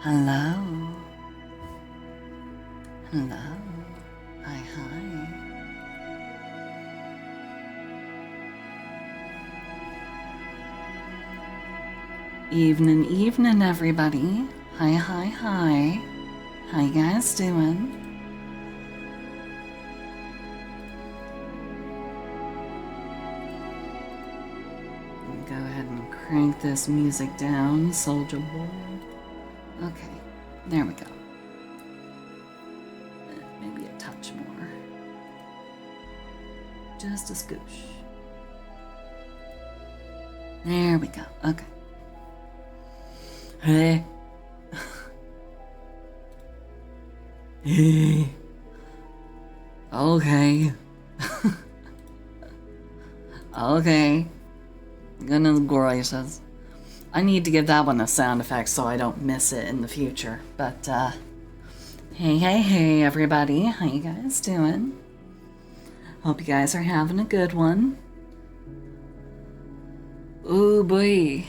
Hello. Hello. Hi, hi. Evening, evening, everybody. Hi, hi, hi. How you guys doing? Go ahead and crank this music down, Soldier Boy. Okay, there we go. Maybe a touch more. Just a scoosh. There we go. Okay. Hey. Hey. Okay. Okay. Goodness gracious. I need to give that one a sound effect so I don't miss it in the future. But, hey, hey, hey, everybody. How you guys doing? Hope you guys are having a good one. Ooh, boy.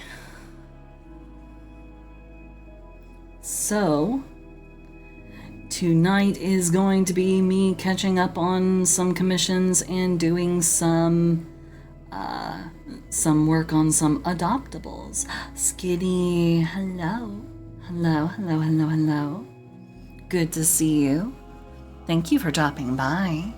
So, tonight is going to be me catching up on some commissions and doing some work on some adoptables. Skitty, hello. Hello, hello, hello, hello. Good to see you. Thank you for dropping by.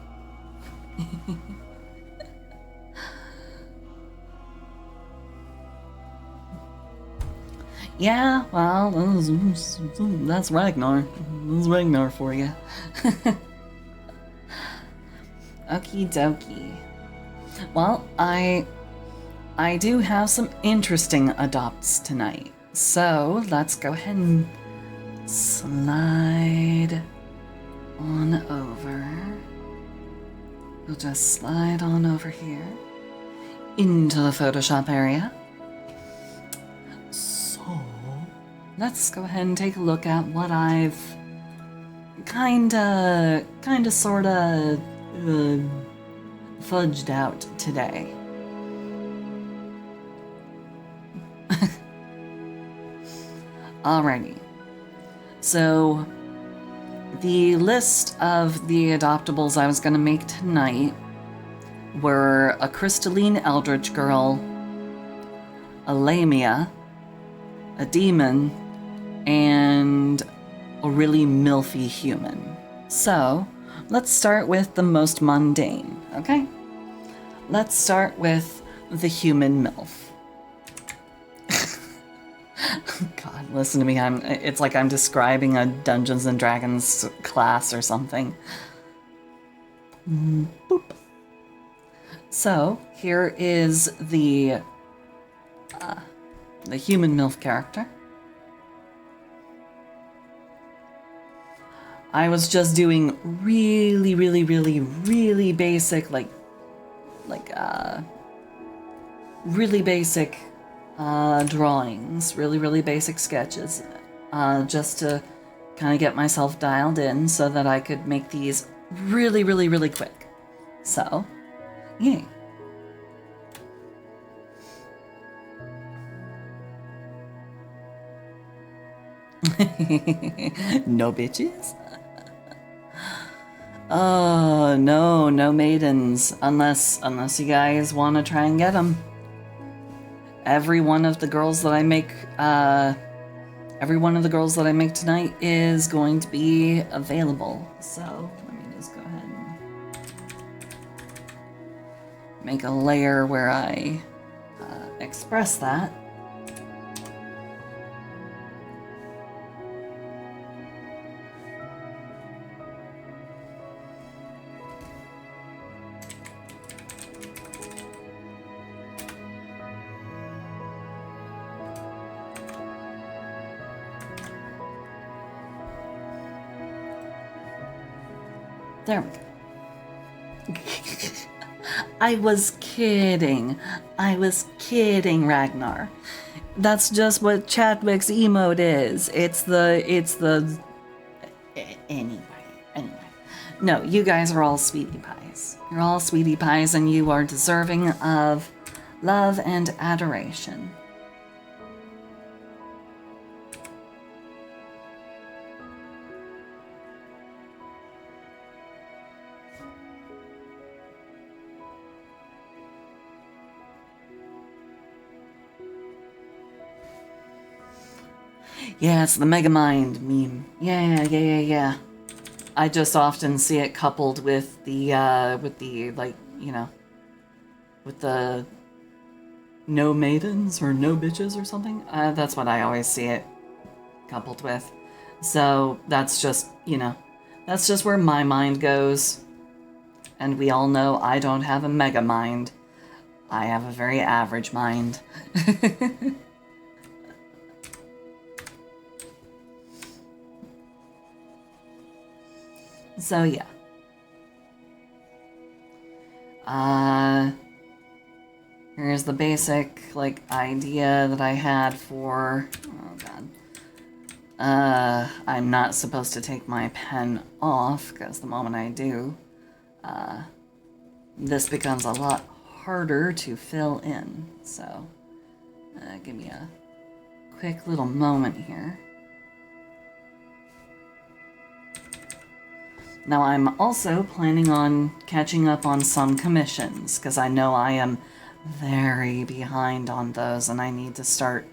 Yeah, well, that's Ragnar. That's Ragnar for you. Okie dokie. Well, I do have some interesting adopts tonight. So let's go ahead and slide on over. We'll just slide on over here into the Photoshop area. So let's go ahead and take a look at what I've kinda sorta fudged out today. Alrighty. So the list of the adoptables I was gonna make tonight were a crystalline eldritch girl, a lamia, a demon, and a really milfy human. So let's start with the most mundane, okay? Let's start with the human MILF. God, listen to me. It's like I'm describing a Dungeons and Dragons class or something. Boop. So here is the human MILF character. I was just doing really basic, really basic drawings, really basic sketches, just to kind of get myself dialed in so that I could make these really quick. So, yeah. No bitches? Oh, no maidens, unless you guys want to try and get them. Every one of the girls that I make tonight is going to be available. So let me just go ahead and make a layer where I express that. There we go. I was kidding, Ragnar. That's just what Chadwick's emote is. It's the anyway. No, you guys are all sweetie pies. You're all sweetie pies and you are deserving of love and adoration. Yeah, it's the Megamind meme. Yeah. I just often see it coupled with the, like, you know, with the no maidens or no bitches or something. That's what I always see it coupled with. So that's just, you know, that's just where my mind goes. And we all know I don't have a mega mind. I have a very average mind. So yeah. Here's the basic, like, idea that I had for... Oh, God. I'm not supposed to take my pen off, because the moment I do, this becomes a lot harder to fill in. So, give me a quick little moment here. Now, I'm also planning on catching up on some commissions, because I know I am very behind on those, and I need to start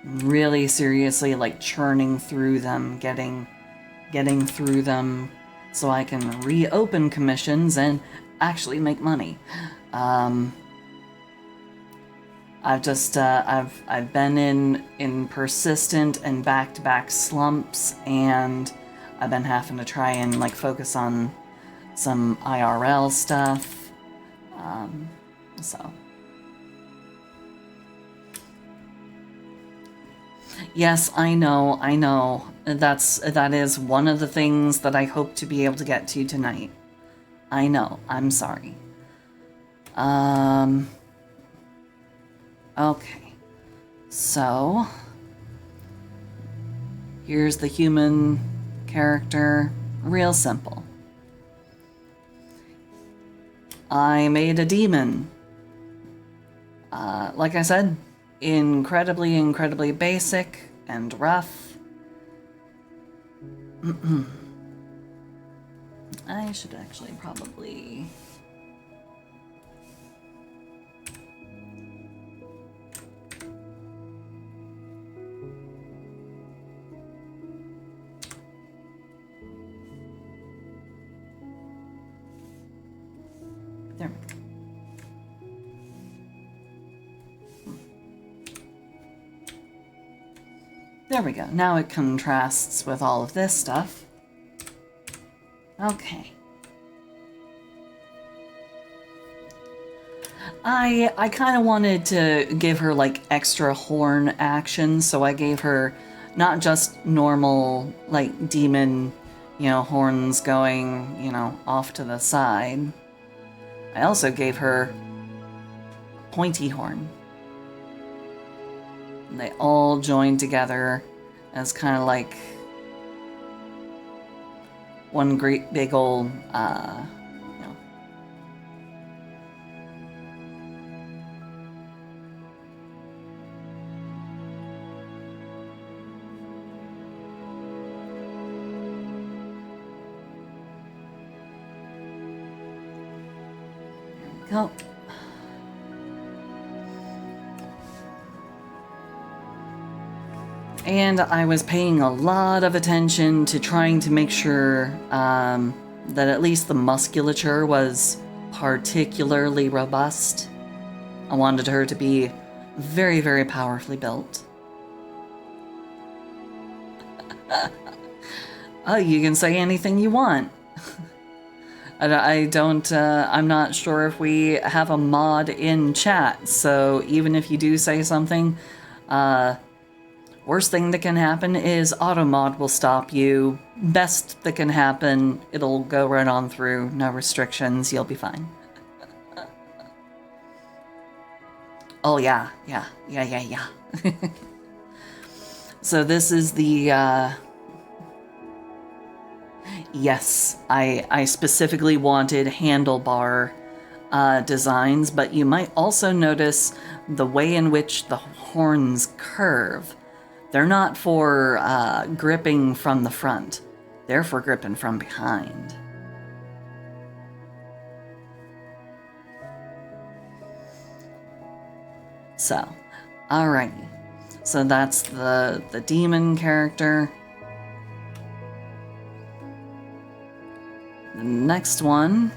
really seriously, like, churning through them, getting through them, so I can reopen commissions and actually make money. I've just I've been in persistent and back-to-back slumps, and I've been having to try and, like, focus on some IRL stuff. So yes, I know. That is one of the things that I hope to be able to get to tonight. I know. I'm sorry. Okay. So here's the human character. Real simple. I made a demon. Like I said, incredibly basic and rough. I should actually probably... There we go. There we go. Now it contrasts with all of this stuff. Okay. I kind of wanted to give her, like, extra horn action, so I gave her not just normal, like, demon, you know, horns going, you know, off to the side. I also gave her a pointy horn. And they all joined together as kind of like one great big old, you know. There we go. And I was paying a lot of attention to trying to make sure that at least the musculature was particularly robust. I wanted her to be very powerfully built. Oh, you can say anything you want. I'm not sure if we have a mod in chat, so even if you do say something, worst thing that can happen is automod will stop you. Best that can happen, it'll go right on through. No restrictions, you'll be fine. Oh yeah. So this is the, yes, I specifically wanted handlebar designs, but you might also notice the way in which the horns curve. They're not for gripping from the front. They're for gripping from behind. So, alrighty. So that's the demon character. The next one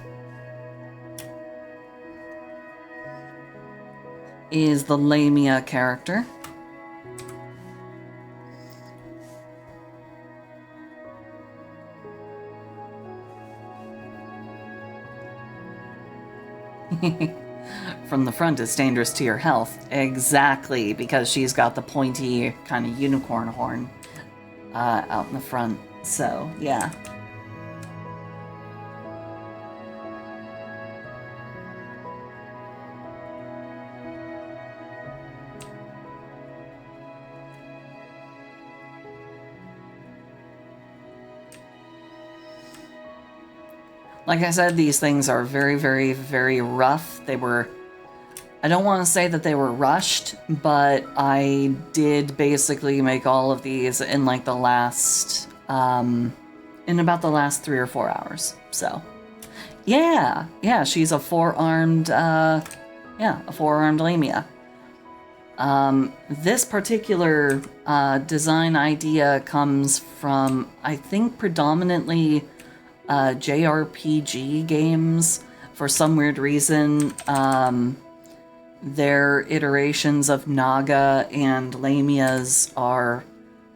is the Lamia character. From the front, it's dangerous to your health. Exactly, because she's got the pointy kind of unicorn horn out in the front. So, yeah. Like I said, these things are very, very, very rough. They were... I don't want to say that they were rushed, but I did basically make all of these in like the last... in about the last 3 or 4 hours. So, yeah. Yeah, she's a four-armed... a four-armed Lamia. This particular design idea comes from, I think, predominantly... JRPG games. For some weird reason, their iterations of Naga and Lamias are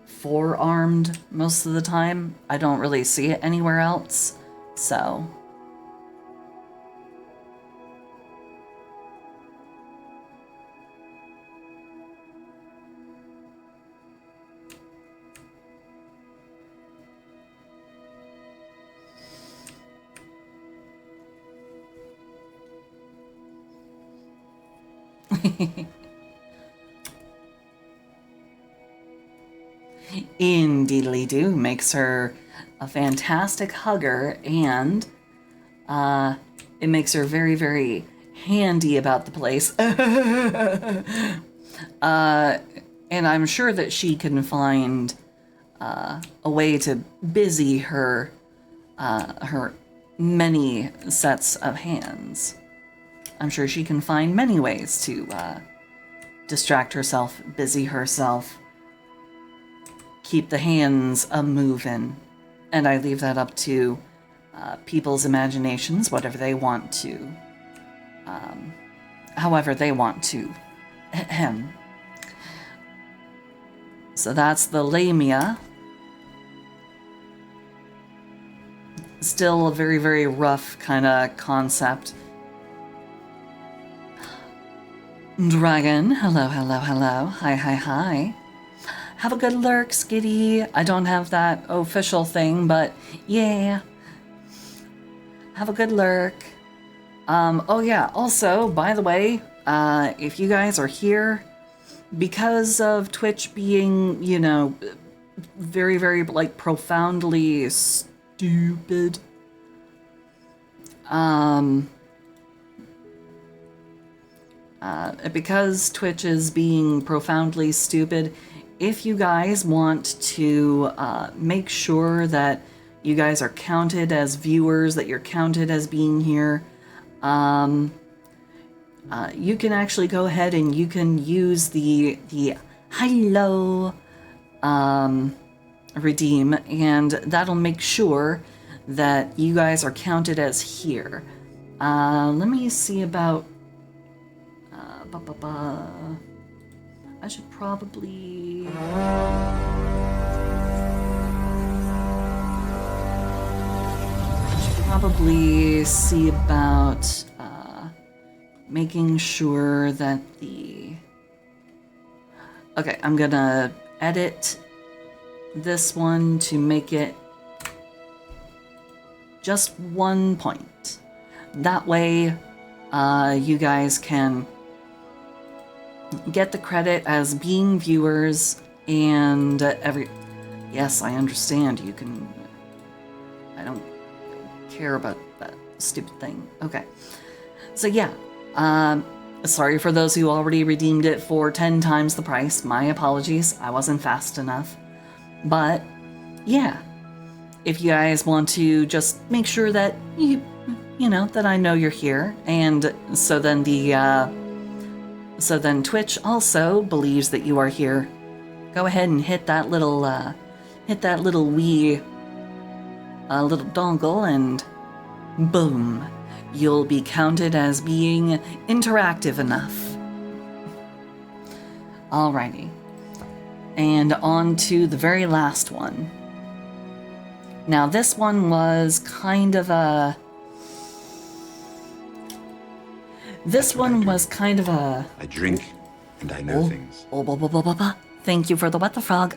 four-armed most of the time. I don't really see it anywhere else, so... Indeedly-do makes her a fantastic hugger, and it makes her very, very handy about the place. And I'm sure that she can find a way to busy her her many sets of hands. I'm sure she can find many ways to distract herself, busy herself, keep the hands a-moving. And I leave that up to people's imaginations, whatever they want to, however they want to. So that's the Lamia. Still a very, very rough kind of concept. Dragon, hello, hello, hello. Hi, hi, hi. Have a good lurk, Skitty. I don't have that official thing, but yeah. Have a good lurk. Oh yeah, also, by the way, if you guys are here, because of Twitch being, you know, very, very, like, profoundly stupid, because Twitch is being profoundly stupid, if you guys want to make sure that you guys are counted as viewers, that you're counted as being here, you can actually go ahead and you can use the hello redeem, and that'll make sure that you guys are counted as here. Let me see about... I should probably... see about making sure that the... Okay, I'm gonna edit this one to make it just 1 point. That way, you guys can get the credit as being viewers, and Yes, I understand. You can... I don't care about that stupid thing. Okay. So yeah, sorry for those who already redeemed it for 10 times the price. My apologies. I wasn't fast enough. But yeah, if you guys want to just make sure that you know, that I know you're here, and so then Twitch also believes that you are here, go ahead and hit that little wee little dongle, and boom, you'll be counted as being interactive enough. Alrighty. And on to the very last one. Now, this one was kind of a... I drink and I know things. Thank you for the what the frog.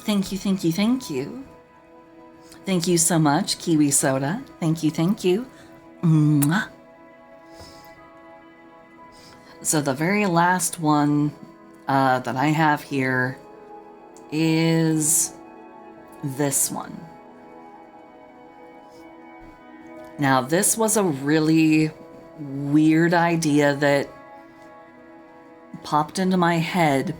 Thank you. Thank you so much, Kiwi Soda. Thank you. Mwah. So the very last one that I have here is this one. Now, this was a really weird idea that popped into my head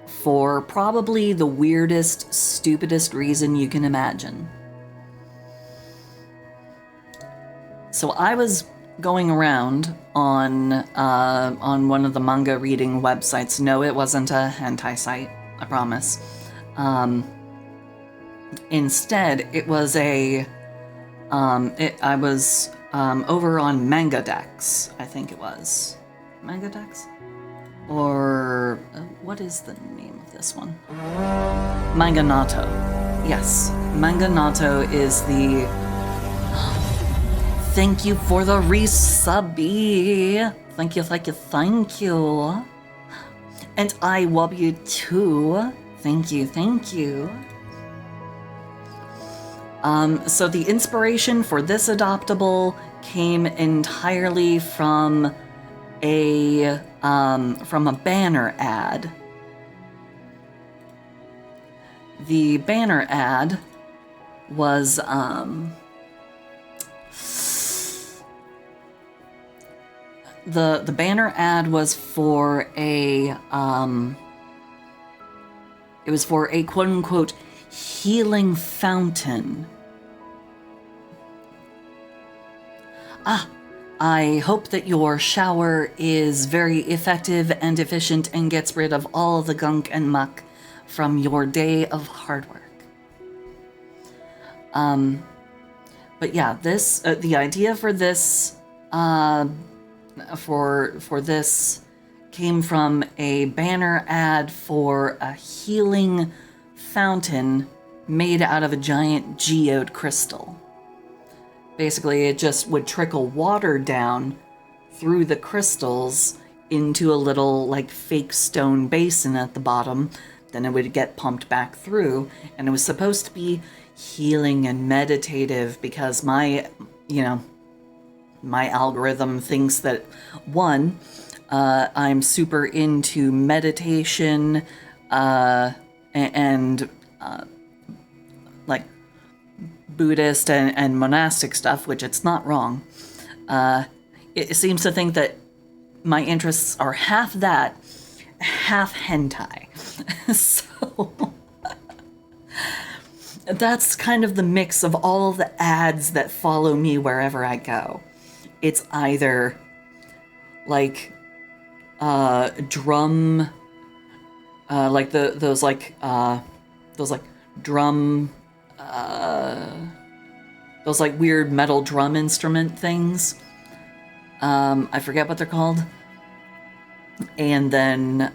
for probably the weirdest, stupidest reason you can imagine. So I was going around on one of the manga reading websites. No, it wasn't a hentai site, I promise. Instead, it was I was over on Manga Dex, I think it was. Manga Dex? Or what is the name of this one? Manga Nato. Yes, Manga Nato is the... Thank you for the resubby. Thank you. And I love you too. Thank you. So the inspiration for this adoptable came entirely from a banner ad. The banner ad was the banner ad was for a it was for a quote unquote healing fountain. I hope that your shower is very effective and efficient and gets rid of all the gunk and muck from your day of hard work. But yeah, this the idea for this for this came from a banner ad for a healing fountain made out of a giant geode crystal. Basically, it just would trickle water down through the crystals into a little, like, fake stone basin at the bottom. Then it would get pumped back through, and it was supposed to be healing and meditative because my algorithm thinks that, one, I'm super into meditation and like Buddhist and monastic stuff, which it's not wrong. It seems to think that my interests are half that, half hentai. So that's kind of the mix of all the ads that follow me wherever I go. It's either like drum, like those weird metal drum instrument things. I forget what they're called. And then,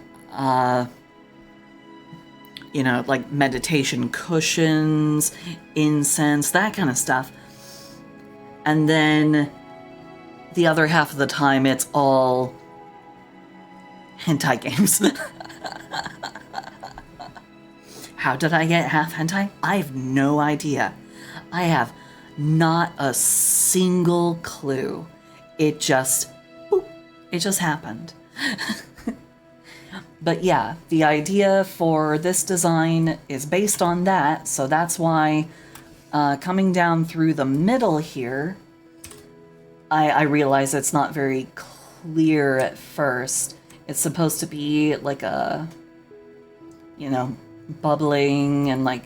like meditation cushions, incense, that kind of stuff. And then the other half of the time, it's all hentai games. How did I get half hentai? I have no idea. I have not a single clue. It just happened. But yeah, the idea for this design is based on that, so that's why coming down through the middle here, I realize it's not very clear at first. It's supposed to be like a, bubbling and like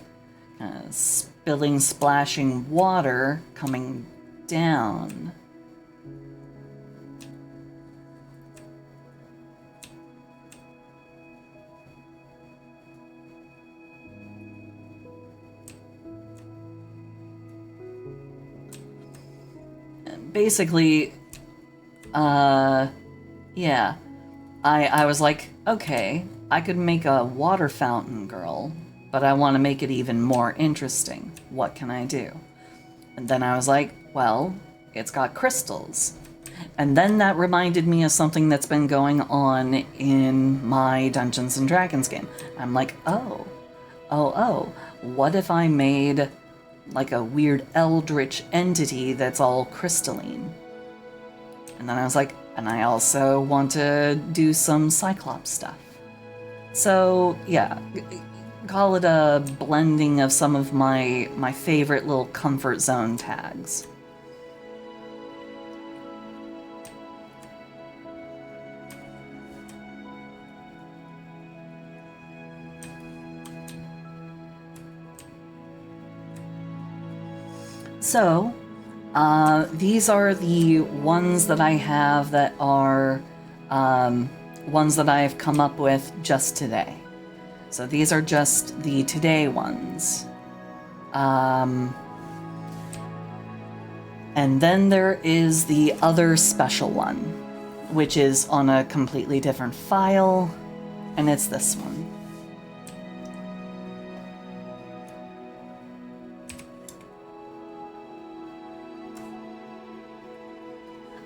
building splashing water coming down. Basically, yeah, I was like, okay, I could make a water fountain girl, but I want to make it even more interesting. What can I do? And then I was like, well, it's got crystals. And then that reminded me of something that's been going on in my Dungeons and Dragons game. I'm like, oh, what if I made like a weird eldritch entity that's all crystalline? And then I was like, and I also want to do some Cyclops stuff. So yeah, call it a blending of some of my favorite little comfort zone tags. So, these are the ones that I have that are ones that I've come up with just today. So these are just the today ones. And then there is the other special one, which is on a completely different file, and it's this one.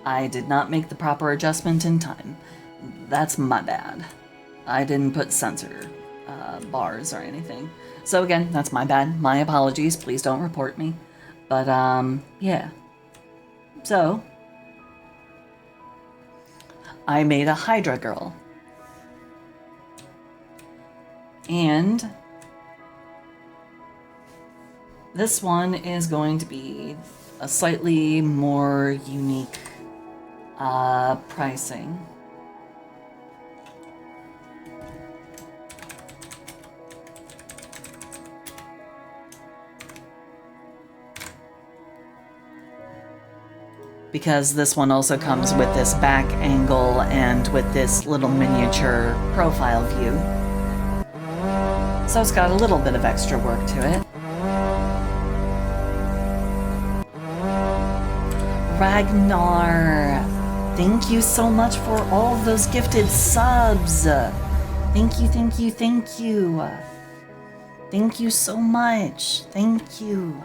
I did not make the proper adjustment in time. That's my bad. I didn't put censor bars or anything. So again, that's my bad. My apologies. Please don't report me. But yeah. So I made a Hydra girl. And this one is going to be a slightly more unique pricing. Because this one also comes with this back angle and with this little miniature profile view. So it's got a little bit of extra work to it. Ragnar, thank you so much for all of those gifted subs. Thank you, thank you, thank you. Thank you so much. Thank you.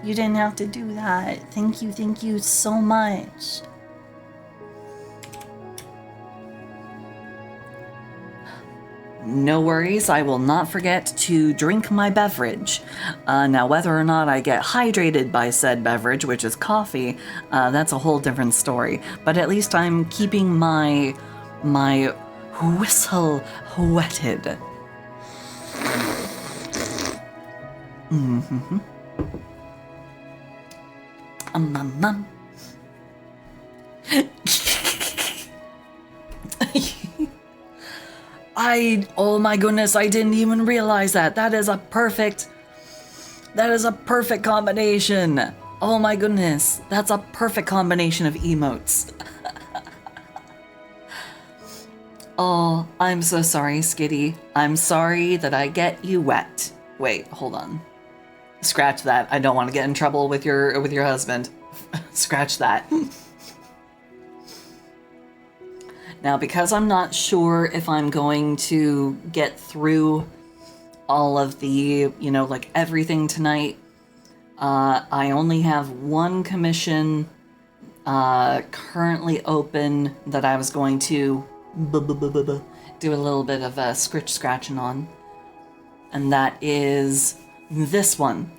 You didn't have to do that. Thank you so much. No worries, I will not forget to drink my beverage. Now, whether or not I get hydrated by said beverage, which is coffee, that's a whole different story. But at least I'm keeping my whistle wetted. Mm-hmm. Oh my goodness, I didn't even realize that. That is a perfect combination. Oh my goodness, that's a perfect combination of emotes. Oh, I'm so sorry, Skitty. I'm sorry that I get you wet. Wait, hold on. Scratch that. I don't want to get in trouble with your husband. Scratch that. Now, because I'm not sure if I'm going to get through all of the, like everything tonight, I only have one commission currently open that I was going to do a little bit of scratching on. And that is this one.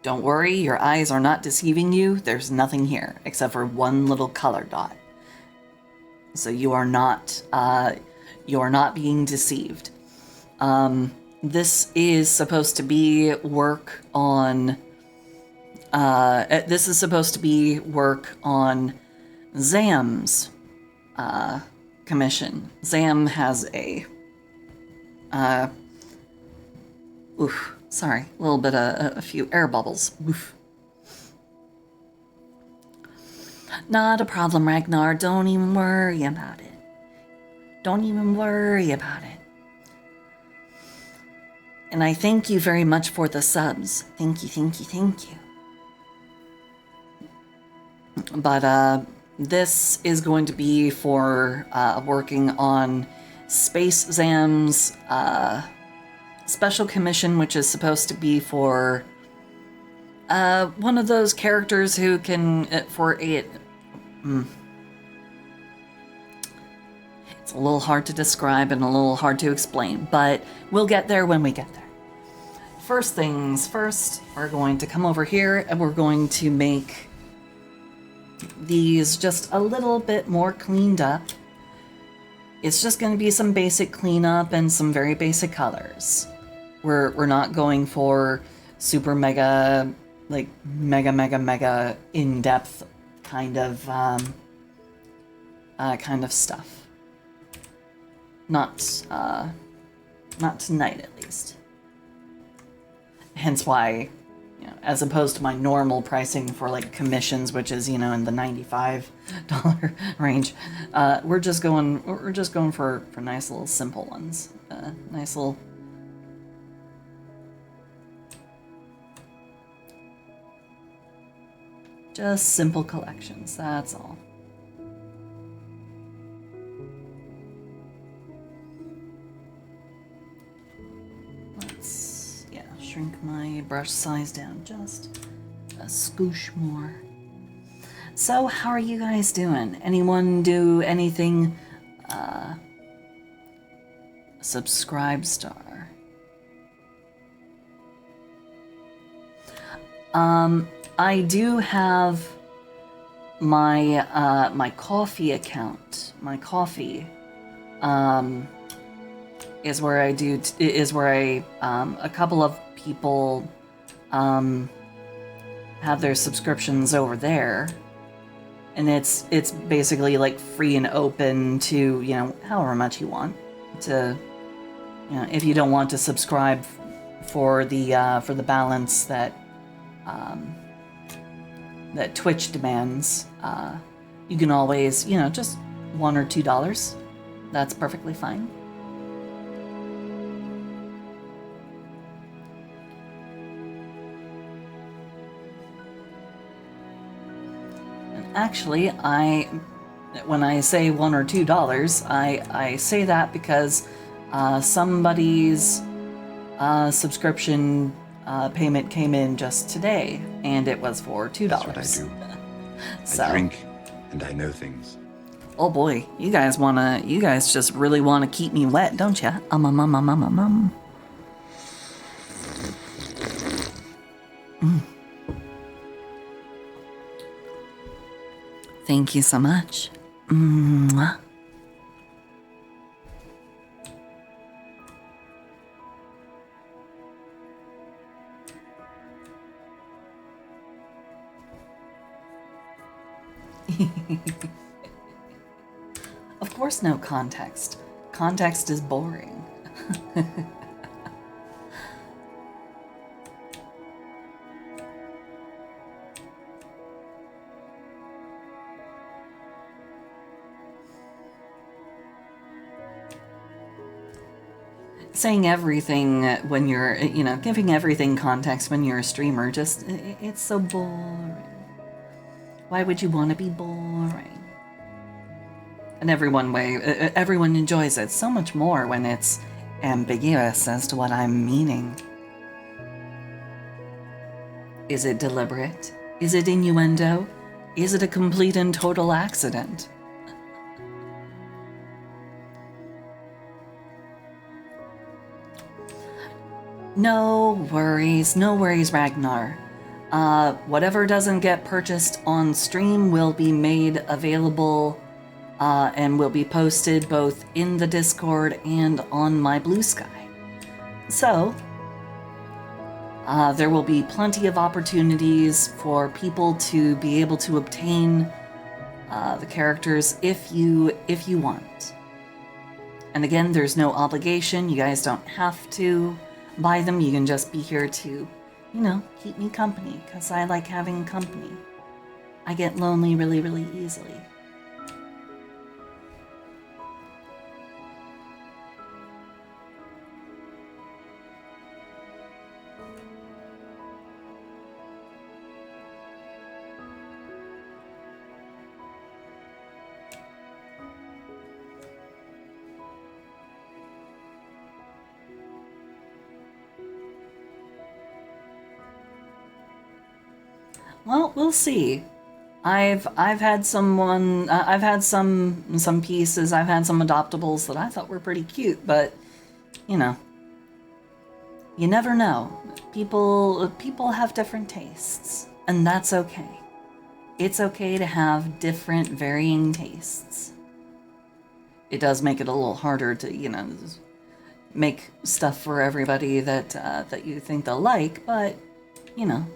Don't worry, your eyes are not deceiving you. There's nothing here except for one little color dot. So you are not being deceived. This is supposed to be work on. This is supposed to be work on Zam's commission. Zam has a. Sorry, a little bit of a few air bubbles. Oof. Not a problem, Ragnar. Don't even worry about it. Don't even worry about it. And I thank you very much for the subs. Thank you, thank you, thank you. But this is going to be for working on Space Zam's special commission, which is supposed to be for one of those characters who can, it's a little hard to describe and a little hard to explain, but we'll get there when we get there. First things first, we're going to come over here and we're going to make these just a little bit more cleaned up. It's just going to be some basic cleanup and some very basic colors. We're not going for super mega, like mega in-depth kind of stuff. Not tonight, at least. Hence why, you know, as opposed to my normal pricing for like commissions, which is, you know, in the $95 range, we're just going for nice little simple ones. Nice little. Just simple collections, that's all. Let's, yeah, shrink my brush size down just a scoosh more. So, how are you guys doing? Anyone do anything? Subscribe star. I do have my my coffee account. My coffee is where I do a couple of people have their subscriptions over there, and it's basically like free and open to, you know, however much you want to, you know, if you don't want to subscribe for the balance that that Twitch demands, you can always, you know, just $1 or $2. That's perfectly fine. And actually, when I say $1 or $2, I say that because somebody's subscription payment came in just today, and it was for $2. That's what I do. So, I drink, and I know things. oh boy, you guys just really wanna keep me wet, don't ya? Thank you so much. Mwah. Of course, no context. Context is boring. Saying everything when you're, you know, giving everything context when you're a streamer, just, it's so boring. Why would you want to be boring? And everyone enjoys it so much more when it's ambiguous as to what I'm meaning. Is it deliberate? Is it innuendo? Is it a complete and total accident? No worries, Ragnar. Whatever doesn't get purchased on stream will be made available and will be posted both in the Discord and on my Blue Sky. So, there will be plenty of opportunities for people to be able to obtain the characters if you want. And again, there's no obligation. You guys don't have to. buy them. You can just be here to, you know, keep me company, because I like having company. I get lonely really, really easily. Well, we'll see. I've had I've had some pieces, I've had some adoptables that I thought were pretty cute, but you know, you never know. People have different tastes, and that's okay. It's okay to have different varying tastes. It does make it a little harder to, you know, make stuff for everybody that you think they'll like, but you know,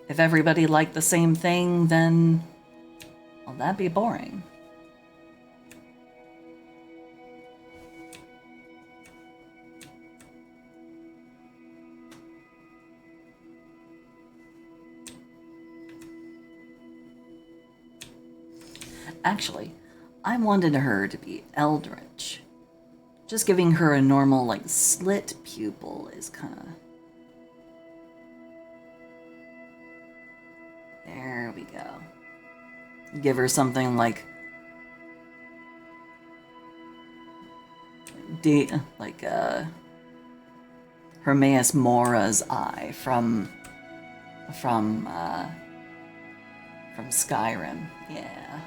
if everybody liked the same thing, then, well, that'd be boring. Actually, I wanted her to be eldritch. Just giving her a normal, like, slit pupil is kind of... There we go. Give her something like... Hermaeus Mora's eye from Skyrim. Yeah.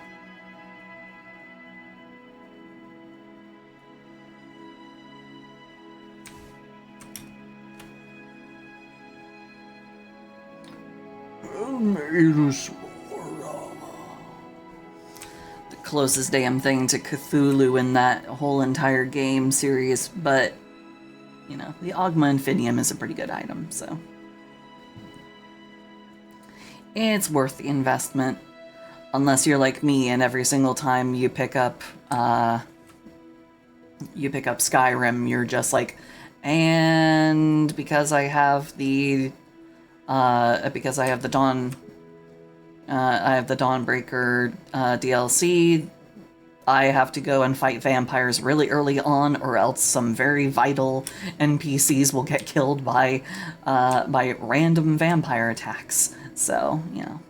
The closest damn thing to Cthulhu in that whole entire game series, but you know, the Ogma Infinium is a pretty good item, so it's worth the investment. Unless you're like me and every single time you pick up Skyrim, you're just like, and because I have the Dawnbreaker DLC, I have to go and fight vampires really early on, or else some very vital NPCs will get killed by random vampire attacks. So, you know.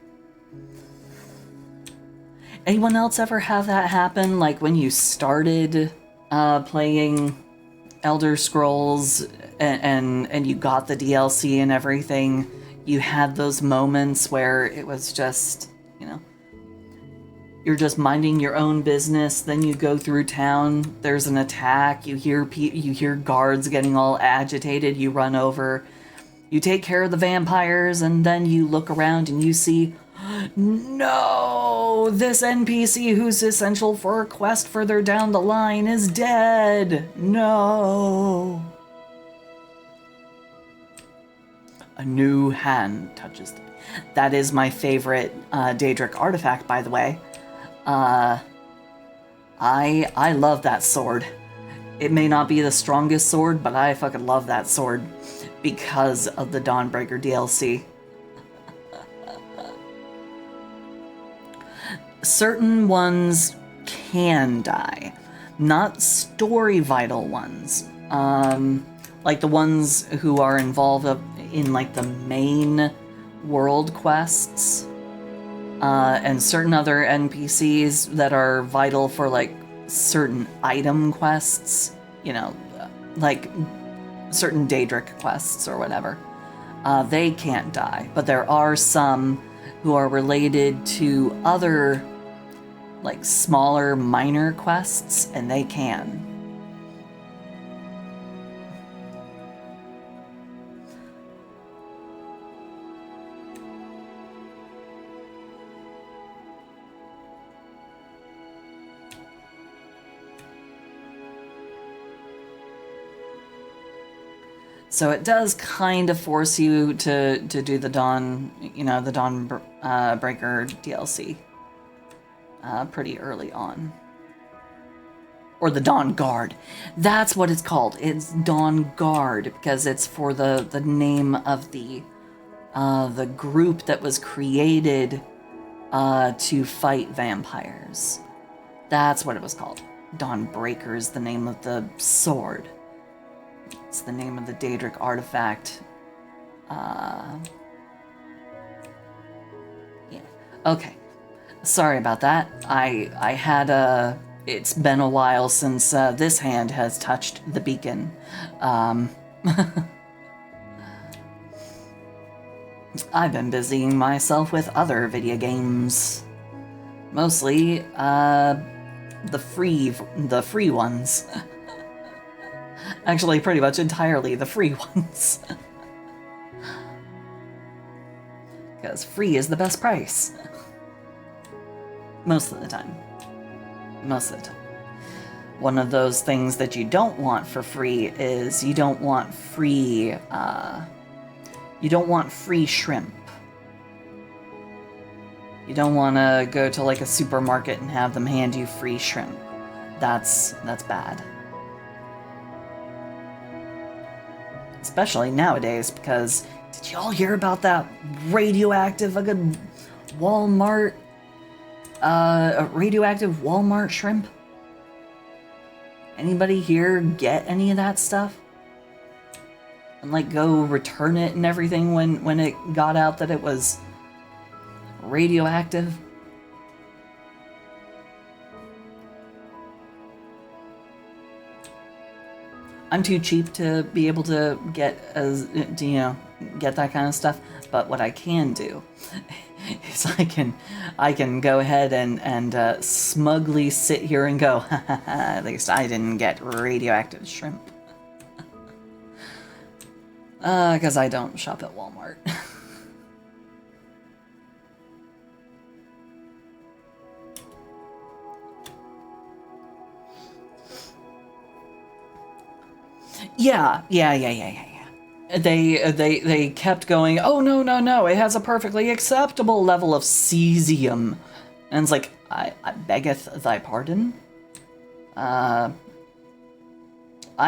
Anyone else ever have that happen? Like when you started playing Elder Scrolls and you got the DLC and everything, you had those moments where it was just, you know, you're just minding your own business, then you go through town, there's an attack, you hear guards getting all agitated, you run over, you take care of the vampires, and then you look around and you see, no, this NPC who's essential for a quest further down the line is dead. No. A new hand touches the... That is my favorite Daedric artifact, by the way. I love that sword. It may not be the strongest sword, but I fucking love that sword because of the Dawnbreaker DLC. Certain ones can die, not story vital ones. Like the ones who are involved in like the main world quests, and certain other NPCs that are vital for like certain item quests, you know, like certain Daedric quests or whatever. They can't die, but there are some who are related to other like smaller minor quests, and they can. So it does kind of force you to do the Dawnbreaker DLC pretty early on. Or the Dawn Guard. That's what it's called. It's Dawn Guard because it's for the name of the group that was created to fight vampires. That's what it was called. Dawnbreaker is the name of the sword. It's the name of the Daedric artifact. Yeah. Okay. Sorry about that. I had a... It's been a while since this hand has touched the beacon. I've been busying myself with other video games. Mostly, the free ones. Actually, pretty much entirely the free ones. Because free is the best price. Most of the time. Most of the time. One of those things that you don't want for free is you don't want free shrimp. You don't want to go to like a supermarket and have them hand you free shrimp. That's bad. Especially nowadays, because did y'all hear about that radioactive fucking Walmart radioactive Walmart shrimp? Anybody here get any of that stuff? And like go return it and everything when it got out that it was radioactive? I'm too cheap to be able to get get that kind of stuff, but what I can do is I can go ahead and smugly sit here and go, at least I didn't get radioactive shrimp. Because I don't shop at Walmart. Yeah. They kept going, oh, no, it has a perfectly acceptable level of cesium. And it's like, I beggeth thy pardon? I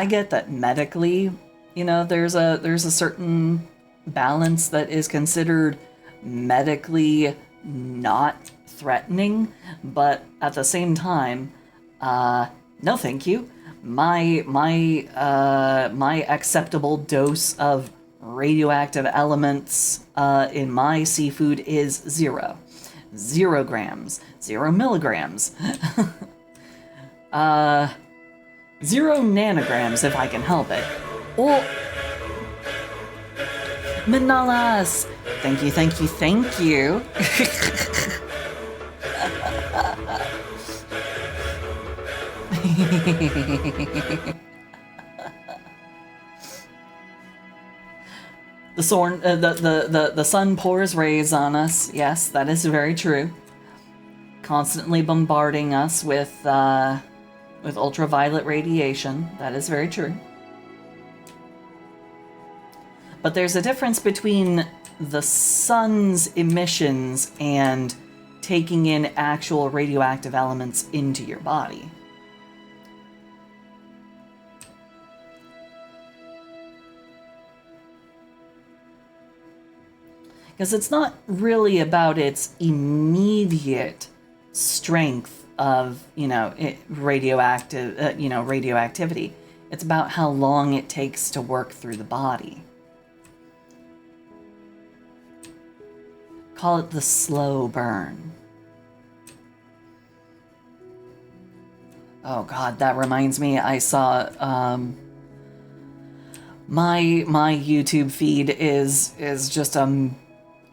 get that medically, there's a certain balance that is considered medically not threatening, but at the same time, no thank you. My acceptable dose of radioactive elements in my seafood is 0. 0 grams. 0 milligrams. 0 nanograms if I can help it. Or Manalas! Thank you. The sun pours rays on us. Yes, that is very true. Constantly bombarding us with ultraviolet radiation. That is very true. But there's a difference between the sun's emissions and taking in actual radioactive elements into your body. Because it's not really about its immediate strength of, radioactivity. It's about how long it takes to work through the body. Call it the slow burn. Oh God, that reminds me, I saw, my YouTube feed is just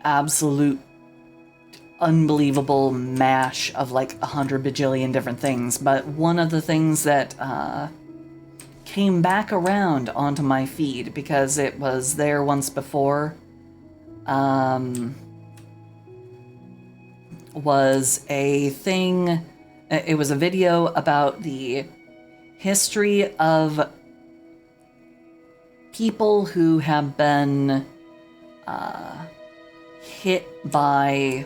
absolute unbelievable mash of like 100 bajillion different things, but one of the things that came back around onto my feed because it was there once before was a thing. It was a video about the history of people who have been hit by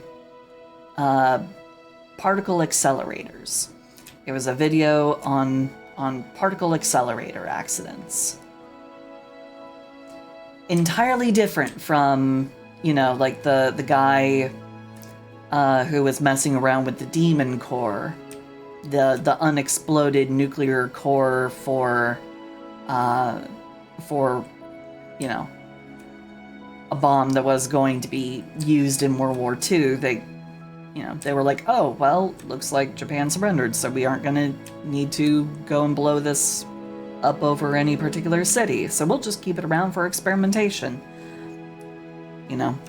particle accelerators. It was a video on on particle accelerator accidents. Entirely different from, you know, like the guy who was messing around with the demon core, the unexploded nuclear core for you know, a bomb that was going to be used in World War II. They were like, oh, well, looks like Japan surrendered, so we aren't gonna need to go and blow this up over any particular city, so we'll just keep it around for experimentation. You know?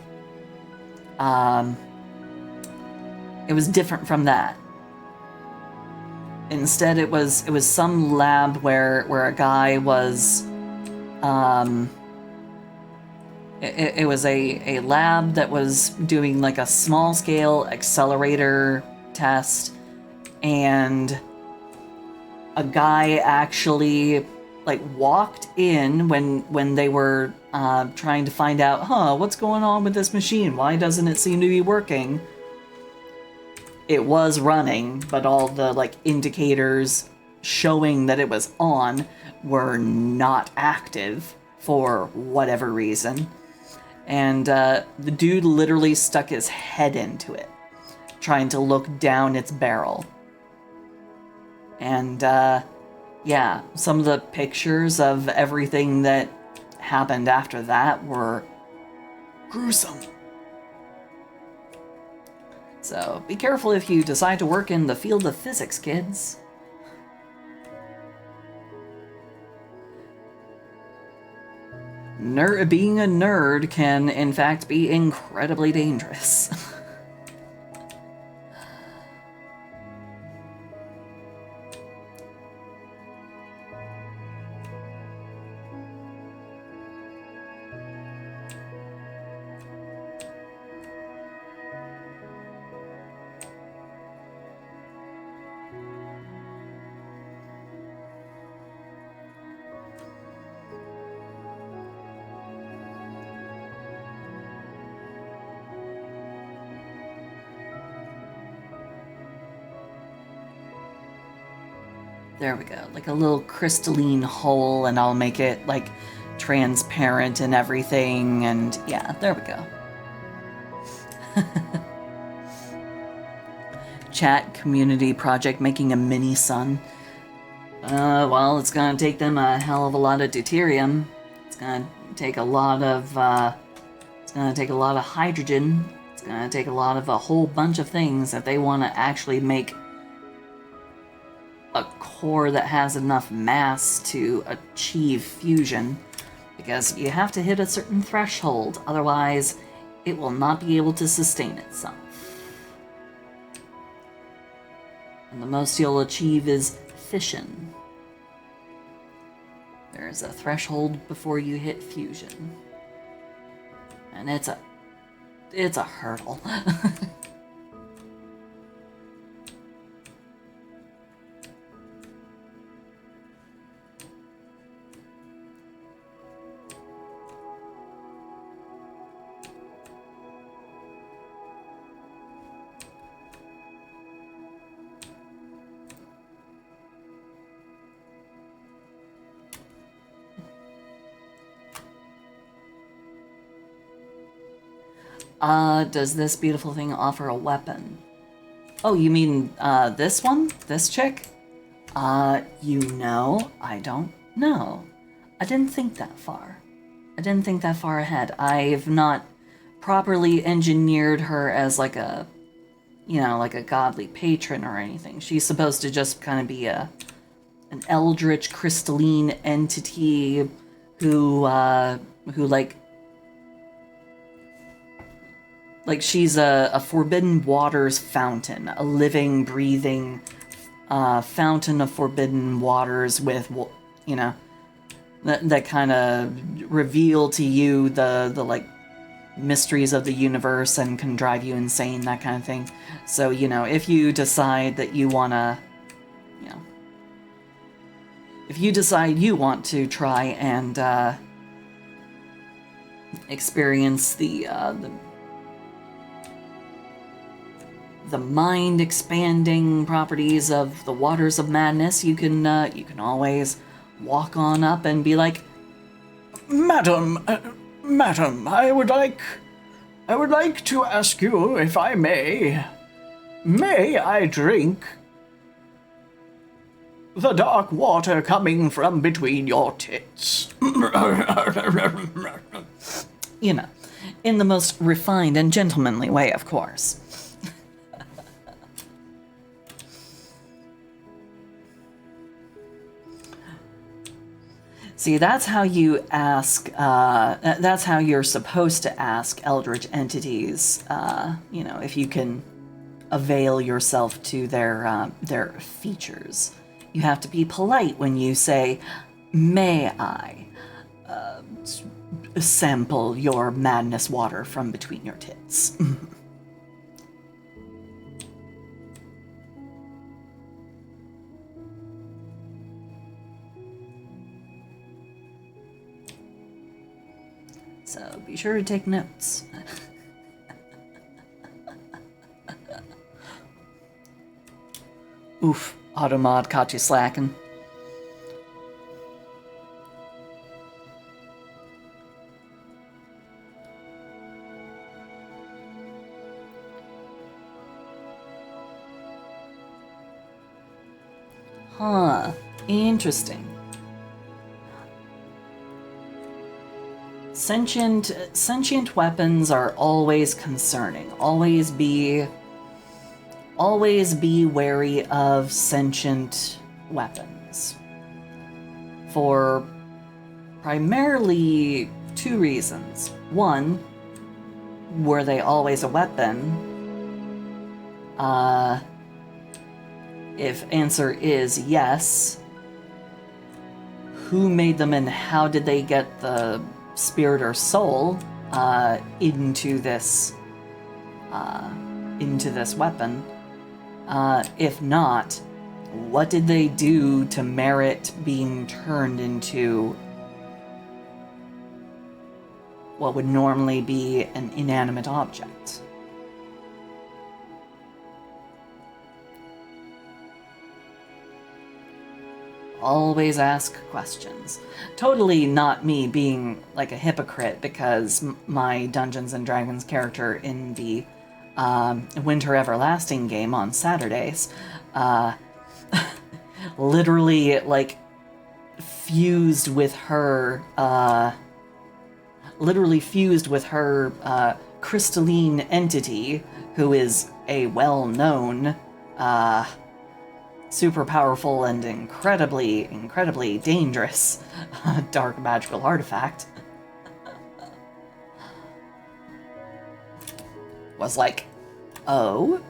It was different from that. Instead, it was some lab where a guy was, it was a lab that was doing like a small scale accelerator test, and a guy actually like walked in when they were trying to find out, what's going on with this machine? Why doesn't it seem to be working? It was running, but all the like indicators showing that it was on were not active for whatever reason. And the dude literally stuck his head into it, trying to look down its barrel. And yeah, some of the pictures of everything that happened after that were gruesome. So be careful if you decide to work in the field of physics, kids. Being a nerd can, in fact, be incredibly dangerous. There we go, like a little crystalline hole, and I'll make it like transparent and everything, and yeah, there we go. Chat community project making a mini sun. Well, it's gonna take them a hell of a lot of deuterium. It's gonna take a lot of, it's gonna take a lot of hydrogen. It's gonna take a lot of a whole bunch of things if they want to actually make a core that has enough mass to achieve fusion, because you have to hit a certain threshold, otherwise it will not be able to sustain itself. And the most you'll achieve is fission. There's a threshold before you hit fusion. And it's a hurdle. Does this beautiful thing offer a weapon? Oh, you mean, this one? This chick? I don't know. I didn't think that far. I didn't think that far ahead. I've not properly engineered her as like a, like a godly patron or anything. She's supposed to just kind of be an eldritch crystalline entity who like she's a forbidden waters fountain, a living, breathing fountain of forbidden waters with, that kind of reveal to you the like mysteries of the universe and can drive you insane, that kind of thing. So, if you decide that you want to, if you decide you want to try and the mind-expanding properties of the waters of madness, you can always walk on up and be like, Madam, I would like to ask you if I may. May I drink the dark water coming from between your tits? you know, in the most refined and gentlemanly way, of course. See, that's how you ask, that's how you're supposed to ask eldritch entities, if you can avail yourself to their features. You have to be polite when you say, may I sample your madness water from between your tits? So be sure to take notes. Oof, Automod caught you slacking. Huh, interesting. Sentient weapons are always concerning. Always be wary of sentient weapons. For primarily two reasons. One, were they always a weapon? If answer is yes, who made them and how did they get the spirit or soul into this weapon? If not, what did they do to merit being turned into what would normally be an inanimate object? Always ask questions. Totally not me being like a hypocrite, because my Dungeons and Dragons character in the Winter Everlasting game on Saturdays literally like fused with her crystalline entity, who is a well-known super powerful and incredibly dangerous dark magical artifact. Was like, oh,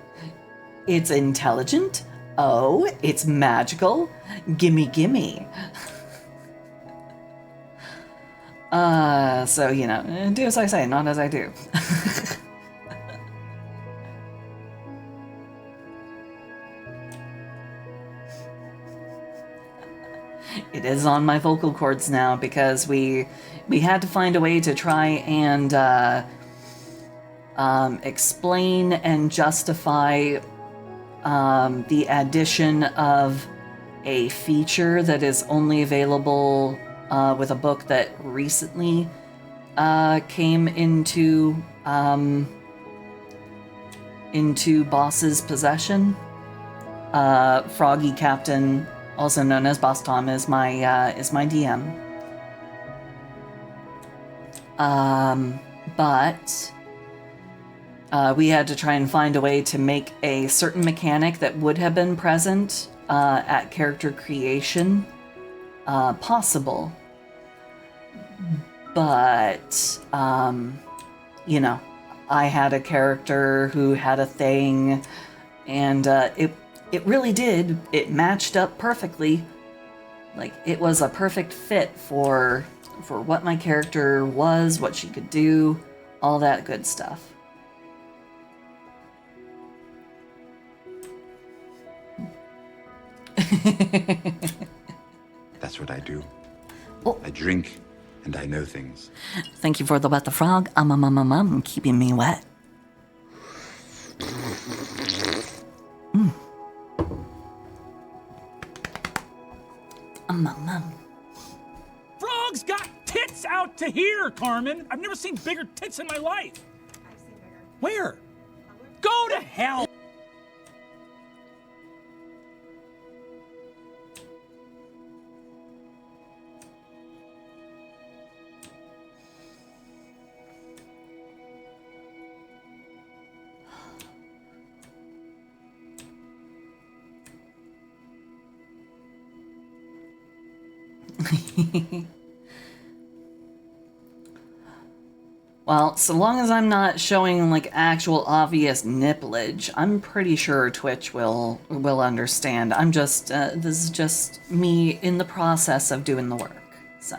it's intelligent? Oh, it's magical? Gimme. So, do as I say, not as I do. It is on my vocal cords now, because we had to find a way to try and explain and justify the addition of a feature that is only available with a book that recently came into Boss's possession. Froggy Captain, also known as Boss Tom, is my DM. But we had to try and find a way to make a certain mechanic that would have been present at character creation possible. But, I had a character who had a thing, and it really did. It matched up perfectly. Like, it was a perfect fit for what my character was, what she could do, all that good stuff. That's what I do. Oh. I drink, and I know things. Thank you for the wet the frog. Keeping me wet. dog's got tits out to here, Carmen. I've never seen bigger tits in my life. I've seen bigger. Where? Go to hell. Well, so long as I'm not showing like actual obvious nipplage, I'm pretty sure Twitch will understand. I'm just this is just me in the process of doing the work. So,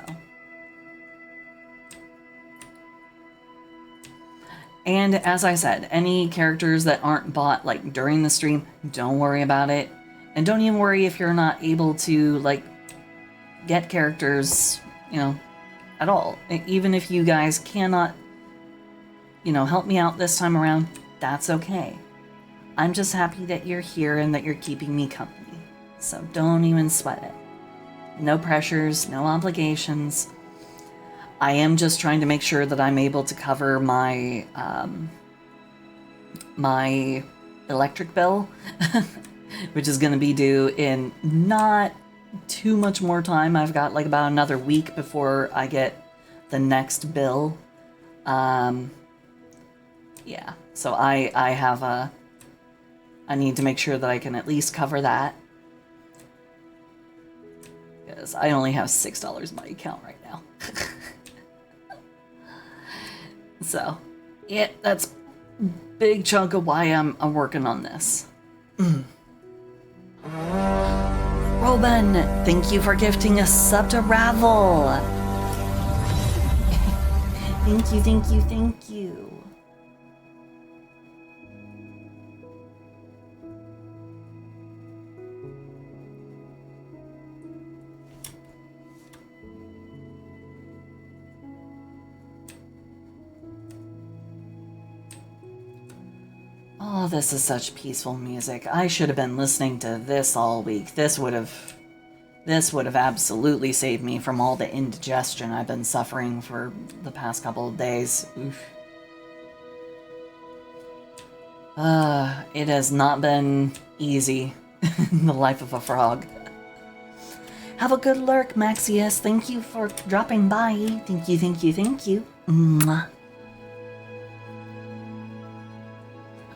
and as I said, any characters that aren't bought like during the stream, don't worry about it. And don't even worry if you're not able to like get characters, you know, at all. Even if you guys cannot, you know, help me out this time around, that's okay. I'm just happy that you're here and that you're keeping me company. So don't even sweat it. No pressures, no obligations. I am just trying to make sure that I'm able to cover my my electric bill, which is going to be due in not too much more time. I've got like about another week before I get the next bill. Yeah, so I have a, I need to make sure that I can at least cover that. Because I only have $6 in my account right now. So, yeah, that's a big chunk of why I'm working on this. Robin, thank you for gifting a sub to Ravel. Thank you, thank you, thank you. Oh, this is such peaceful music. I should have been listening to this all week. This would have absolutely saved me from all the indigestion I've been suffering for the past couple of days. Oof. It has not been easy in the life of a frog. Have a good lurk, Maxius. Thank you for dropping by. Thank you, thank you, thank you. Mwah.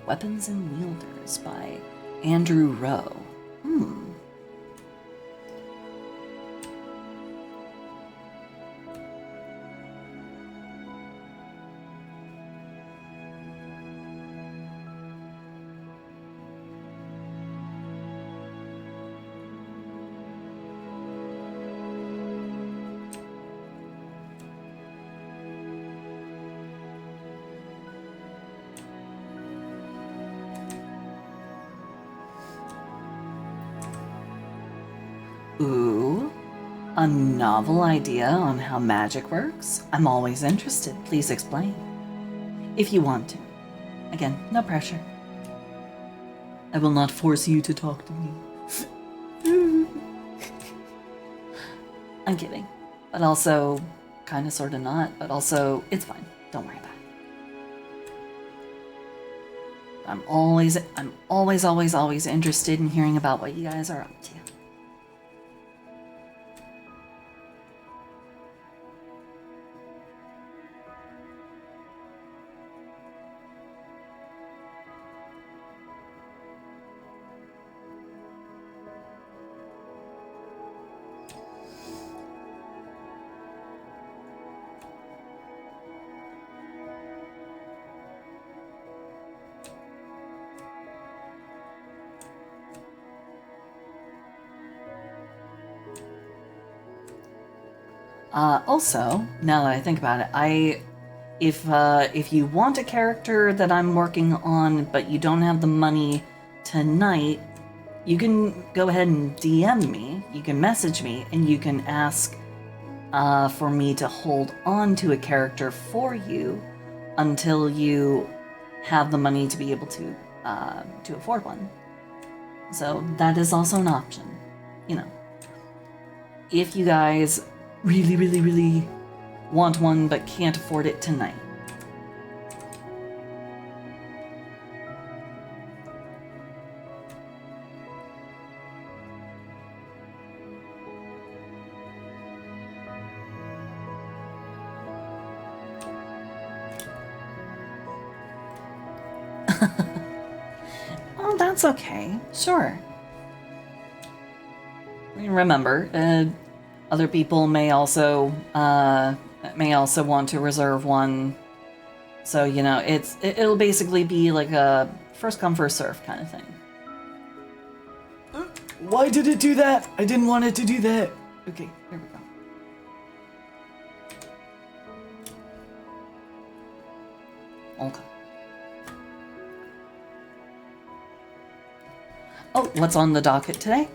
Weapons and Wielders by Andrew Rowe. Ooh, a novel idea on how magic works? I'm always interested. Please explain. If you want to. Again, no pressure. I will not force you to talk to me. I'm kidding. But also, kind of, sort of not. But also, it's fine. Don't worry about it. I'm always interested in hearing about what you guys are up to. Also, now that I think about it, if you want a character that I'm working on, but you don't have the money tonight, you can go ahead and DM me. You can message me, and you can ask for me to hold on to a character for you until you have the money to be able to afford one. So that is also an option. You know, if you guys really, really, really want one but can't afford it tonight. Oh, that's okay. Sure. I mean, remember, other people may also want to reserve one. So, you know, it'll basically be like a first come, first serve kind of thing. Why did it do that? I didn't want it to do that. Okay, here we go. Okay. Oh, what's on the docket today?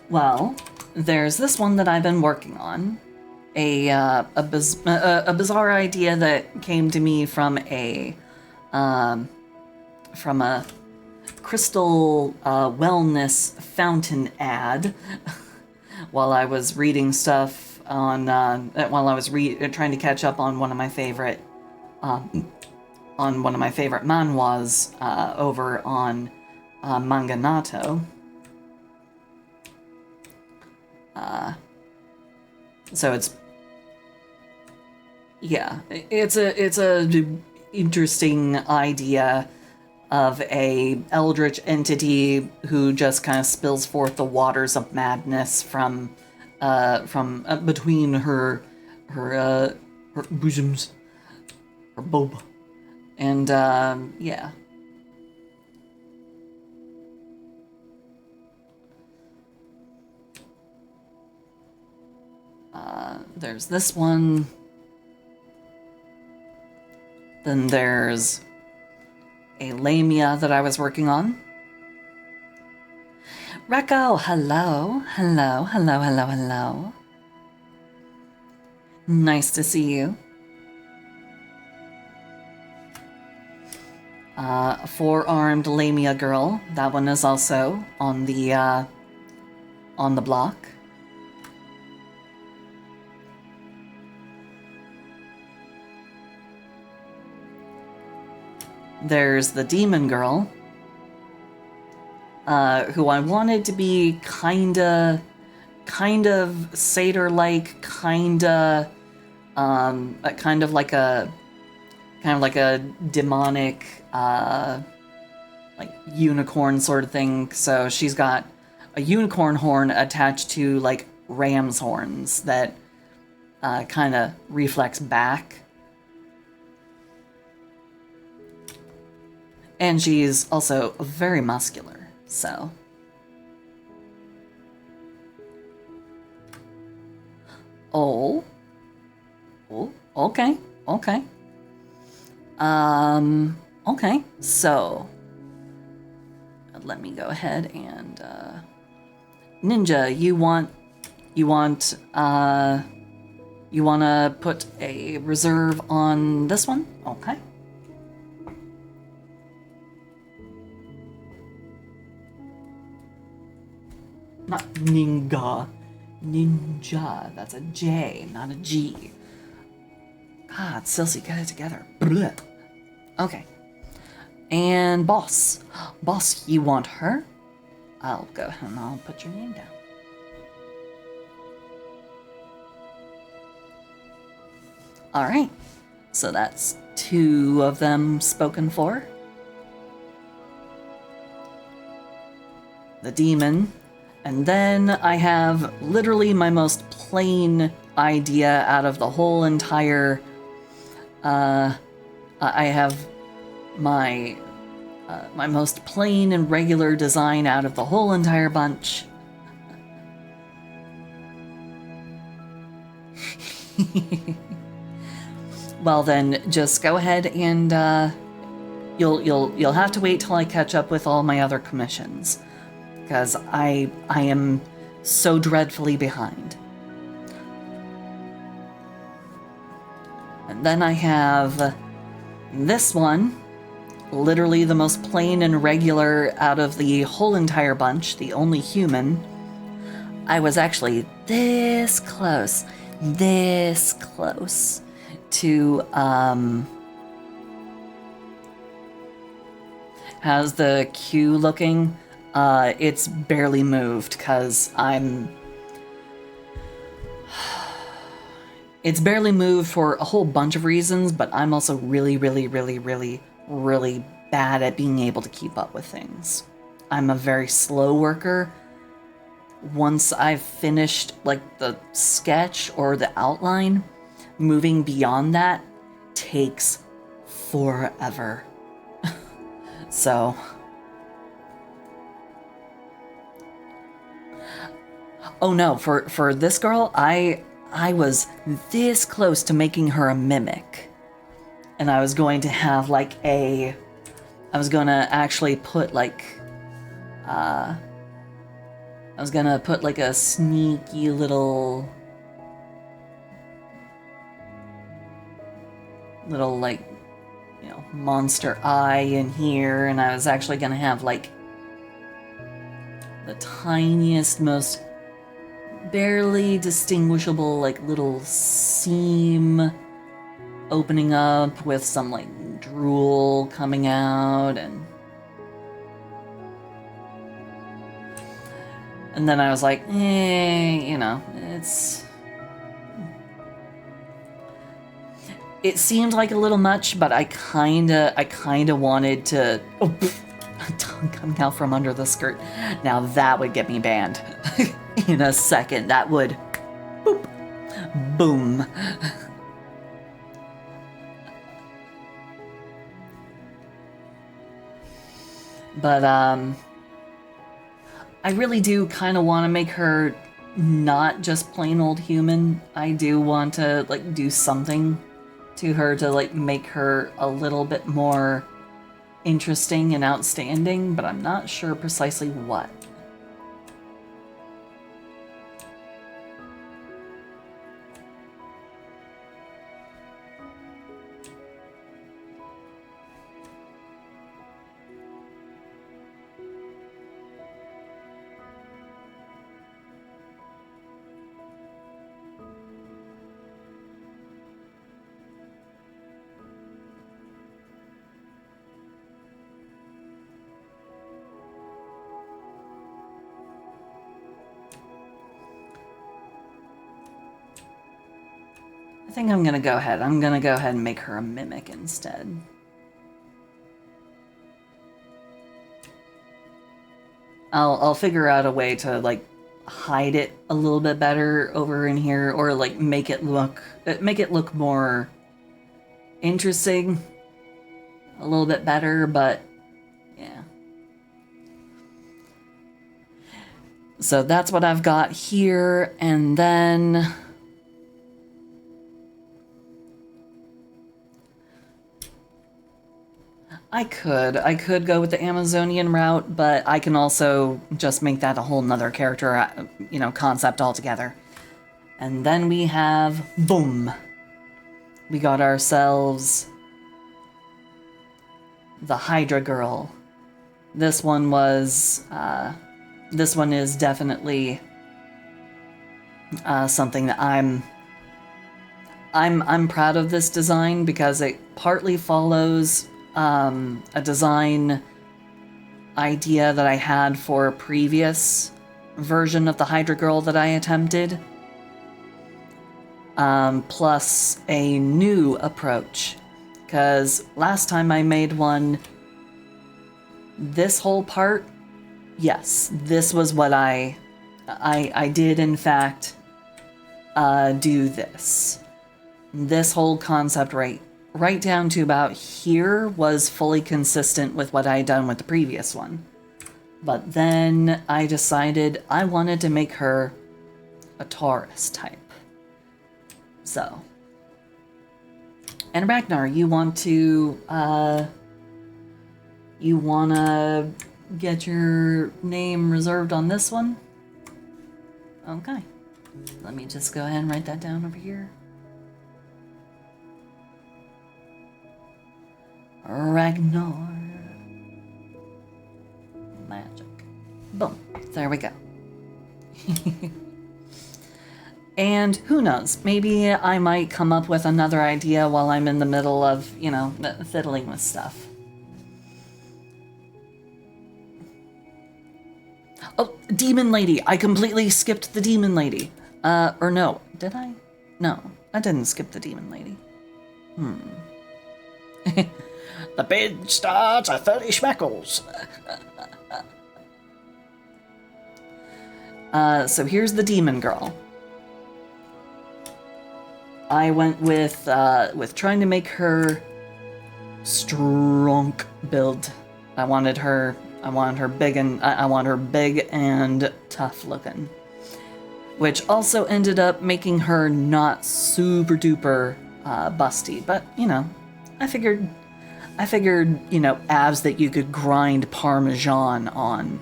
Well, there's this one that I've been working on. A bizarre idea that came to me from a crystal wellness fountain ad while I was reading stuff on while I was trying to catch up on one of my favorite manhwas over on Manganato. So it's a interesting idea of a eldritch entity who just kind of spills forth the waters of madness from between her bosoms, her bulb, and yeah. There's this one. Then there's a lamia that I was working on. Recco, hello, hello, hello, hello, hello. Nice to see you. A four-armed lamia girl. That one is also on the block. There's the demon girl, who I wanted to be kind of satyr-like, kind of like a demonic, like unicorn sort of thing. So she's got a unicorn horn attached to like ram's horns that kind of reflects back. And she's also very muscular, so. Oh, okay. Okay, so. Let me go ahead and, Ninja, you wanna put a reserve on this one? Okay. Not Ninga. Ninja. That's a J, not a G. God, Silsey, get it together. Blech. Okay. And boss. Boss, you want her? I'll go ahead and I'll put your name down. Alright. So that's 2 of them spoken for. The demon. And then I have literally my most plain idea out of the whole entire, I have my most plain and regular design out of the whole entire bunch. Well then, just go ahead and, you'll have to wait till I catch up with all my other commissions. Because I am so dreadfully behind. And then I have this one, literally the most plain and regular out of the whole entire bunch, the only human. I was actually this close this close to, how's the queue looking? It's barely moved because it's barely moved for a whole bunch of reasons, but I'm also really, really, really, really, really bad at being able to keep up with things. I'm a very slow worker. Once I've finished, like, the sketch or the outline, moving beyond that takes forever. So... Oh no, for this girl, I was this close to making her a mimic. And I was going to have like I was gonna actually put like, I was gonna put like a sneaky little like, you know, monster eye in here, and I was actually gonna have like the tiniest, most barely distinguishable like little seam opening up with some like drool coming out, and then I was like, you know, it seemed like a little much, but I kinda wanted to... Oh, tongue coming out from under the skirt. Now that would get me banned. In a second, that would... Boop. Boom. But, I really do kind of want to make her not just plain old human. I do want to, like, do something to her to, like, make her a little bit more interesting and outstanding, but I'm not sure precisely what. I think I'm gonna go ahead. I'm gonna go ahead and make her a mimic instead. I'll figure out a way to like hide it a little bit better over in here, or like make it look more interesting a little bit better, but yeah. So that's what I've got here, and then I could go with the Amazonian route, but I can also just make that a whole nother character, you know, concept altogether. And then we have, boom, we got ourselves the Hydra Girl. This one is definitely something that I'm proud of this design, because it partly follows a design idea that I had for a previous version of the Hydra Girl that I attempted, plus a new approach, because last time I made one, this whole part, yes, this was what I did in fact do this. This whole concept right down to about here was fully consistent with what I had done with the previous one. But then I decided I wanted to make her a Taurus type. So. And Ragnar, you want to get your name reserved on this one? Okay. Let me just go ahead and write that down over here. Ragnar. Magic. Boom. There we go. And who knows, maybe I might come up with another idea while I'm in the middle of, you know, fiddling with stuff. Oh, Demon Lady! I completely skipped the Demon Lady. Or no, did I? No, I didn't skip the Demon Lady. The bid starts at 30 schmeckles. So here's the Demon Girl. I went with trying to make her strong build. I wanted her big, and I want her big and tough looking, which also ended up making her not super duper busty. But you know, I figured, you know, abs that you could grind Parmesan on.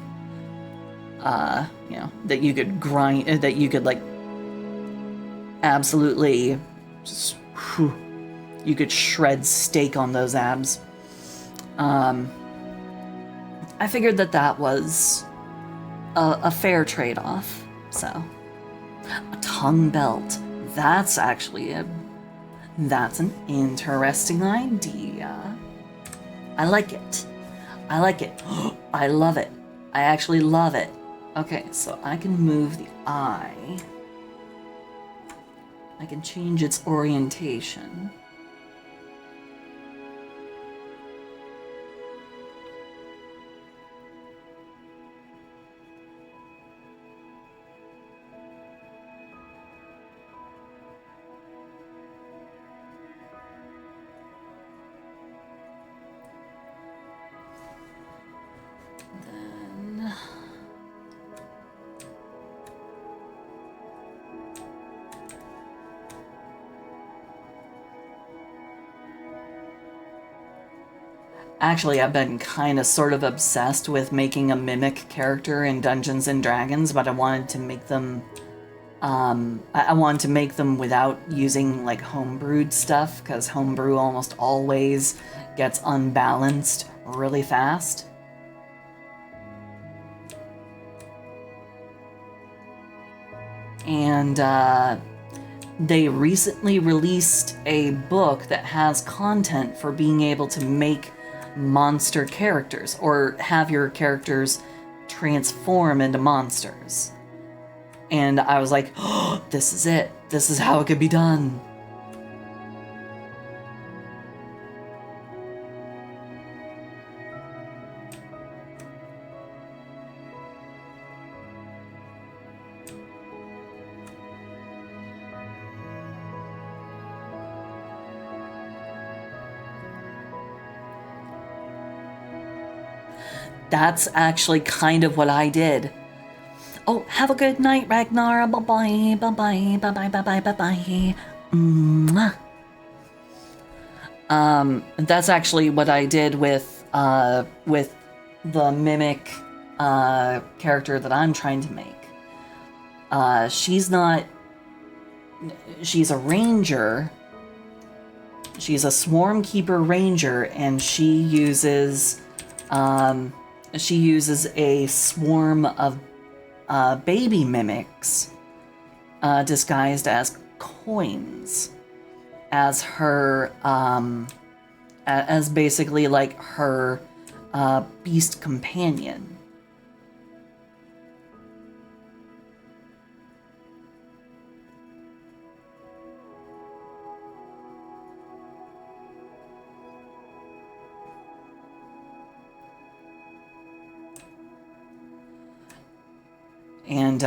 You know, that you could grind, that you could like absolutely just, whew, you could shred steak on those abs. I figured that was a fair trade-off. So, a tongue belt. That's actually that's an interesting idea. I like it. I like it. I love it. I actually love it. Okay, so I can move the eye. I can change its orientation. Then actually, I've been kind of sort of obsessed with making a mimic character in Dungeons and Dragons, but I wanted to make them I wanted to make them without using like homebrewed stuff, because homebrew almost always gets unbalanced really fast. And they recently released a book that has content for being able to make monster characters, or have your characters transform into monsters. And I was like, oh, this is it. This is how it could be done. That's actually kind of what I did. Oh, have a good night, Ragnar. Bye-bye, bye-bye, bye-bye, bye-bye, bye-bye. Mwah. That's actually what I did with the mimic character that I'm trying to make. She's a ranger. She's a swarm keeper ranger, and she uses a swarm of baby mimics disguised as coins as her as basically like her beast companion. And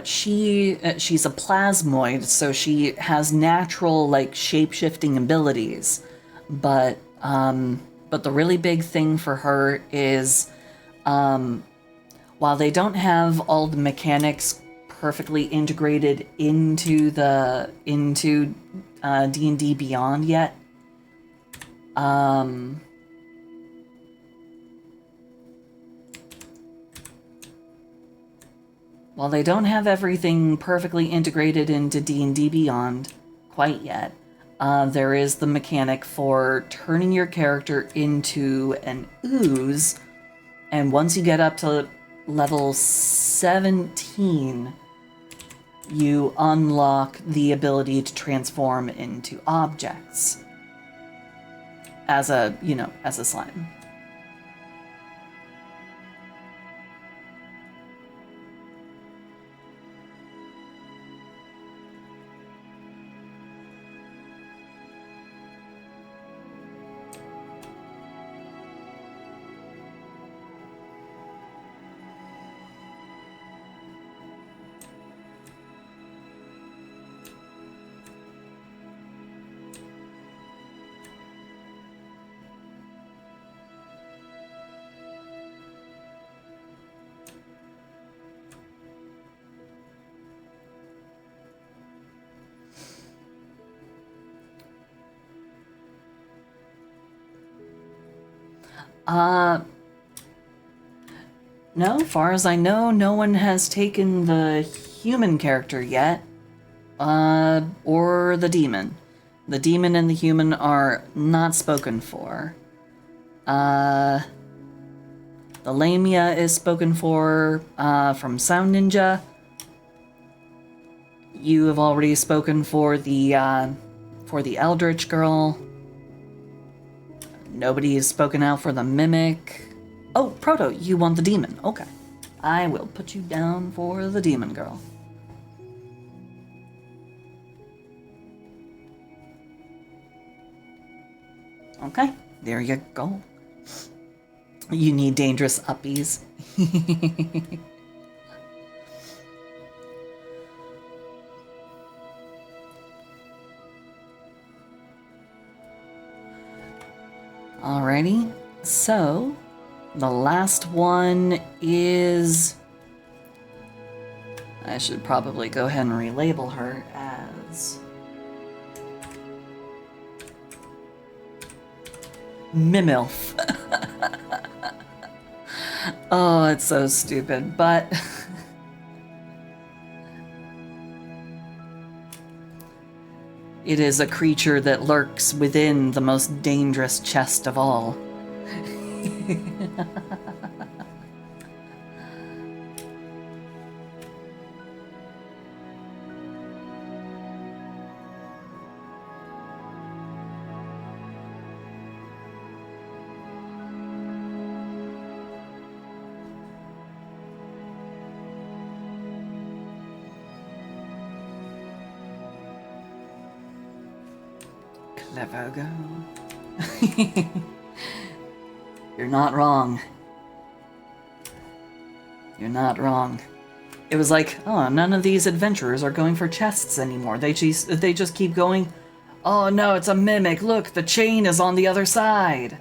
she's a plasmoid, so she has natural like shape-shifting abilities, but the really big thing for her is while they don't have all the mechanics perfectly integrated into D&D Beyond yet, while they don't have everything perfectly integrated into D&D Beyond quite yet, there is the mechanic for turning your character into an ooze, and once you get up to level 17, you unlock the ability to transform into objects as a, as a slime. No, far as I know, no one has taken the human character yet, or the demon. The demon and the human are not spoken for. The Lamia is spoken for, from Sound Ninja. You have already spoken for the Eldritch Girl. Nobody has spoken out for the Mimic. Oh, Proto, you want the demon. Okay. I will put you down for the demon girl. Okay, there you go. You need dangerous uppies. Alrighty, so the last one is... I should probably go ahead and relabel her as... Mimilf. Oh, it's so stupid, but... It is a creature that lurks within the most dangerous chest of all. Clever. You're not wrong. You're not wrong. It was like, oh, none of these adventurers are going for chests anymore. They just keep going. Oh no, it's a mimic. Look, the chain is on the other side.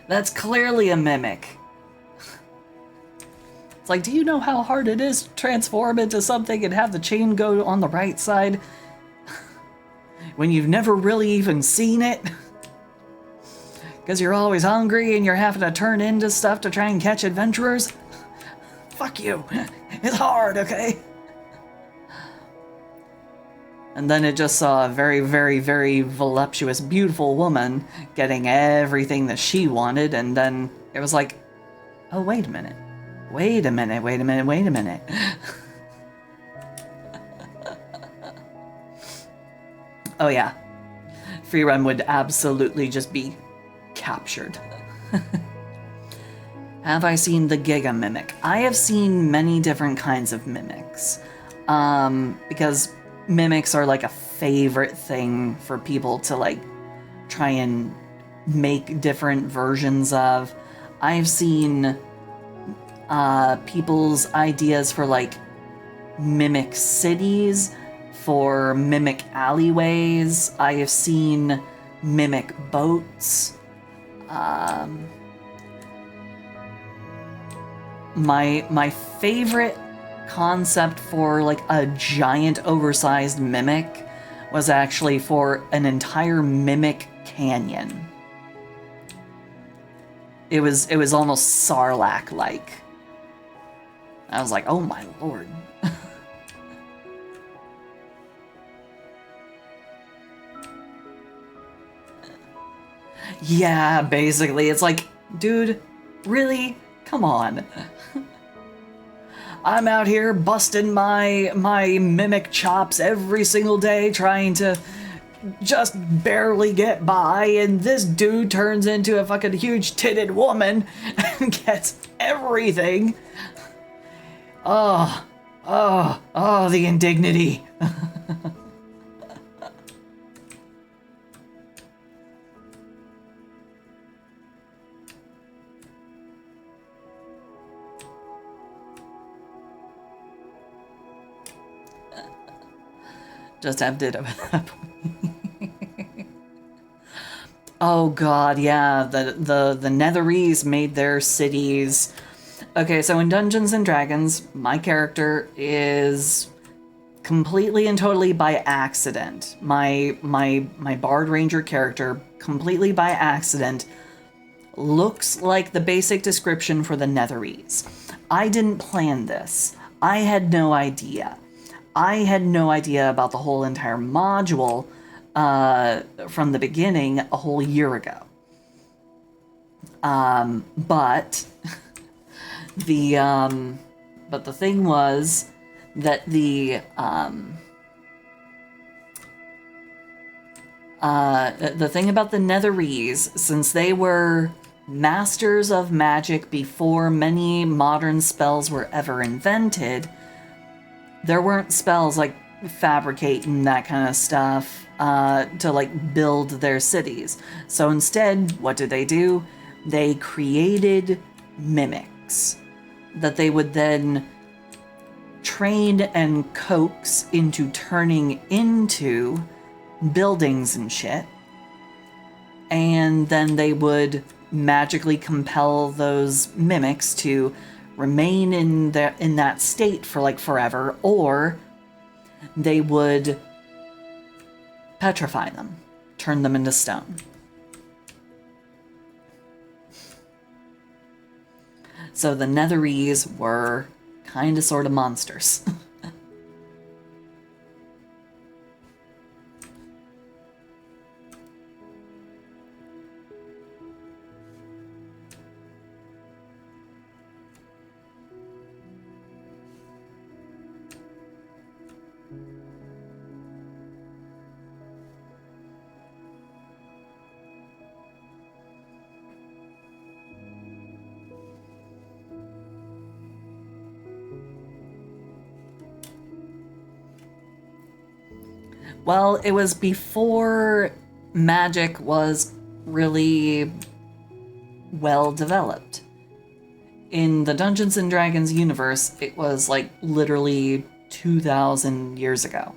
That's clearly a mimic. It's like, do you know how hard it is to transform into something and have the chain go on the right side? When you've never really even seen it? Because you're always hungry and you're having to turn into stuff to try and catch adventurers? Fuck you. It's hard, okay? And then it just saw a very, very, very voluptuous, beautiful woman getting everything that she wanted, and then it was like, oh, wait a minute. Wait a minute, wait a minute, wait a minute. Oh yeah, Freerun would absolutely just be captured. Have I seen the Giga Mimic? I have seen many different kinds of mimics, because mimics are like a favorite thing for people to like try and make different versions of. I've seen people's ideas for like mimic cities, for mimic alleyways. I have seen mimic boats. My favorite concept for like a giant oversized mimic was actually for an entire mimic canyon. It was almost Sarlacc-like. I was like, oh my lord. Yeah, basically. It's like, dude, really? Come on. I'm out here busting my mimic chops every single day, trying to just barely get by, and this dude turns into a fucking huge titted woman and gets everything. Oh, the indignity. Just have ditto. Oh god, yeah, the Netherese made their cities. Okay, so in Dungeons and Dragons, my character is completely and totally by accident. My Bard Ranger character, completely by accident, looks like the basic description for the Netherese. I didn't plan this. I had no idea. I had no idea about the whole entire module from the beginning a whole year ago. But the thing was that the thing about the Netherese, since they were masters of magic before many modern spells were ever invented, there weren't spells like fabricate and that kind of stuff to like build their cities. So instead, what did they do? They created mimics that they would then train and coax into turning into buildings and shit. And then they would magically compel those mimics to remain in that state for like forever, or they would petrify them, turn them into stone. So the Netherese were kind of sort of monsters. Well, it was before magic was really well developed. In the Dungeons and Dragons universe, it was like literally 2,000 years ago.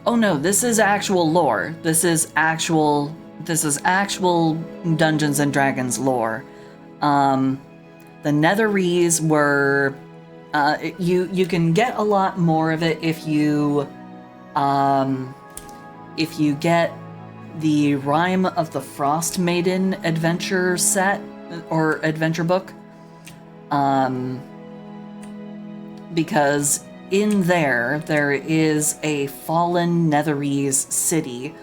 Oh no, this is actual lore. This is actual Dungeons and Dragons lore. The Netherese were you can get a lot more of it if you get the Rime of the Frost Maiden adventure set or adventure book. Because in there is a fallen Netherese city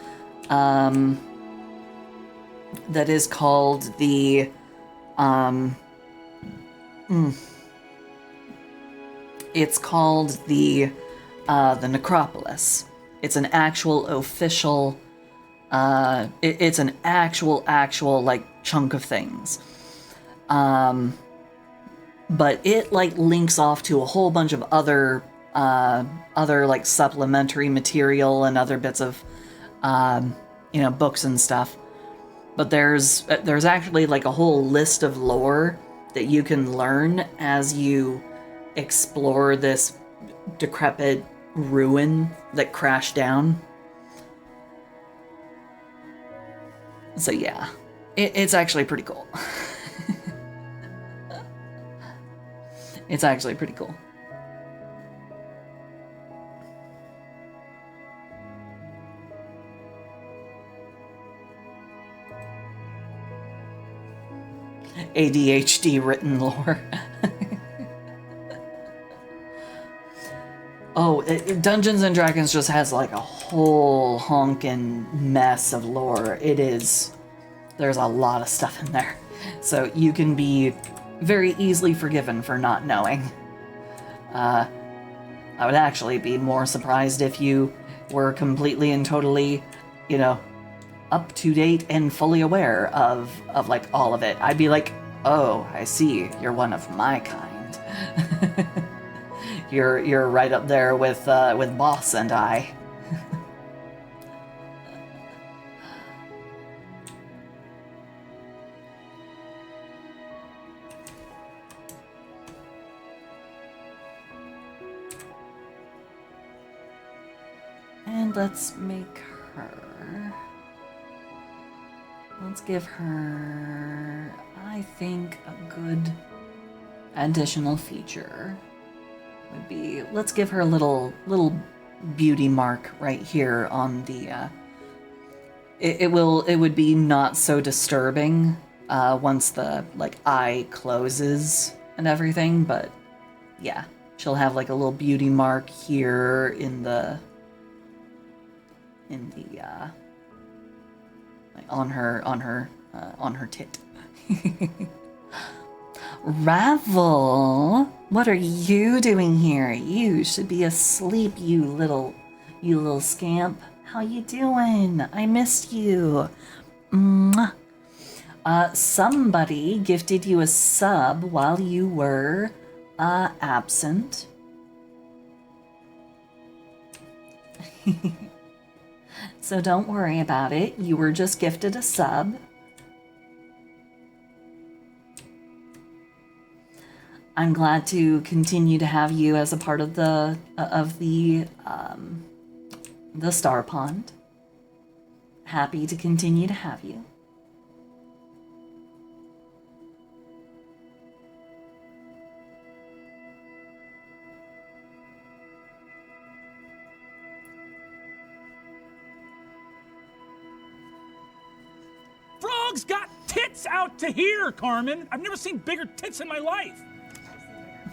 that is called the it's called the Necropolis. It's an actual official it's an actual like chunk of things. But it like links off to a whole bunch of other like supplementary material and other bits of books and stuff. But there's actually like a whole list of lore that you can learn as you explore this decrepit ruin that crashed down. So yeah, it's actually pretty cool. It's actually pretty cool. ADHD written lore. Oh, Dungeons and Dragons just has like a whole honkin' mess of lore. There's a lot of stuff in there. So you can be very easily forgiven for not knowing. I would actually be more surprised if you were completely and totally, up to date and fully aware of like all of it. I'd be like, oh, I see, you're one of my kind. You're right up there with Boss and I. And let's make her. Let's give her, I think, a good additional feature would be, let's give her a little beauty mark right here on the, it would be not so disturbing once the, like, eye closes and everything, but yeah, she'll have like a little beauty mark here in the, like on her tit. Ravel, what are you doing here? You should be asleep, you little scamp. How you doing? I missed you. Mwah. Somebody gifted you a sub while you were absent. So don't worry about it. You were just gifted a sub. I'm glad to continue to have you as a part of the Star Pond. Happy to continue to have you. Frog's got tits out to here, Carmen. I've never seen bigger tits in my life.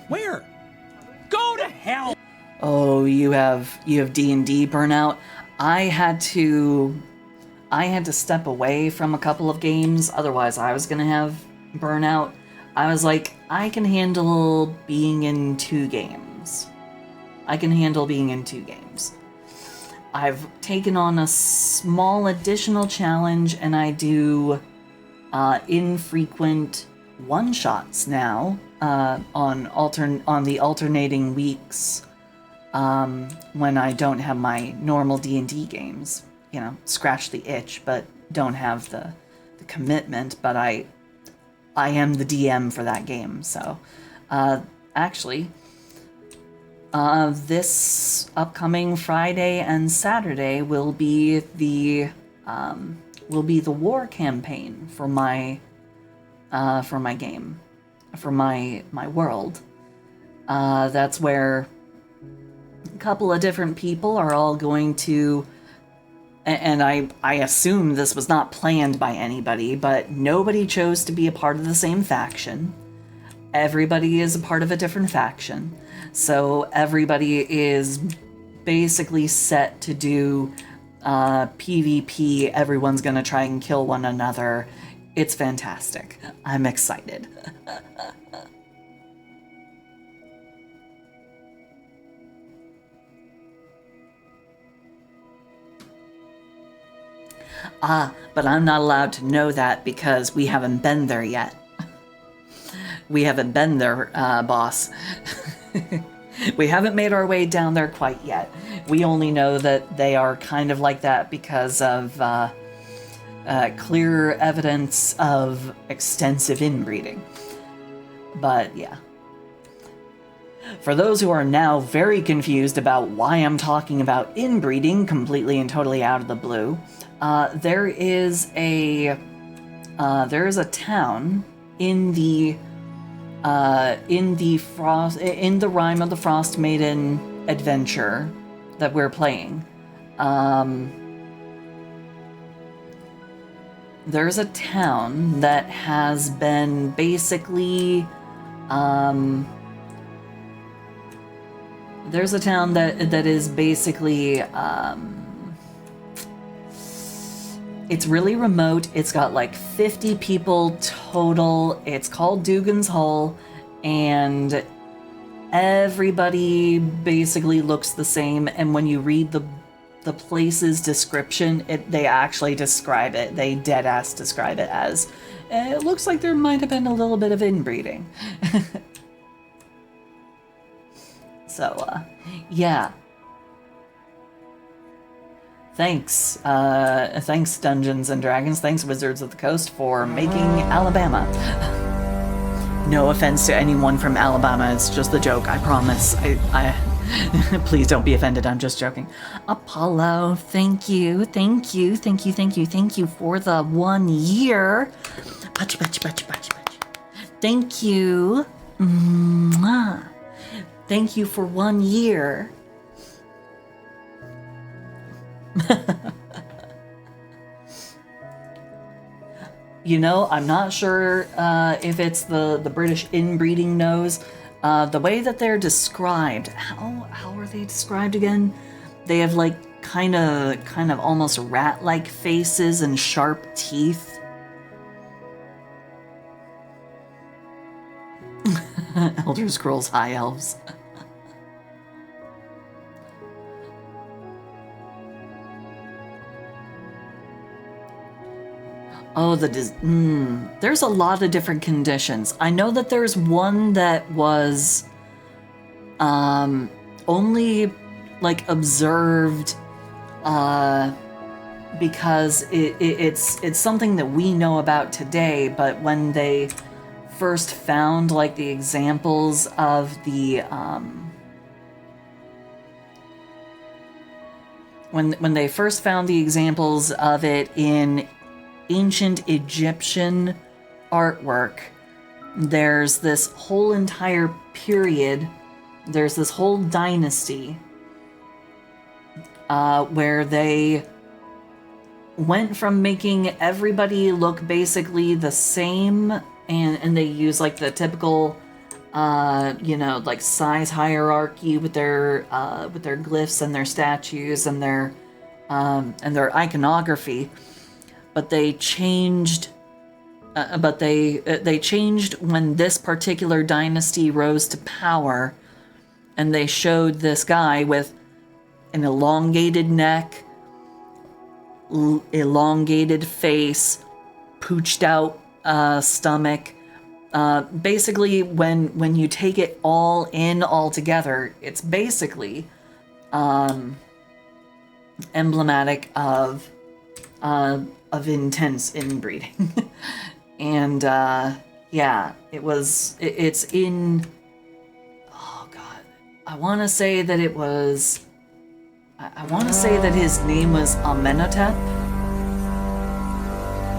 Where? Go to hell. Oh, you have D&D burnout. I had to step away from a couple of games, otherwise I was gonna have burnout. I was like, I can handle being in 2 games. I've taken on a small additional challenge, and I do infrequent one-shots now on the alternating weeks when I don't have my normal D&D games. Scratch the itch, but don't have the commitment. But I am the DM for that game, so actually. This upcoming Friday and Saturday will be the war campaign for my game, for my world. That's where a couple of different people are all going to, and I assume this was not planned by anybody, but nobody chose to be a part of the same faction. Everybody is a part of a different faction. So everybody is basically set to do PvP. Everyone's gonna try and kill one another. It's fantastic. I'm excited. But I'm not allowed to know that because we haven't been there yet. We haven't been there, boss. We haven't made our way down there quite yet. We only know that they are kind of like that because of clear evidence of extensive inbreeding. But yeah. For those who are now very confused about why I'm talking about inbreeding completely and totally out of the blue, there is a town in the Rime of the Frost Maiden adventure that we're playing. There's a town that has been basically there's a town that is basically it's really remote. It's got like 50 people total. It's called Dugan's Hole, and everybody basically looks the same. And when you read the place's description, they actually describe it. They dead ass describe it as it looks like there might have been a little bit of inbreeding. So, yeah. Thanks. Thanks, Dungeons and Dragons. Thanks, Wizards of the Coast, for making Alabama. No offense to anyone from Alabama. It's just a joke. I promise. I please don't be offended. I'm just joking. Apollo, thank you for the 1 year. Patch. Thank you. Mwah. Thank you for 1 year. You know, I'm not sure if it's the British inbreeding nose. The way that they're described, how are they described again? They have like kind of almost rat-like faces and sharp teeth. Elder Scrolls High Elves. Oh, there's a lot of different conditions. I know that there's one that was only like observed because it's something that we know about today, but when they first found like the examples of the when they first found the examples of it in ancient Egyptian artwork, there's this whole entire period, there's this whole dynasty where they went from making everybody look basically the same, and they use like the typical like size hierarchy with their glyphs and their statues and their iconography. But they changed. They changed when this particular dynasty rose to power, and they showed this guy with an elongated neck, elongated face, pooched out stomach. Basically, when you take it all in all together, it's basically emblematic of intense inbreeding. And yeah, it's in, oh god, I want to say that it was, I want to say that his name was Amenhotep.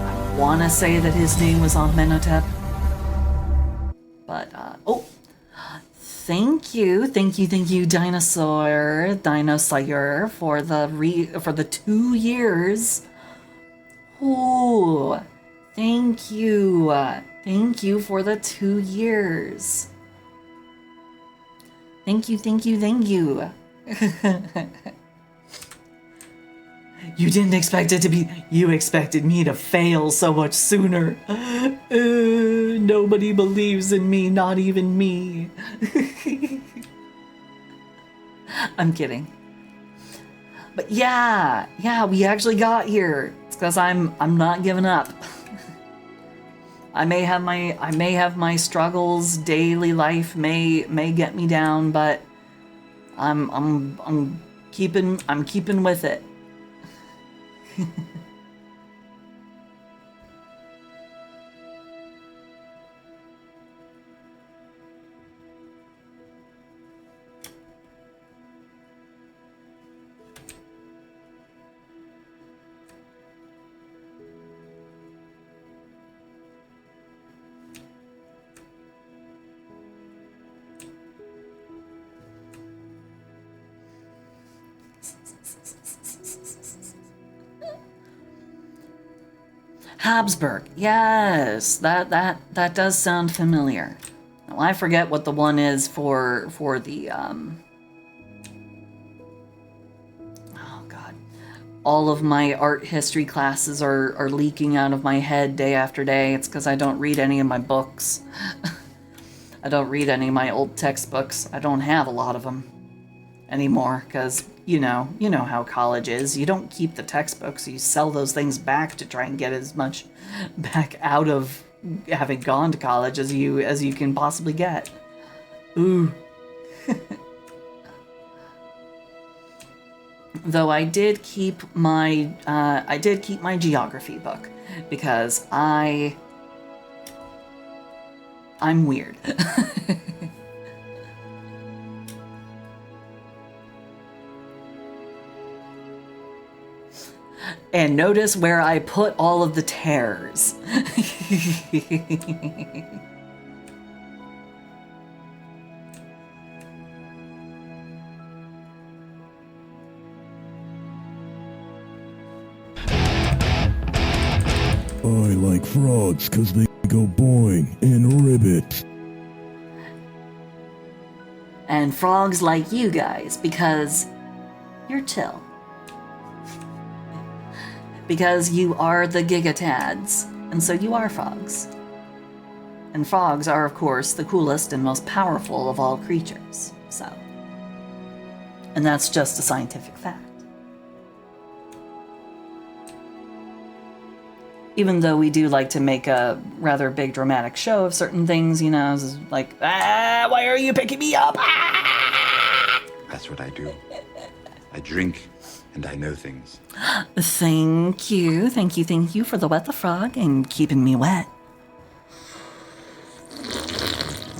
I want to say that his name was Amenhotep. But oh, thank you, Dinosaur, for the 2 years. Oh, thank you for the 2 years. Thank you. You didn't expect it to be, you expected me to fail so much sooner. Nobody believes in me, not even me. I'm kidding. But yeah, we actually got here. It's because I'm not giving up. I may have my struggles. Daily life may get me down, but I'm keeping with it. Habsburg. Yes, that does sound familiar. Now, I forget what the one is for the oh god. All of my art history classes are leaking out of my head day after day. It's because I don't read any of my books. I don't read any of my old textbooks. I don't have a lot of them anymore because you know how college is. You don't keep the textbooks. You sell those things back to try and get as much back out of having gone to college as you can possibly get. Ooh. Though I did keep my geography book because I'm weird. And notice where I put all of the tears. I like frogs because they go boing and ribbit. And frogs like you guys because you're chill. Because you are the gigatads, and so you are frogs. And frogs are, of course, the coolest and most powerful of all creatures, so. And that's just a scientific fact. Even though we do like to make a rather big dramatic show of certain things, you know, it's like, why are you picking me up? Ah! That's what I do. I drink and I know things. Thank you for the wet the frog and keeping me wet.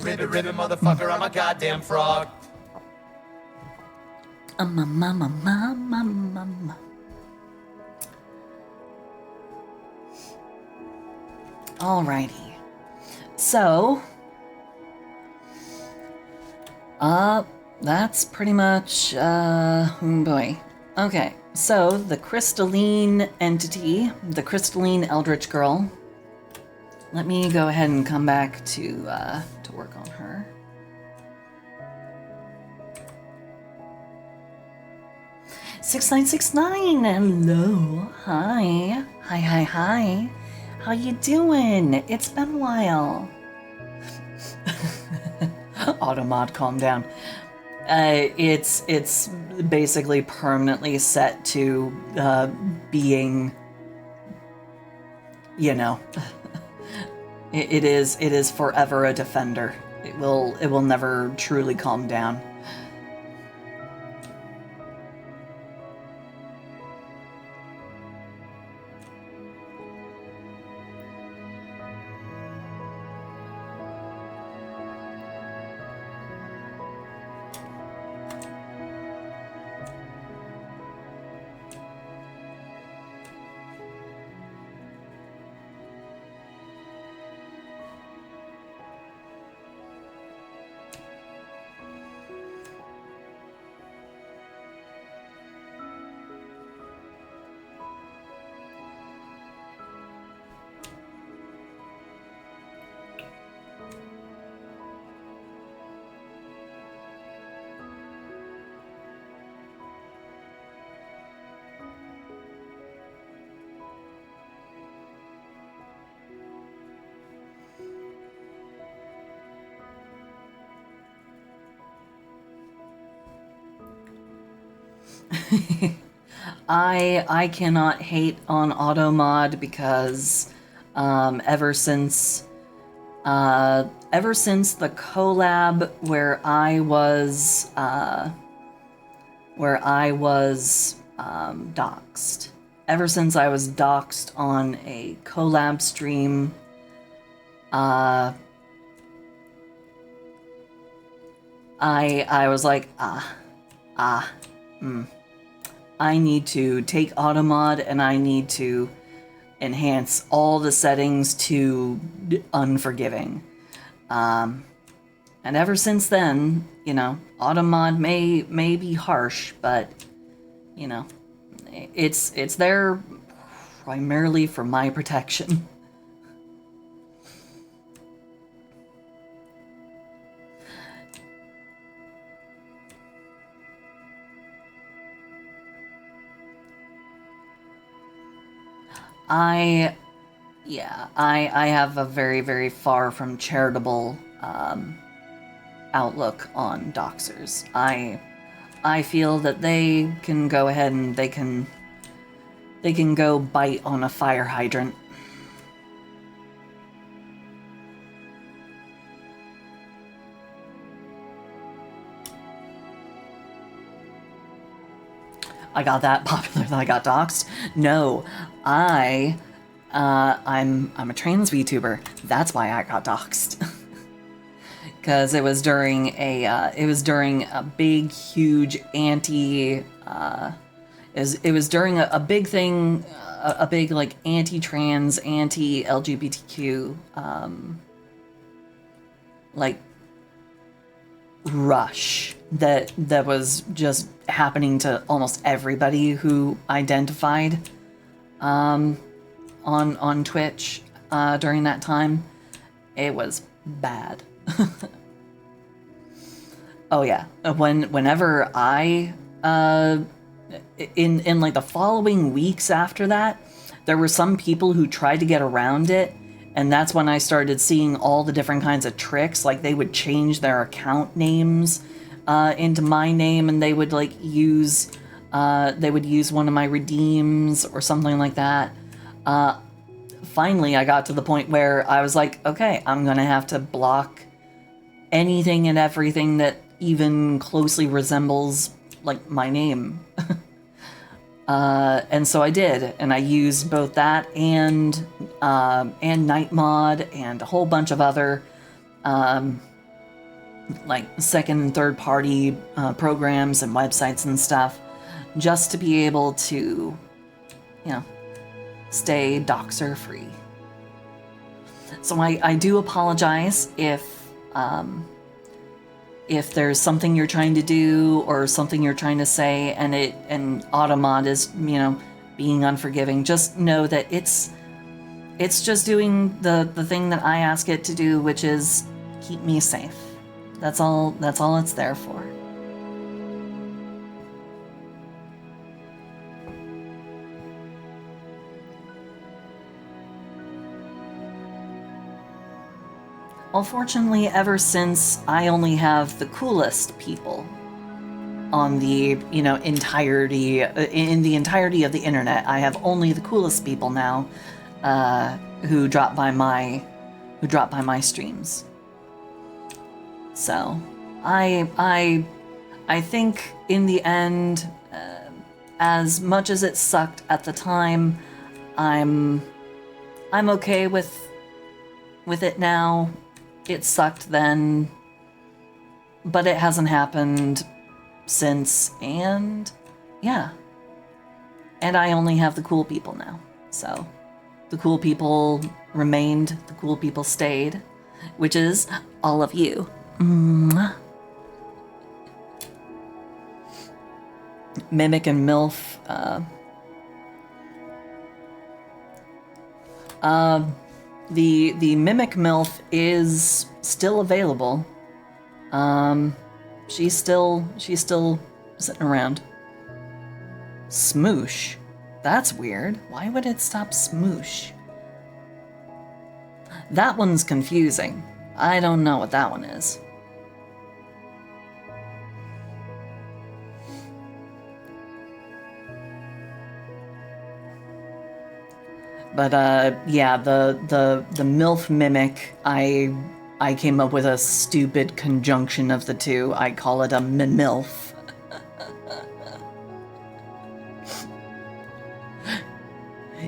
Ribbit, ribbit, motherfucker, I'm a goddamn frog. Alrighty. So, that's pretty much, oh boy. Okay, so the crystalline entity, the crystalline eldritch girl. Let me go ahead and come back to work on her. $6969. Hello. Hi. Hi. How you doing? It's been a while. Automod, calm down. It's basically permanently set to being, you know, it is forever a defender. It will never truly calm down. I cannot hate on Automod because ever since the collab where I was doxxed. Ever since I was doxxed on a collab stream, I was like, I need to take Automod and I need to enhance all the settings to unforgiving. And ever since then, you know, Automod may be harsh, but you know, it's there primarily for my protection. I have a very, very far from charitable outlook on doxers. I feel that they can go ahead and they can go bite on a fire hydrant. I got that popular that I got doxxed? No, I'm a trans VTuber. That's why I got doxxed. Because it was during a big, huge it was during a big thing, a big like anti-trans, anti-LGBTQ like rush that was just happening to almost everybody who identified on Twitch during that time. It was bad. Oh yeah, whenever I in like the following weeks after that, there were some people who tried to get around it, and that's when I started seeing all the different kinds of tricks. Like they would change their account names into my name, and they would like use one of my redeems or something like that. Finally, I got to the point where I was like, okay, I'm gonna have to block anything and everything that even closely resembles like my name. And so I did, and I used both that and Night Mod and a whole bunch of other like second and third party programs and websites and stuff, just to be able to, stay doxer free. So I do apologize if there's something you're trying to do or something you're trying to say and Automod is, being unforgiving. Just know that it's just doing the thing that I ask it to do, which is keep me safe. That's all it's there for. Unfortunately, ever since I only have the coolest people on the, entirety of the internet, I have only the coolest people now who drop by my streams. So, I think in the end, as much as it sucked at the time, I'm okay with it now. It sucked then, but it hasn't happened since, and yeah. And I only have the cool people now. So the cool people remained, the cool people stayed, which is all of you. Mwah. Mimic and MILF, The Mimic MILF is still available. She's still sitting around. Smoosh? That's weird. Why would it stop Smoosh? That one's confusing. I don't know what that one is. But yeah, the MILF Mimic, I came up with a stupid conjunction of the two. I call it a MILF.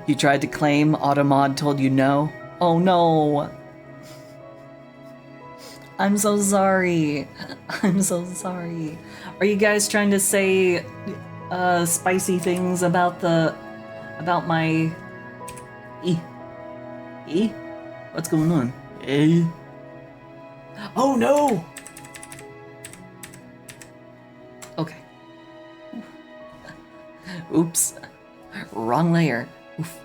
You tried to claim, Automod told you no? Oh no! I'm so sorry. I'm so sorry. Are you guys trying to say spicy things about my E? What's going on? E? Oh no! Okay. Oops. Wrong layer. Oof.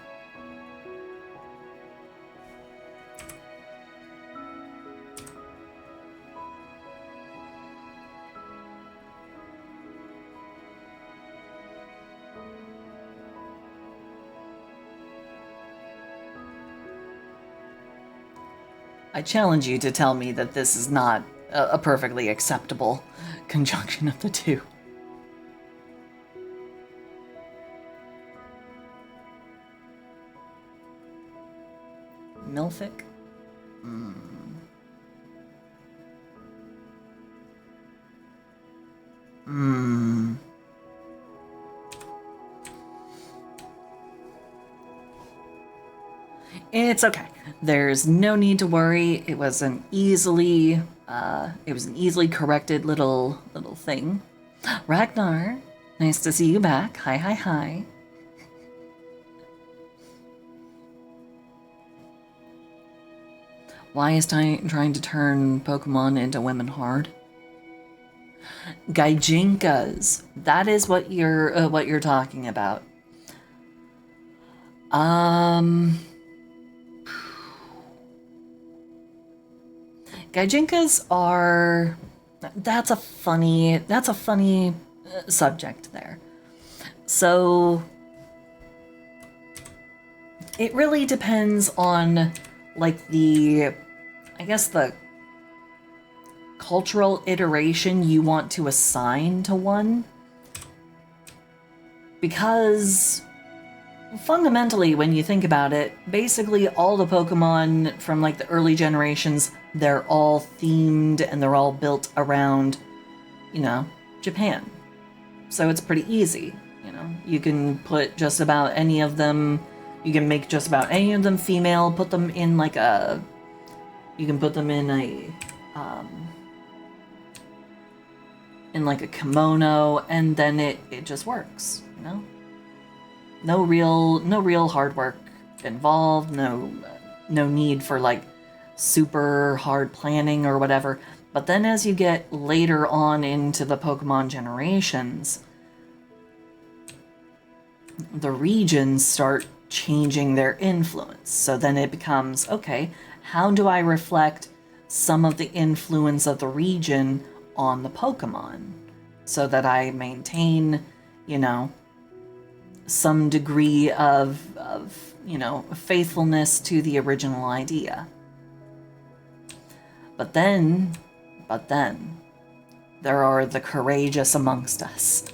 I challenge you to tell me that this is not a perfectly acceptable conjunction of the two. Milfic? It's okay. There's no need to worry. It was an easily corrected little thing. Ragnar, nice to see you back. Hi, hi, hi. Why is trying to turn Pokemon into women hard? Gaijinkas. That is what you're talking about. Gaijinkas are... That's a funny subject there. So... It really depends on, like, the cultural iteration you want to assign to one. Because... fundamentally, when you think about it, basically all the Pokemon from, like, the early generations, they're all themed and they're all built around, Japan. So it's pretty easy, You can put just about any of them, you can make just about any of them female, put them in, like, you can put them in a kimono, and then it just works, No real hard work involved, no need for, like, super hard planning or whatever. But then as you get later on into the Pokemon generations, the regions start changing their influence. So then it becomes, okay, how do I reflect some of the influence of the region on the Pokemon so that I maintain, some degree of faithfulness to the original idea. But then, there are the courageous amongst us.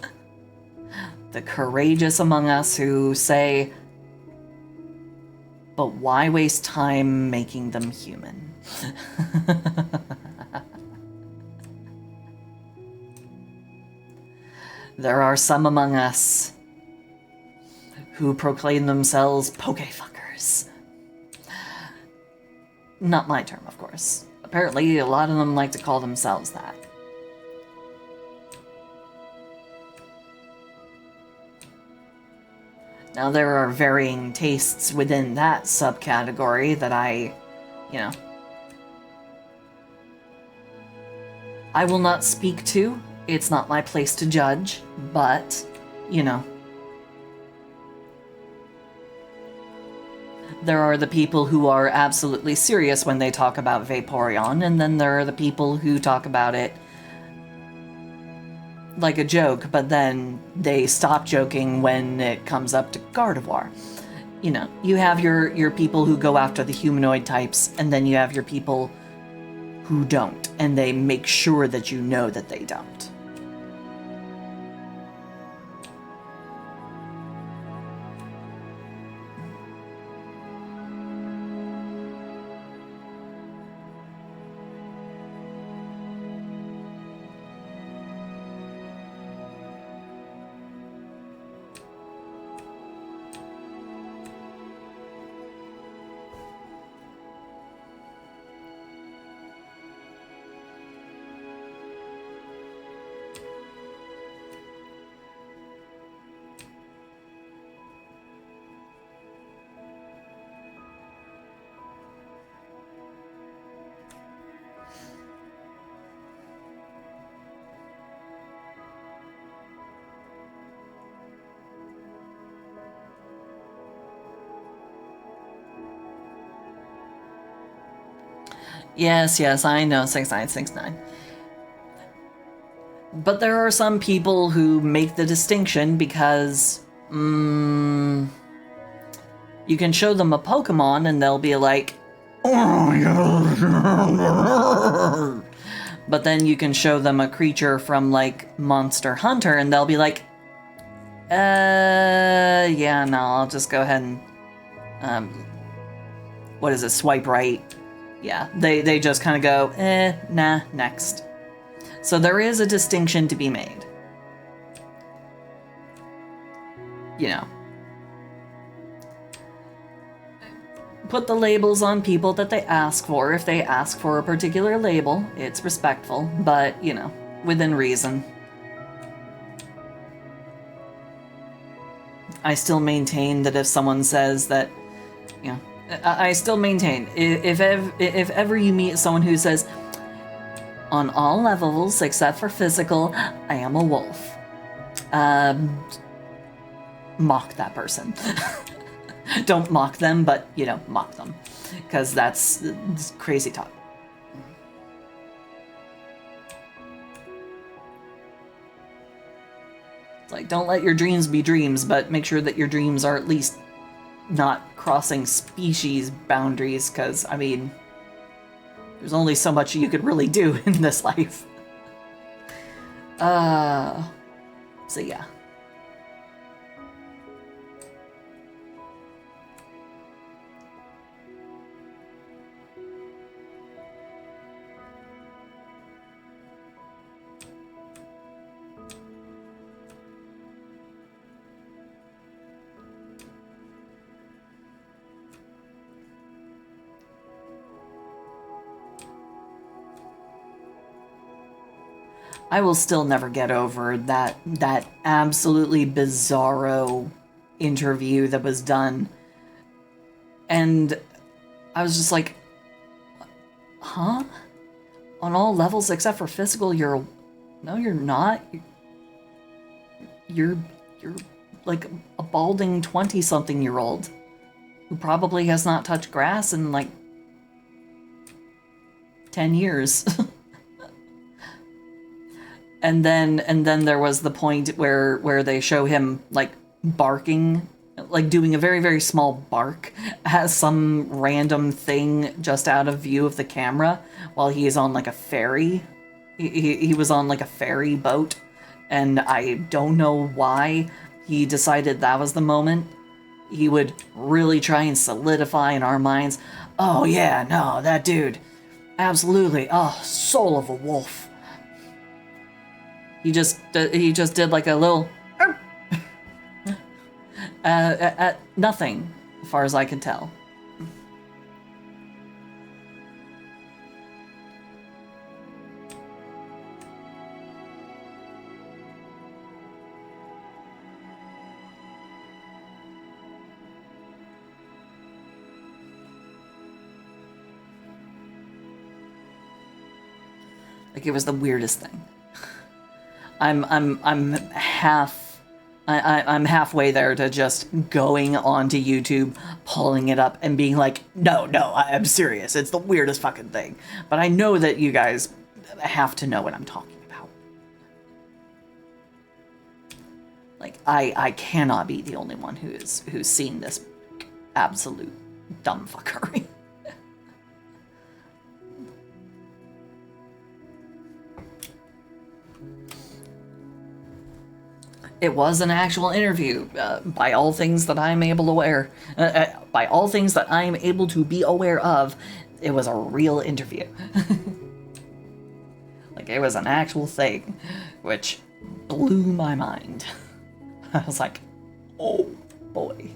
The courageous among us who say, but why waste time making them human? There are some among us who proclaim themselves pokefuckers. Not my term, of course. Apparently, a lot of them like to call themselves that. Now, there are varying tastes within that subcategory that I will not speak to. It's not my place to judge, but, there are the people who are absolutely serious when they talk about Vaporeon, and then there are the people who talk about it like a joke, but then they stop joking when it comes up to Gardevoir. You have your people who go after the humanoid types, and then you have your people who don't, and they make sure that you know that they don't. Yes, I know, 6969. But there are some people who make the distinction because, you can show them a Pokemon and they'll be like, But then you can show them a creature from like Monster Hunter and they'll be like, yeah, no, I'll just go ahead and, what is it, swipe right. Yeah, they just kind of go, nah, next. So there is a distinction to be made. You know. Put the labels on people that they ask for. If they ask for a particular label, it's respectful, but, you know, within reason. I still maintain that if someone says that, you know, I still maintain, if ever you meet someone who says, on all levels except for physical, I am a wolf, mock that person. Don't mock them, but, you know, mock them. Because that's crazy talk. It's like, don't let your dreams be dreams, but make sure that your dreams are at least not crossing species boundaries, because, I mean, there's only so much you could really do in this life. So yeah. I will still never get over that absolutely bizarro interview that was done. And I was just like, huh? On all levels except for physical, no, you're not. You're like a balding 20-something-year-old who probably has not touched grass in like 10 years. And then there was the point where they show him like barking, like doing a very, very small bark at some random thing just out of view of the camera while he is on like a ferry. He was on like a ferry boat, and I don't know why he decided that was the moment he would really try and solidify in our minds, oh yeah, no, that dude, absolutely, oh, soul of a wolf. He just did like a little at nothing, as far as I can tell. Like, it was the weirdest thing. I'm halfway there to just going onto YouTube, pulling it up, and being like, no, I'm serious. It's the weirdest fucking thing. But I know that you guys have to know what I'm talking about. Like, I cannot be the only one who's seen this absolute dumb fuckery. It was an actual interview, by all things that I'm able to by all things that I'm able to be aware of, it was a real interview. Like, it was an actual thing, which blew my mind. I was like, oh boy.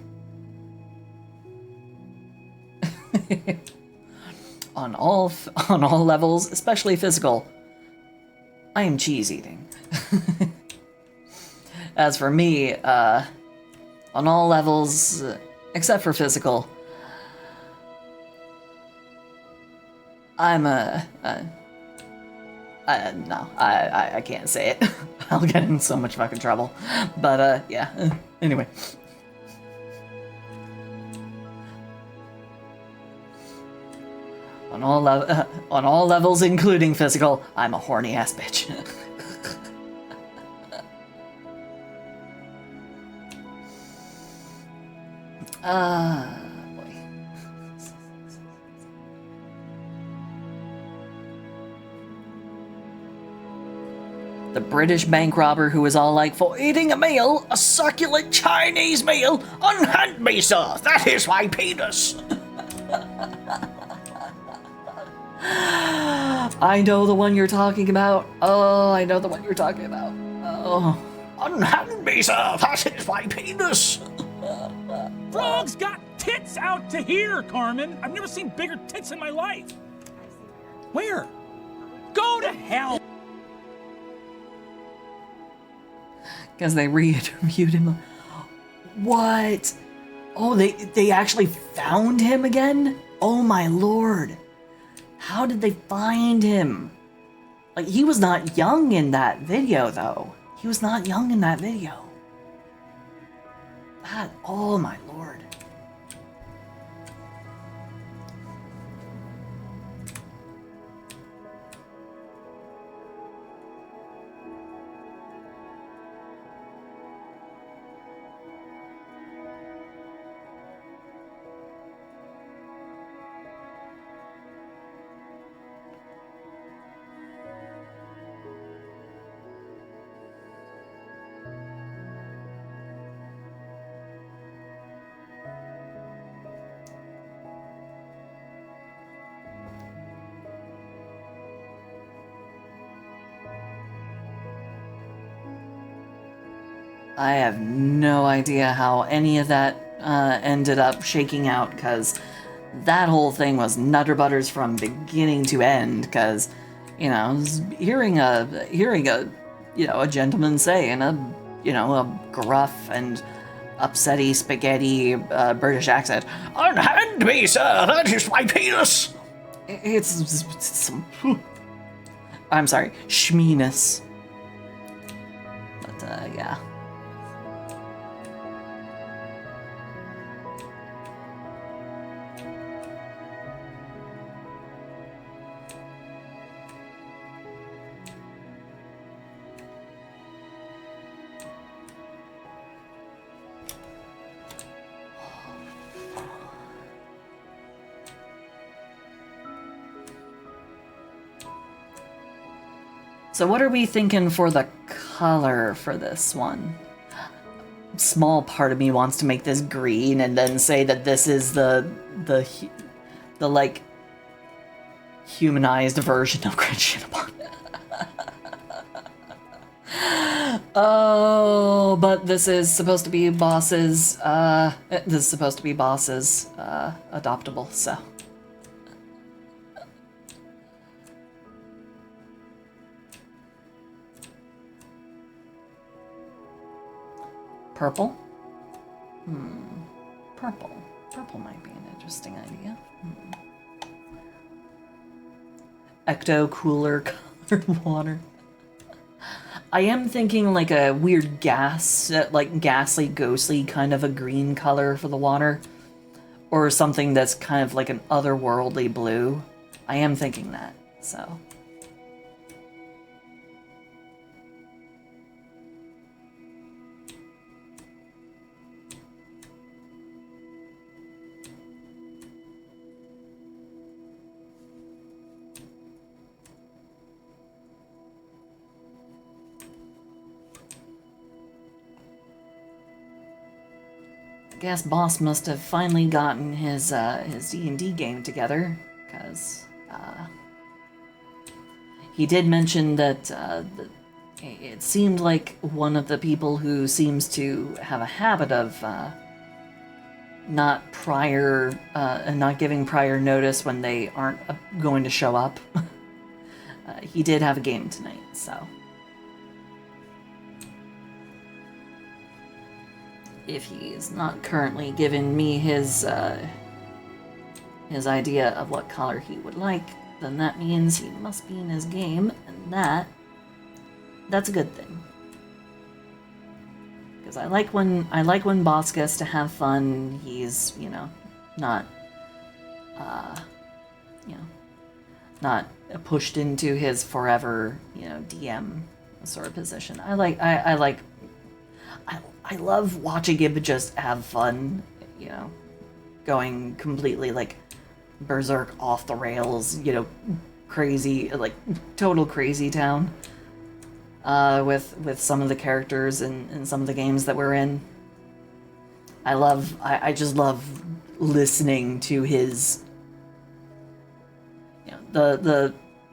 on all levels, especially physical, I am cheese eating. As for me, on all levels, except for physical, I'm no, I can't say it. I'll get in so much fucking trouble. But, yeah, anyway. On all levels, including physical, I'm a horny ass bitch. Boy. The British bank robber who was all like, for eating a meal, a succulent Chinese meal, Unhand me, sir. That is my penis. I know the one you're talking about. Oh, I know the one you're talking about. Oh. Unhand me, sir. That is my penis. Frog's got tits out to here, Carmen. I've never seen bigger tits in my life. Where? Go to hell. Because they re-interviewed him. What? Oh, they actually found him again? Oh my lord. How did they find him? Like, he was not young in that video, though. He was not young in that video. That, oh my lord. I have no idea how any of that ended up shaking out, because that whole thing was Nutter Butters from beginning to end, because, you know, hearing a gentleman say in a gruff and upsetty spaghetti British accent, Unhand me, sir. That is my penis. it's some, I'm sorry, schmeeness. But, yeah. So what are we thinking for the color for this one? Small part of me wants to make this green and then say that this is the like humanized version of Grinch. Oh, but this is supposed to be Boss's adoptable, so. Purple? Purple. Purple might be an interesting idea. Ecto cooler colored water. I am thinking like a weird gas, like ghastly, ghostly kind of a green color for the water. Or something that's kind of like an otherworldly blue. I am thinking that, so. I guess Boss must have finally gotten his D&D game together, because he did mention that it seemed like one of the people who seems to have a habit of not giving prior notice when they aren't going to show up. He did have a game tonight, so. If he's not currently given me his idea of what color he would like, then that means he must be in his game, and that's a good thing. Because I like when Boss gets to have fun. He's, not not pushed into his forever, DM sort of position. I love watching him just have fun, going completely like berserk off the rails, crazy, like total crazy town. with some of the characters in some of the games that we're in. I just love listening to his, you know,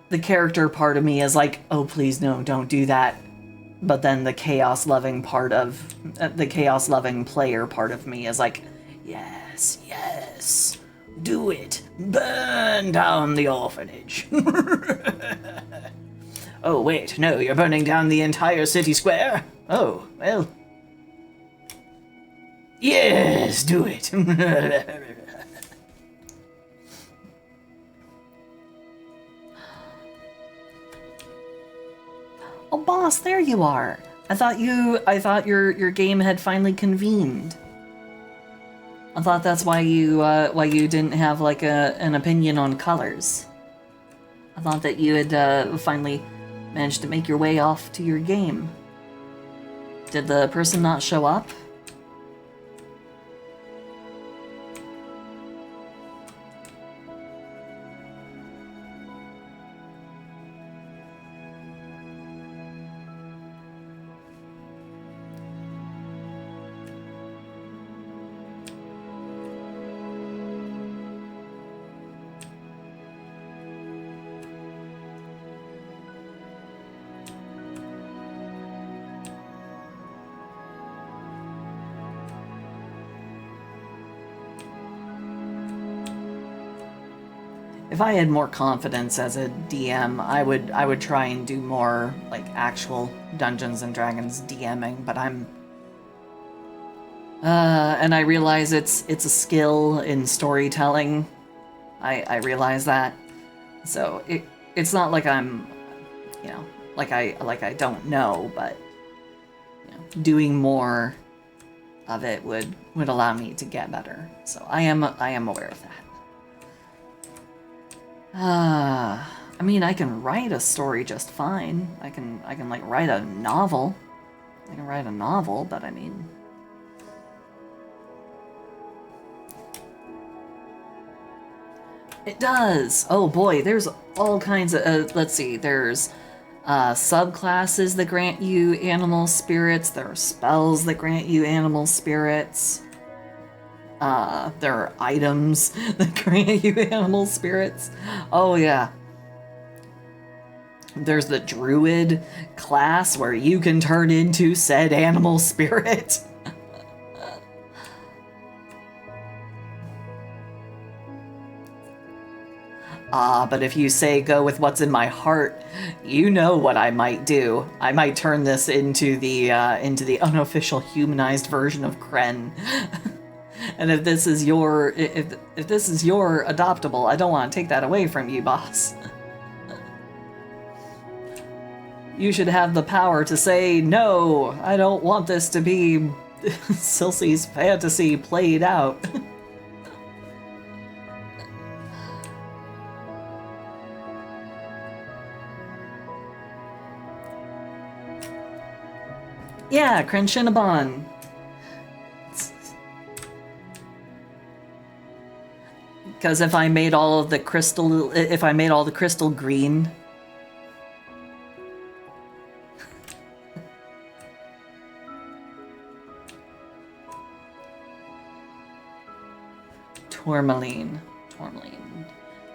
the character part of me is like, oh please no, don't do that. But then the chaos loving player part of me is like, yes, yes, do it, burn down the orphanage. Oh wait, no, you're burning down the entire city square? Oh, well, yes, do it. Oh, boss, there you are. I thought your game had finally convened. I thought that's why you didn't have like an opinion on colors. I thought that you had finally managed to make your way off to your game. Did the person not show up? If I had more confidence as a DM, I would try and do more like actual Dungeons and Dragons DMing, but I'm and I realize it's a skill in storytelling. I realize that. So it's not like I'm, you know, like I don't know, but you know, doing more of it would allow me to get better. So I am aware of that. I mean, I can write a story just fine. I can like write a novel. I can write a novel, but I mean, it does. Oh boy, there's all kinds of let's see. There's subclasses that grant you animal spirits. There are spells that grant you animal spirits. There are items that grant you animal spirits. Oh yeah. There's the druid class where you can turn into said animal spirit. But if you say go with what's in my heart, you know what I might do. I might turn this into the unofficial humanized version of Kren. And if this is your if this is your adoptable, I don't want to take that away from you, boss. You should have the power to say, no, I don't want this to be Silsey's fantasy played out. Yeah, Crenshinabon. Because if I made all the crystal green, tourmaline.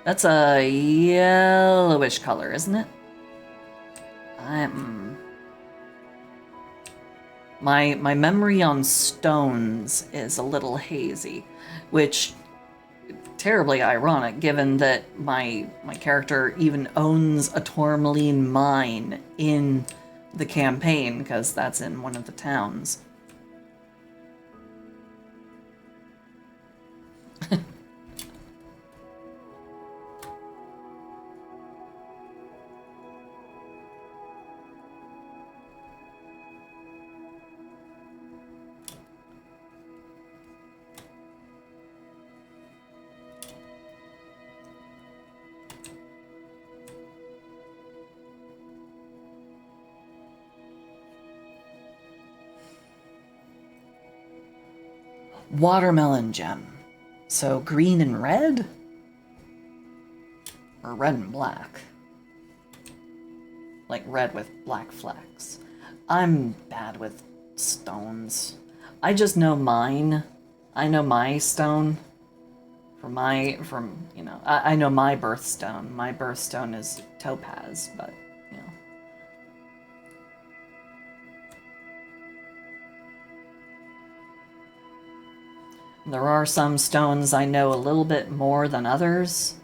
That's a yellowish color, isn't it? My memory on stones is a little hazy, which terribly ironic given that my character even owns a tourmaline mine in the campaign, because that's in one of the towns. Watermelon gem. So green and red? Or red and black? like red with black flecks. I'm bad with stones. I just know mine. I know my stone. I know my birthstone. My birthstone is topaz, but, you know. There are some stones I know a little bit more than others,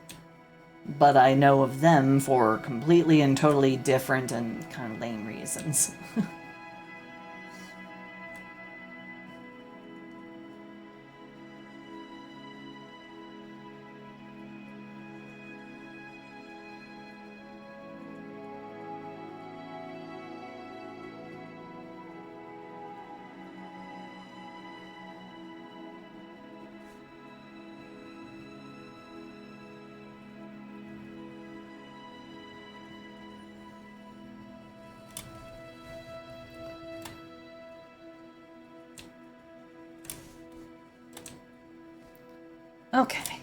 but I know of them for completely and totally different and kind of lame reasons. Okay.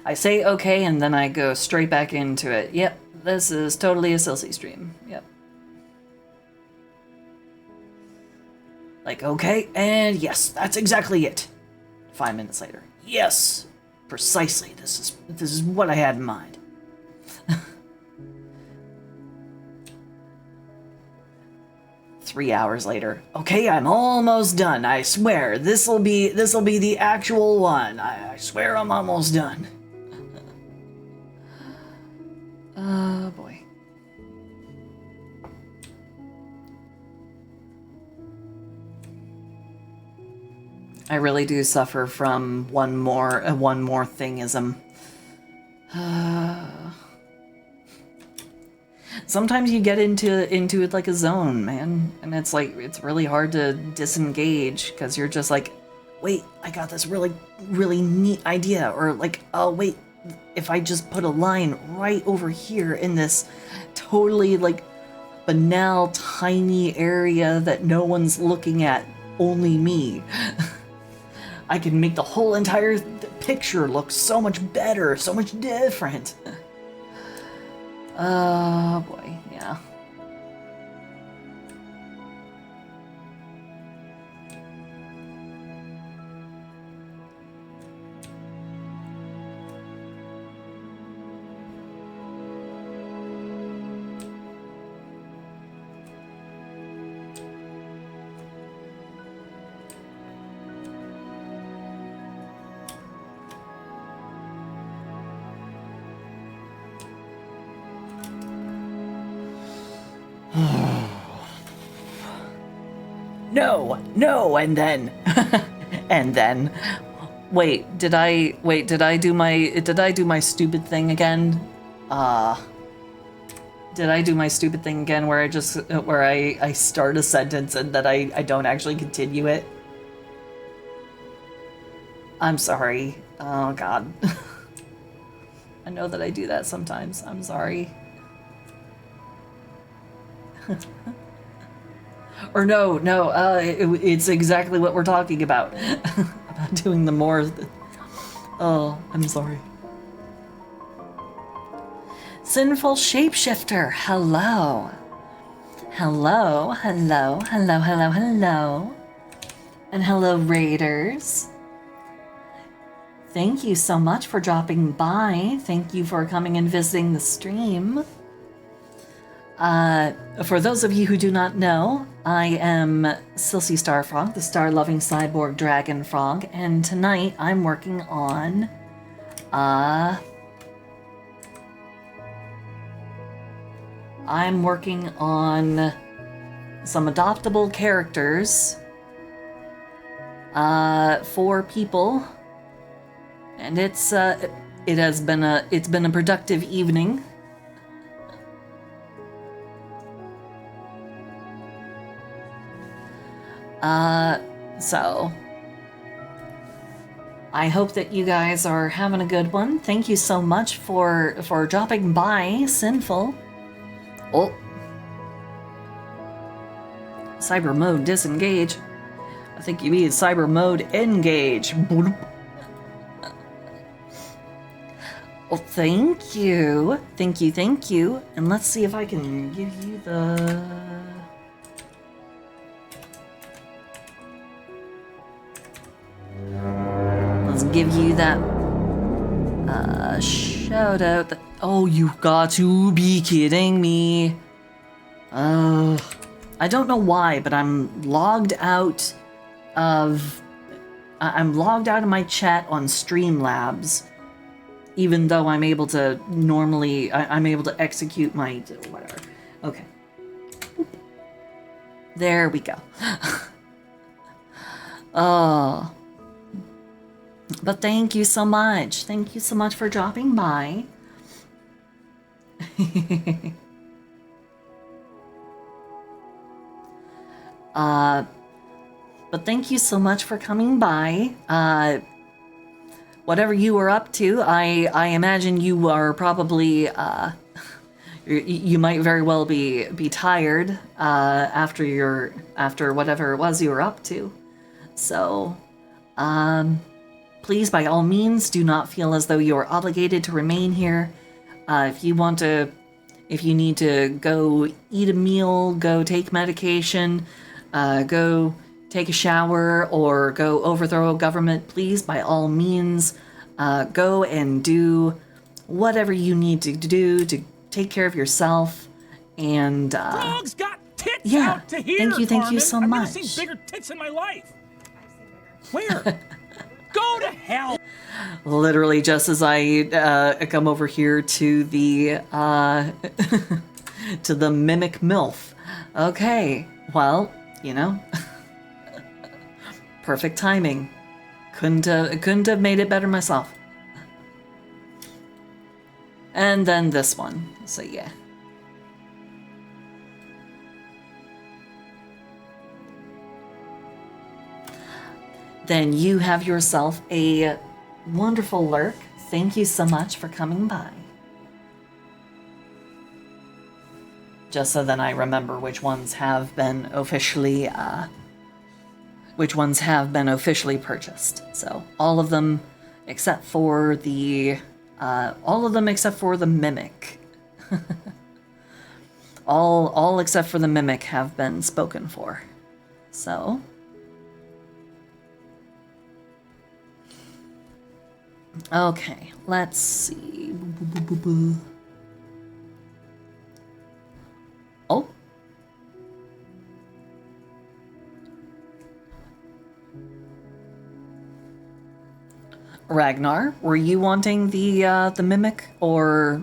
I say okay, and then I go straight back into it. Yep, this is totally a Silsey stream. Yep. Like, okay, and yes, that's exactly it. 5 minutes later. Yes, precisely. This is what I had in mind. 3 hours later. Okay, I'm almost done. I swear, this'll be the actual one. I swear I'm almost done. Oh boy. I really do suffer from one more thingism. Sometimes you get into it like a zone, man, and it's like it's really hard to disengage because you're just like, wait, I got this really neat idea, or like, oh wait, if I just put a line right over here in this totally like banal tiny area that no one's looking at, only me, I can make the whole entire picture look so much better, so much different. Oh boy, yeah. No, and then, and then, did I do my stupid thing again? Did I do my stupid thing again where I start a sentence and that I don't actually continue it? I'm sorry. Oh God. I know that I do that sometimes. I'm sorry. Or no, it's exactly what we're talking about. About doing the more... Oh, I'm sorry. Sinful Shapeshifter, hello. Hello. And hello, Raiders. Thank you so much for dropping by. Thank you for coming and visiting the stream. For those of you who do not know, I am Silsey Starfrog, the star-loving cyborg dragon frog, and tonight I'm working on, some adoptable characters, for people, and it's been a productive evening. So I hope that you guys are having a good one. Thank you so much for dropping by, Sinful. Oh. Cyber mode disengage. I think you mean cyber mode engage. Oh, thank you. Thank you, thank you. And let's see if I can give you the... Let's give you that shout out. Oh, you got to be kidding me. I don't know why, but I'm logged out of my chat on Streamlabs, even though I'm able to normally I'm able to execute my whatever. Okay. There we go. Oh. But thank you so much. Thank you so much for dropping by. But thank you so much for coming by. Whatever you were up to, I imagine you are probably, you might very well be tired, after whatever it was you were up to. So, please, by all means, do not feel as though you are obligated to remain here. If you need to go eat a meal, go take medication, go take a shower, or go overthrow a government, please, by all means, go and do whatever you need to do to take care of yourself. And Frogs got tits yeah, out to here, thank you Carmen. so I've much. never seen bigger tits in my life. Where? Go to hell. Literally, just as I come over here to the to the mimic MILF. Okay, well, you know, perfect timing. Couldn't have made it better myself. And then this one. So yeah. Then you have yourself a wonderful lurk. Thank you so much for coming by. Just so then I remember which ones have been officially purchased. So all of them except for the mimic. all except for the mimic have been spoken for. So okay, let's see. Oh. Ragnar, were you wanting the mimic, or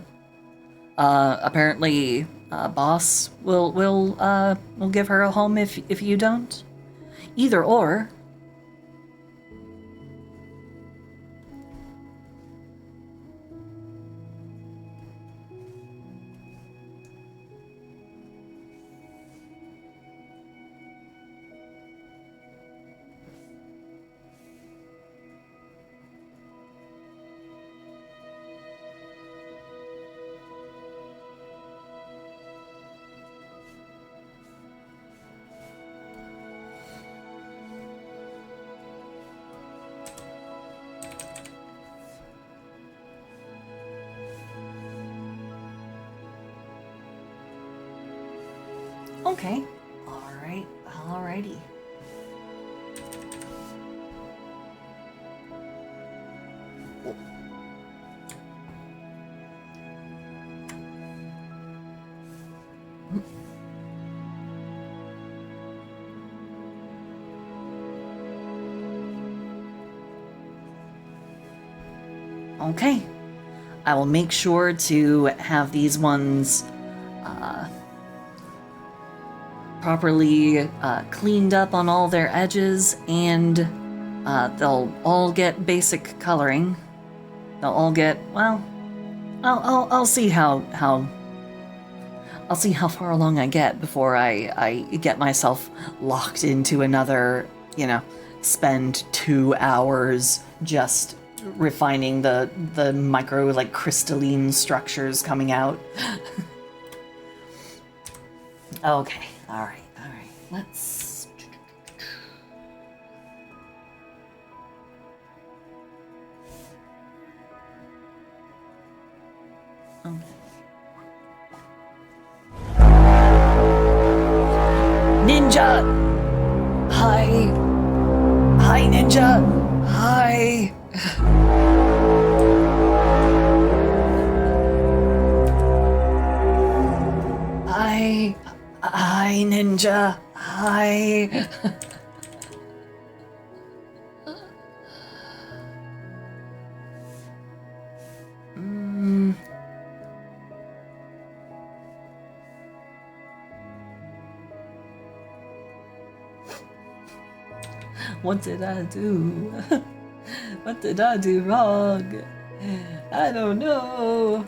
apparently boss will give her a home if you don't? Either or. Okay. Alright. Alrighty. Okay. I will make sure to have these ones properly cleaned up on all their edges, and they'll all get basic coloring. They'll all get, well, I'll see how I'll see how far along I get before I get myself locked into another, you know, spend 2 hours just refining the micro, like, crystalline structures coming out. Okay, alright, let's... Ninja! Hi! Hi, Ninja! Hi! Hi! Hi, Ninja! Hi! What did I do? What did I do wrong? I don't know.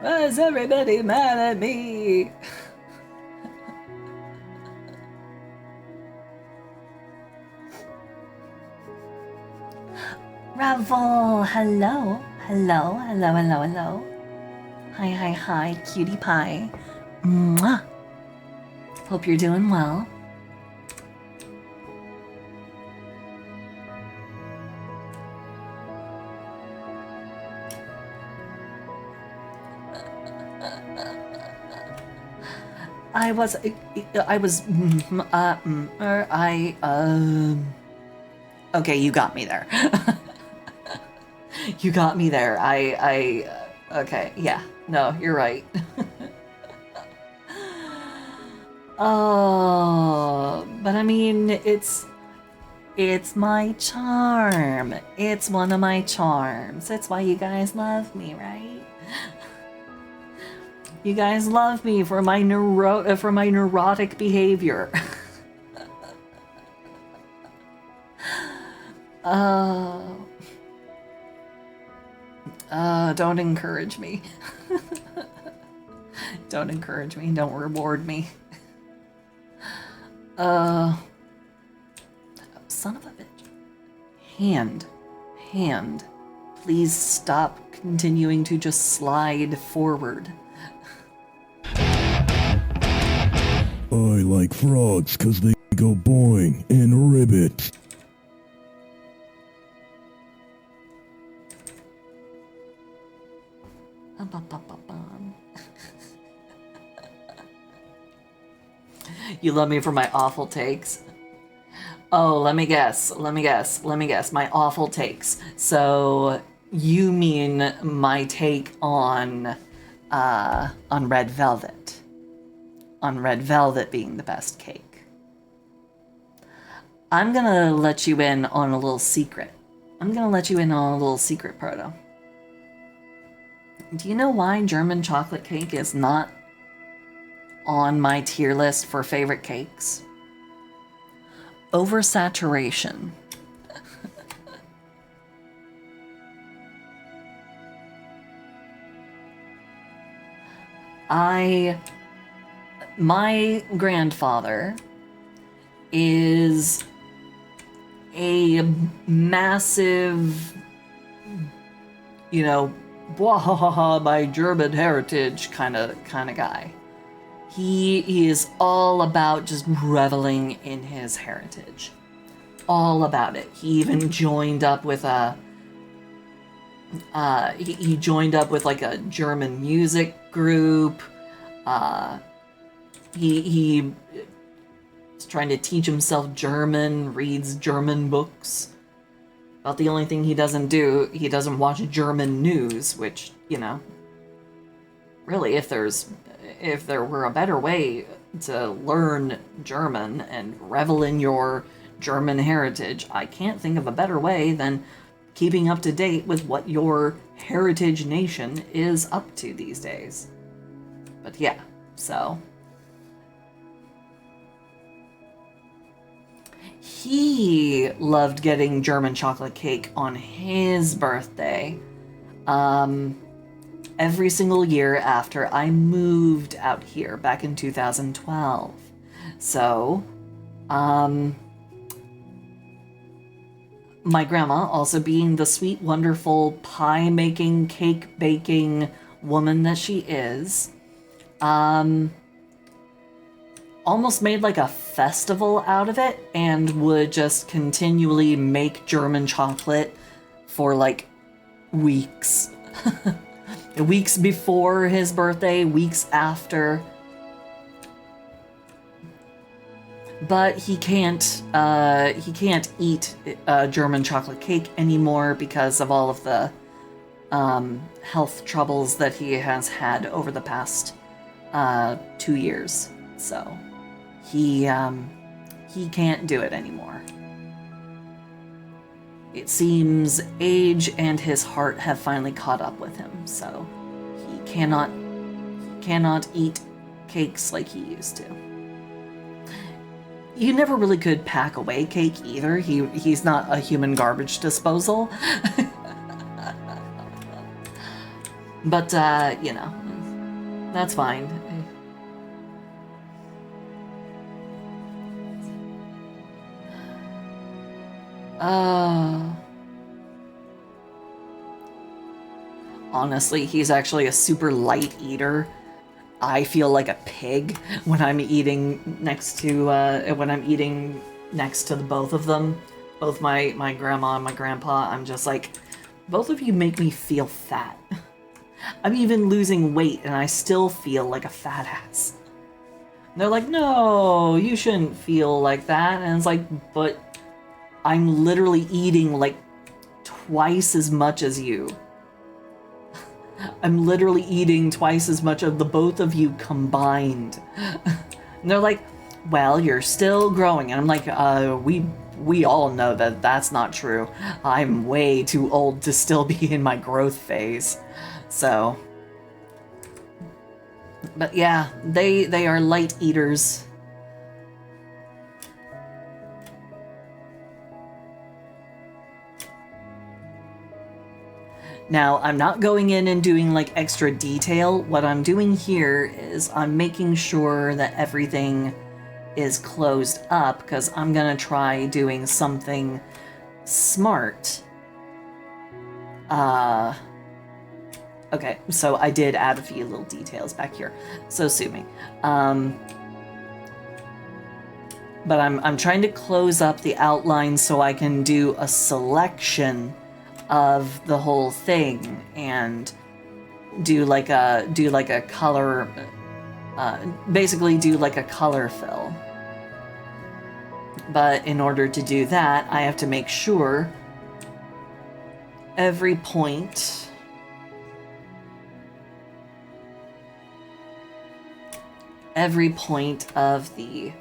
Why is everybody mad at me? Ravel, hello. Hello, hello, hello, hello. Hi, hi, hi, cutie pie. Mwah. Hope you're doing well. Okay, you got me there. You got me there. Okay, yeah. No, you're right. Oh, but I mean, it's my charm. It's one of my charms. That's why you guys love me, right? You guys love me for my neurotic behavior. Don't encourage me. Don't encourage me. Don't reward me. Son of a bitch. Hand. Please stop continuing to just slide forward. I like frogs 'cause they go boing and ribbit. You love me for my awful takes. Oh, let me guess. My awful takes. So you mean my take on Red Velvet? On Red Velvet being the best cake. I'm gonna let you in on a little secret. Proto. Do you know why German chocolate cake is not on my tier list for favorite cakes? Oversaturation. My grandfather is a massive, bwahaha, my German heritage kind of guy. He is all about just reveling in his heritage. All about it. He even joined up with he joined up with like a German music group. He is trying to teach himself German, reads German books. About the only thing he doesn't do, he doesn't watch German news, which, really, if there were a better way to learn German and revel in your German heritage, I can't think of a better way than keeping up to date with what your heritage nation is up to these days. But yeah, so he loved getting German chocolate cake on his birthday. Every single year after I moved out here back in 2012. So, my grandma, also being the sweet, wonderful pie-making, cake-baking woman that she is, almost made like a festival out of it and would just continually make German chocolate for like weeks. Weeks before his birthday, weeks after. But he can't eat German chocolate cake anymore because of all of the health troubles that he has had over the past 2 years. So he can't do it anymore. It seems age and his heart have finally caught up with him, so he cannot eat cakes like he used to. You never really could pack away cake either. He's not a human garbage disposal. But, you know, that's fine. Honestly, he's actually a super light eater. I feel like a pig when I'm eating next to the both of them, both my grandma and my grandpa. I'm just like, both of you make me feel fat. I'm even losing weight and I still feel like a fat ass. And they're like, no, you shouldn't feel like that. And it's like, but I'm literally eating like twice as much as you. I'm literally eating twice as much of the both of you combined. And they're like, well, you're still growing. And I'm like, we all know that that's not true. I'm way too old to still be in my growth phase. So, but yeah, they are light eaters. Now, I'm not going in and doing like extra detail. What I'm doing here is I'm making sure that everything is closed up because I'm gonna try doing something smart. Okay, so I did add a few little details back here, so sue me. But I'm trying to close up the outline so I can do a selection of the whole thing and do like a color, basically do like a color fill. But in order to do that, I have to make sure every point of the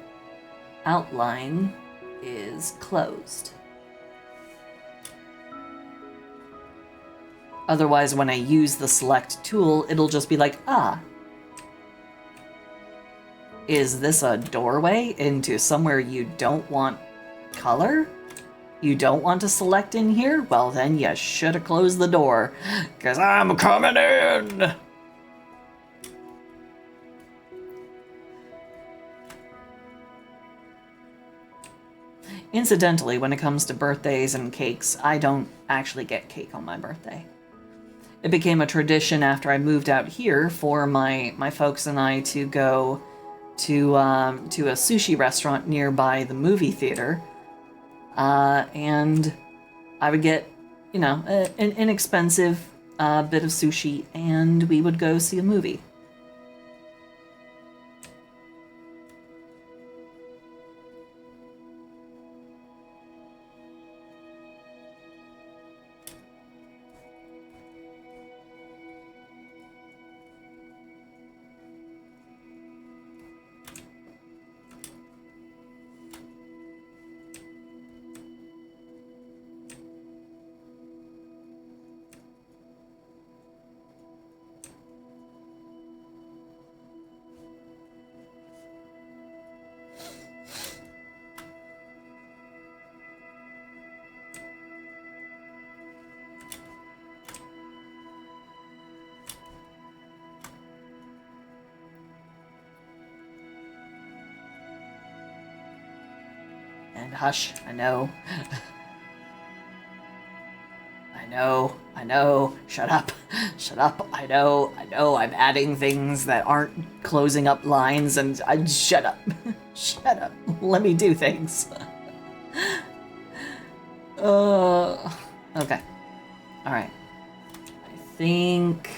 outline is closed. Otherwise, when I use the select tool, it'll just be like, is this a doorway into somewhere you don't want color? You don't want to select in here? Well, then you should have closed the door, 'cause I'm coming in! Incidentally, when it comes to birthdays and cakes, I don't actually get cake on my birthday. It became a tradition after I moved out here for my folks and I to go to a sushi restaurant nearby the movie theater, and I would get, you know, an inexpensive bit of sushi, and we would go see a movie. And hush, I know. I know. Shut up. I know. I'm adding things that aren't closing up lines, and shut up. Shut up. Let me do things. Okay. Alright. I think...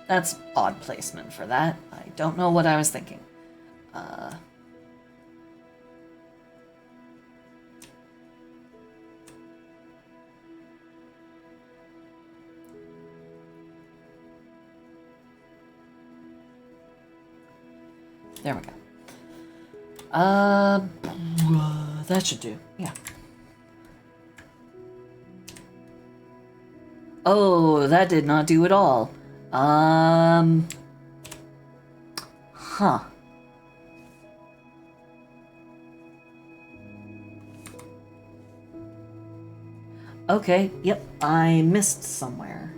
That's odd placement for that. I don't know what I was thinking. There we go. That should do. Yeah. Oh, that did not do at all. Huh. Okay, yep, I missed somewhere.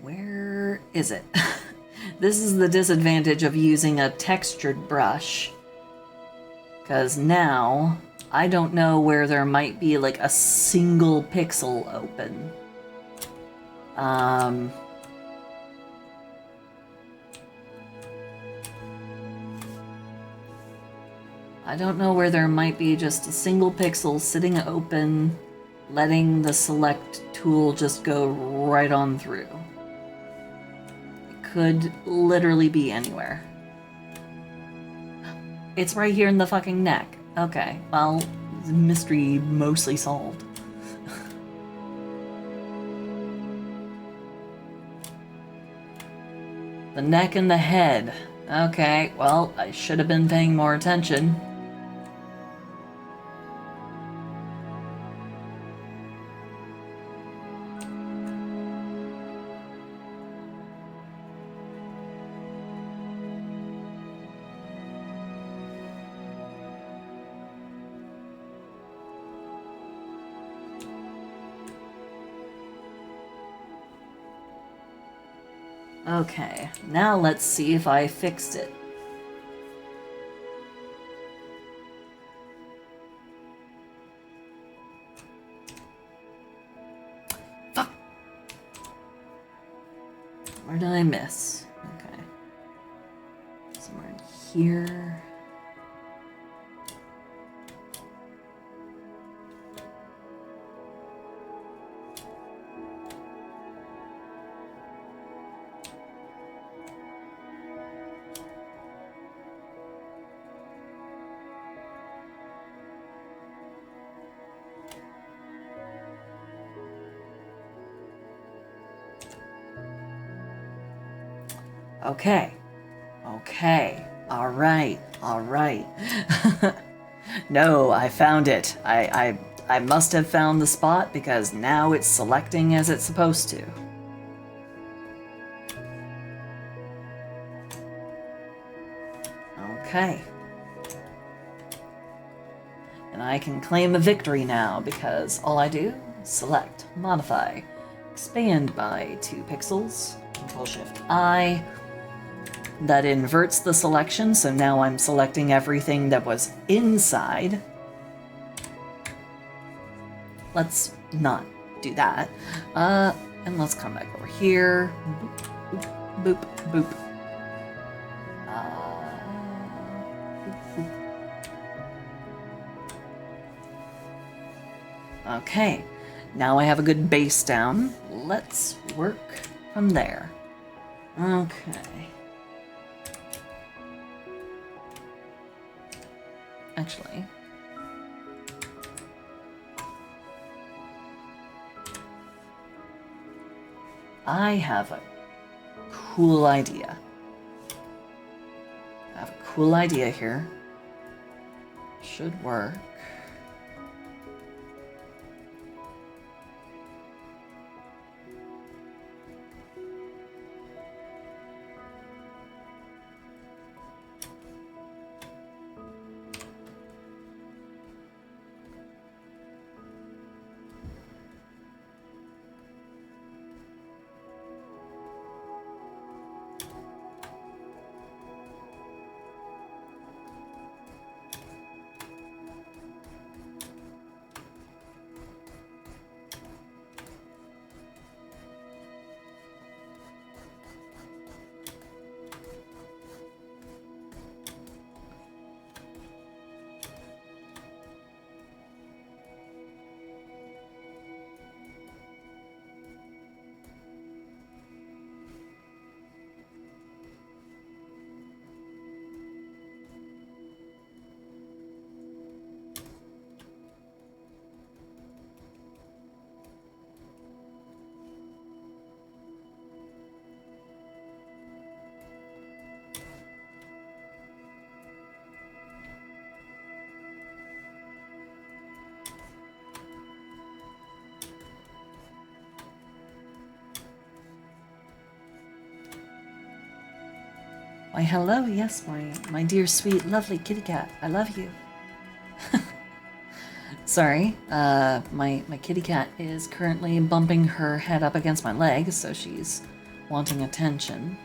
Where is it? This is the disadvantage of using a textured brush. Because now, I don't know where there might be like a single pixel open. I don't know where there might be just a single pixel sitting open, letting the select tool just go right on through. It could literally be anywhere. It's right here in the fucking neck. Okay, well, mystery mostly solved. The neck and the head. Okay, well, I should have been paying more attention. Okay, now let's see if I fixed it. Fuck! Where did I miss? Okay. Somewhere in here. Okay. Okay. All right. All right. No, I found it. I must have found the spot because now it's selecting as it's supposed to. Okay. And I can claim a victory now because all I do is select, modify, expand by 2 pixels, Control-Shift-I. That inverts the selection, so now I'm selecting everything that was inside. Let's not do that. And let's come back over here. Boop, boop, boop. Boop, boop. Okay, now I have a good base down. Let's work from there. Okay. Actually, I have a cool idea. I have a cool idea here. Should work. Why, hello, yes, my dear, sweet, lovely kitty cat. I love you. Sorry, my kitty cat is currently bumping her head up against my leg, so she's wanting attention.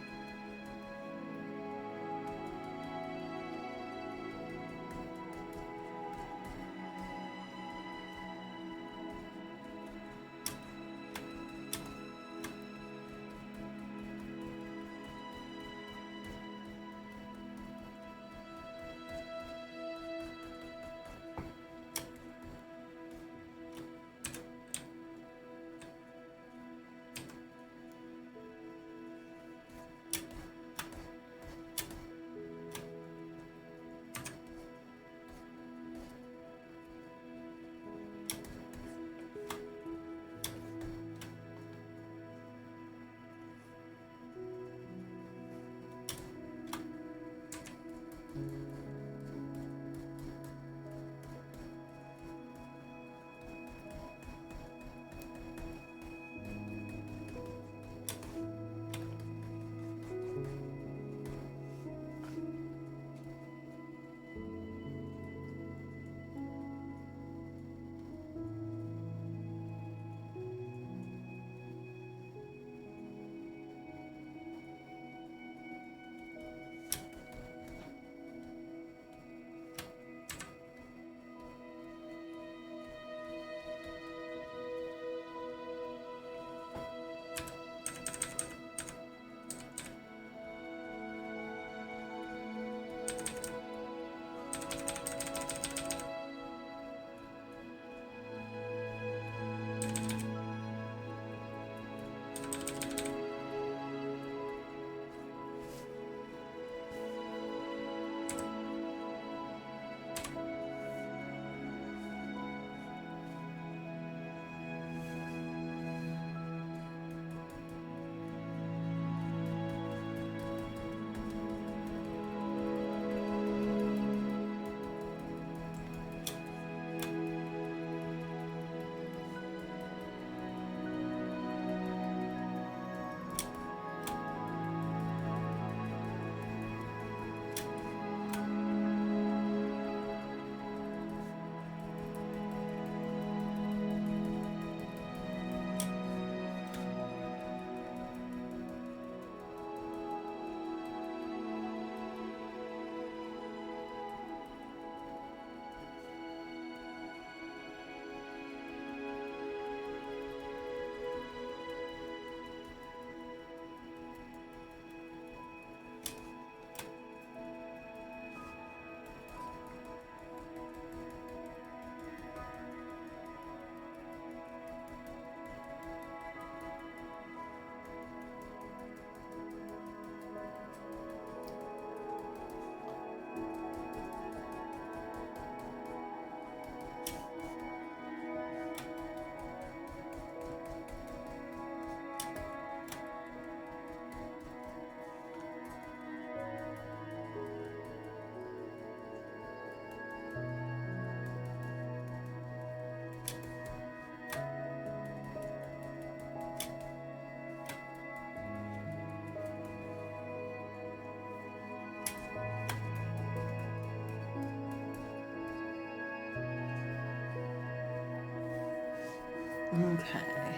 Okay.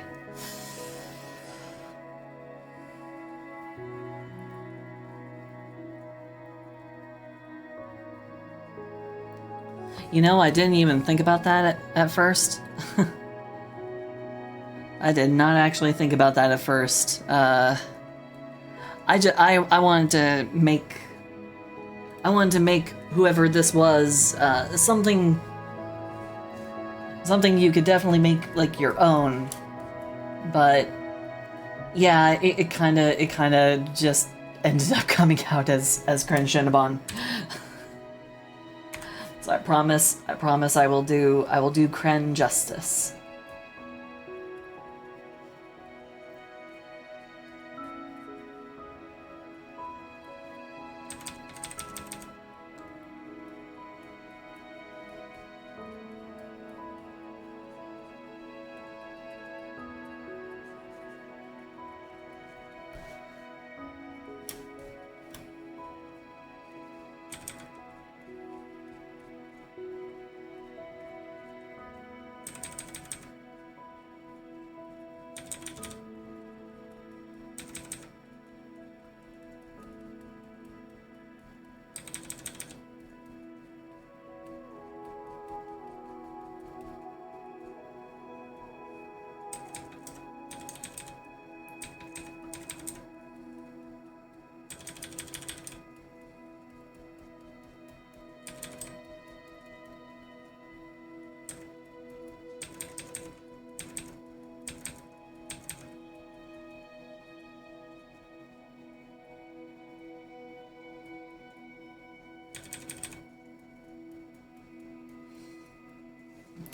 You know, I didn't even think about that at first. I did not actually think about that at first. I wanted to make whoever this was something you could definitely make like your own. But yeah, it kind of just ended up coming out as Cringe Shinabon. So I promise I will do Kren justice.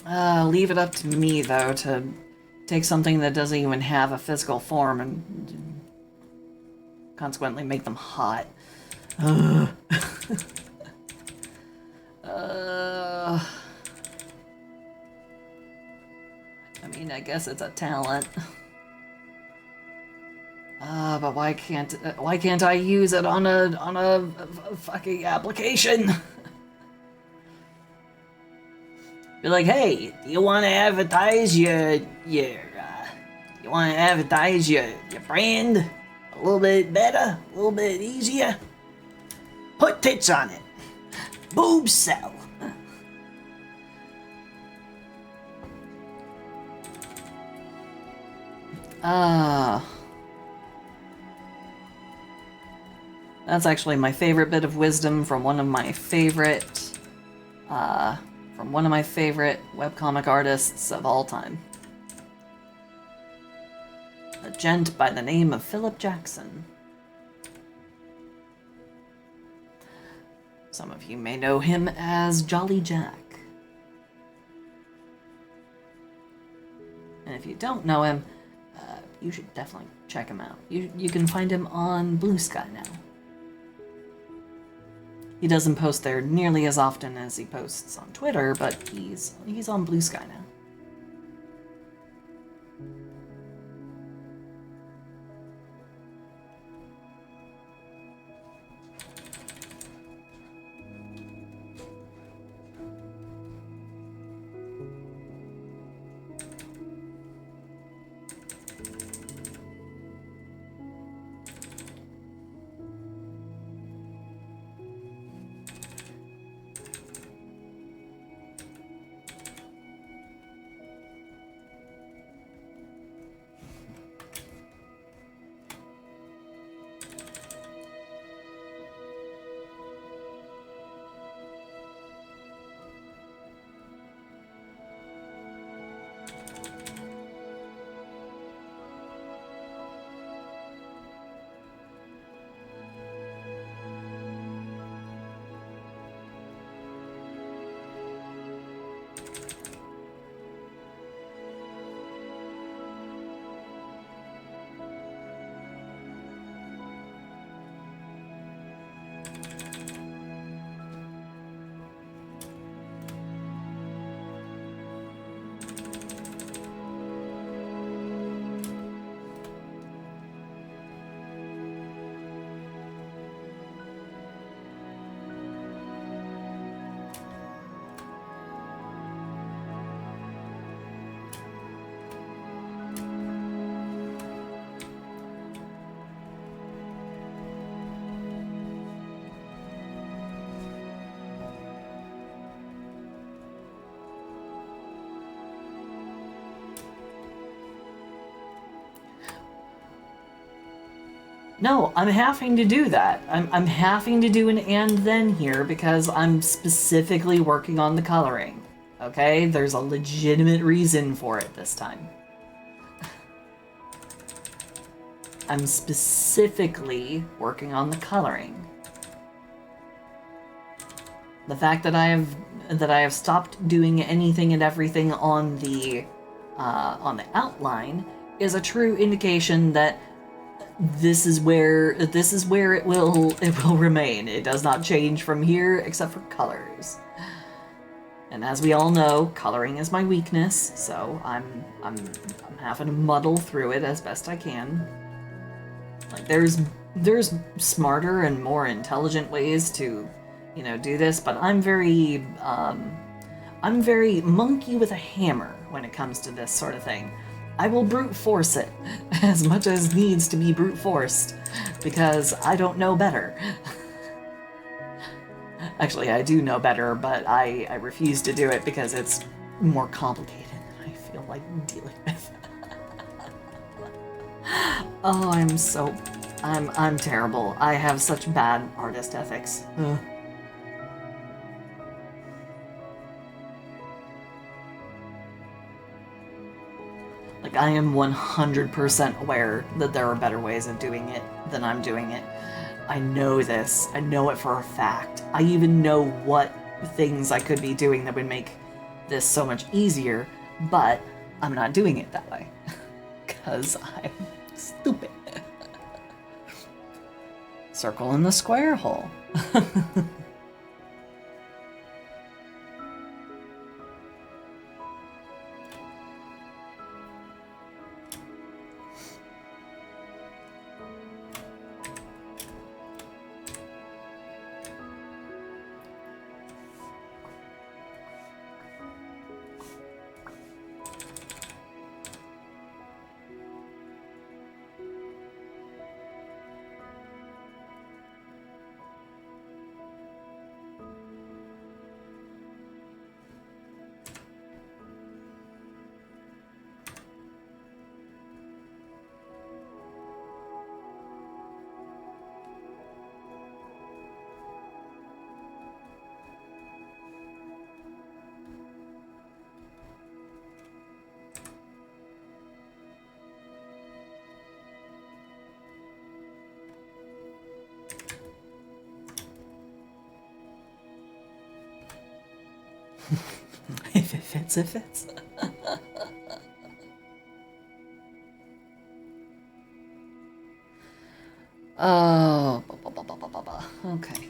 Leave it up to me, though, to take something that doesn't even have a physical form and consequently make them hot. I mean, I guess it's a talent. But why can't I use it on a fucking application? Be like, hey, do you want to advertise your brand a little bit better, a little bit easier? Put tits on it. Boobs sell. That's actually my favorite bit of wisdom from one of my favorite webcomic artists of all time. A gent by the name of Philip Jackson. Some of you may know him as Jolly Jack. And if you don't know him, you should definitely check him out. You can find him on Blue Sky now. He doesn't post there nearly as often as he posts on Twitter, but he's on Blue Sky now. No, I'm having to do that. I'm having to do an and then here because I'm specifically working on the coloring. Okay? There's a legitimate reason for it this time. I'm specifically working on the coloring. The fact that I have stopped doing anything and everything on the outline is a true indication that this is where it will remain. It does not change from here except for colors. And as we all know, coloring is my weakness, so I'm having to muddle through it as best I can. Like there's smarter and more intelligent ways to, do this, but I'm very monkey with a hammer when it comes to this sort of thing. I will brute force it as much as needs to be brute forced because I don't know better. Actually, I do know better, but I refuse to do it because it's more complicated than I feel like dealing with. Oh, I'm terrible. I have such bad artist ethics. Ugh. Like, I am 100% aware that there are better ways of doing it than I'm doing it. I know this. I know it for a fact. I even know what things I could be doing that would make this so much easier, but I'm not doing it that way because I'm stupid. Circle in the square hole. If it fits, it fits. Oh, okay.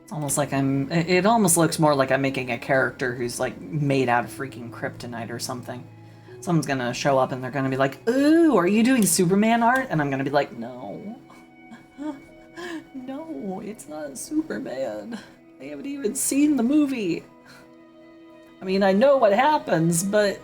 Almost like it almost looks more like I'm making a character who's like made out of freaking kryptonite or something. Someone's gonna show up and they're gonna be like, "Ooh, are you doing Superman art?" And I'm gonna be like, "No. No, it's not Superman. I haven't even seen the movie. I mean, I know what happens, but..."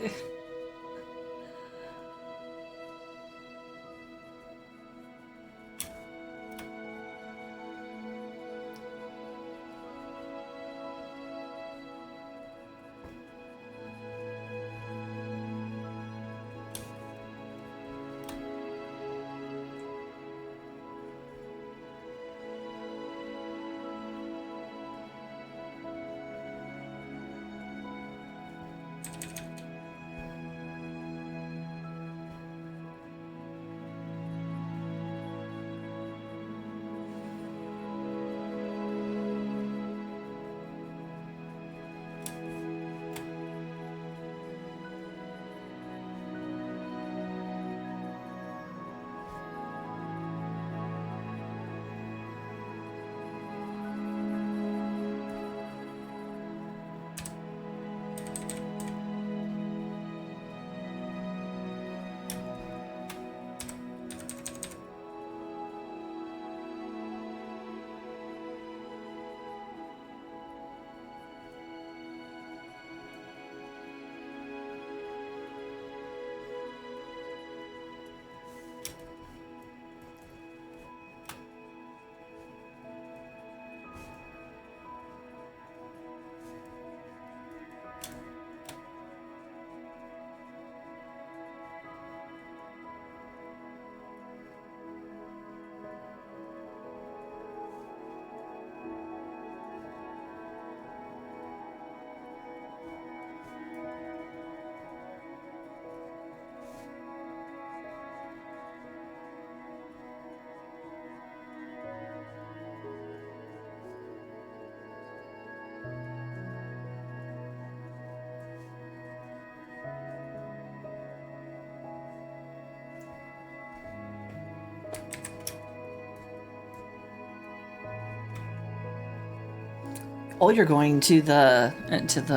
Oh, you're going to the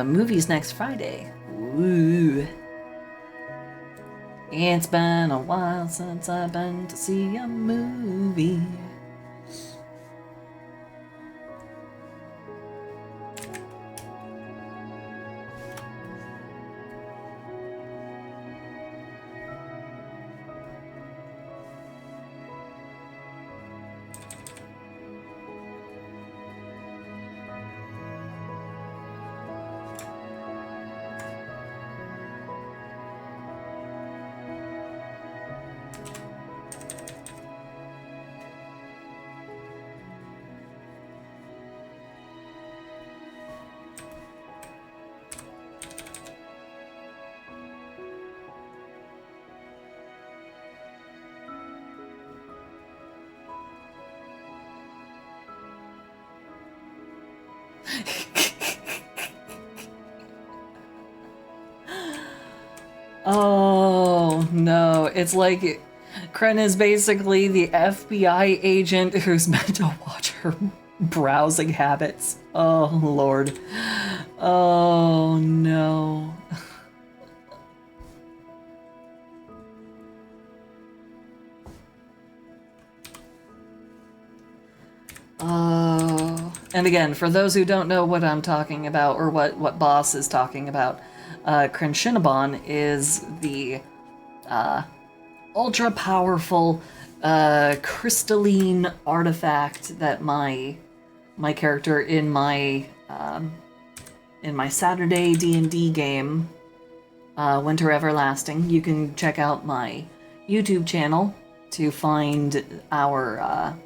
movies next Friday. Ooh. It's been a while since I've been to see a movie. Oh no, it's like Kren is basically the FBI agent who's meant to watch her browsing habits. Oh lord. Oh no. Oh, and again, for those who don't know what I'm talking about or what Boss is talking about, Crenshinabon is the ultra powerful crystalline artifact that my character in my Saturday D&D game, Winter Everlasting. You can check out my YouTube channel to find our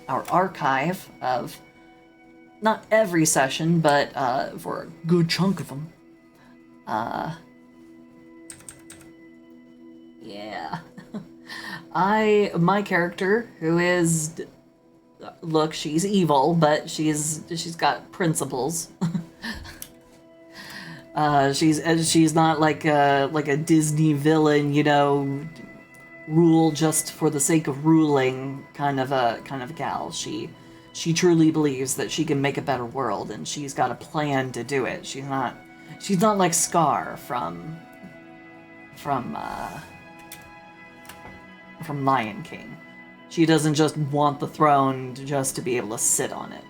archive of not every session, but for a good chunk of them. Yeah. My character, who is, look, she's evil, but she's got principles. She's not like a Disney villain, you know, rule just for the sake of ruling kind of a gal. She truly believes that she can make a better world, and she's got a plan to do it. She's not like Scar from Lion King. She doesn't just want the throne just to be able to sit on it.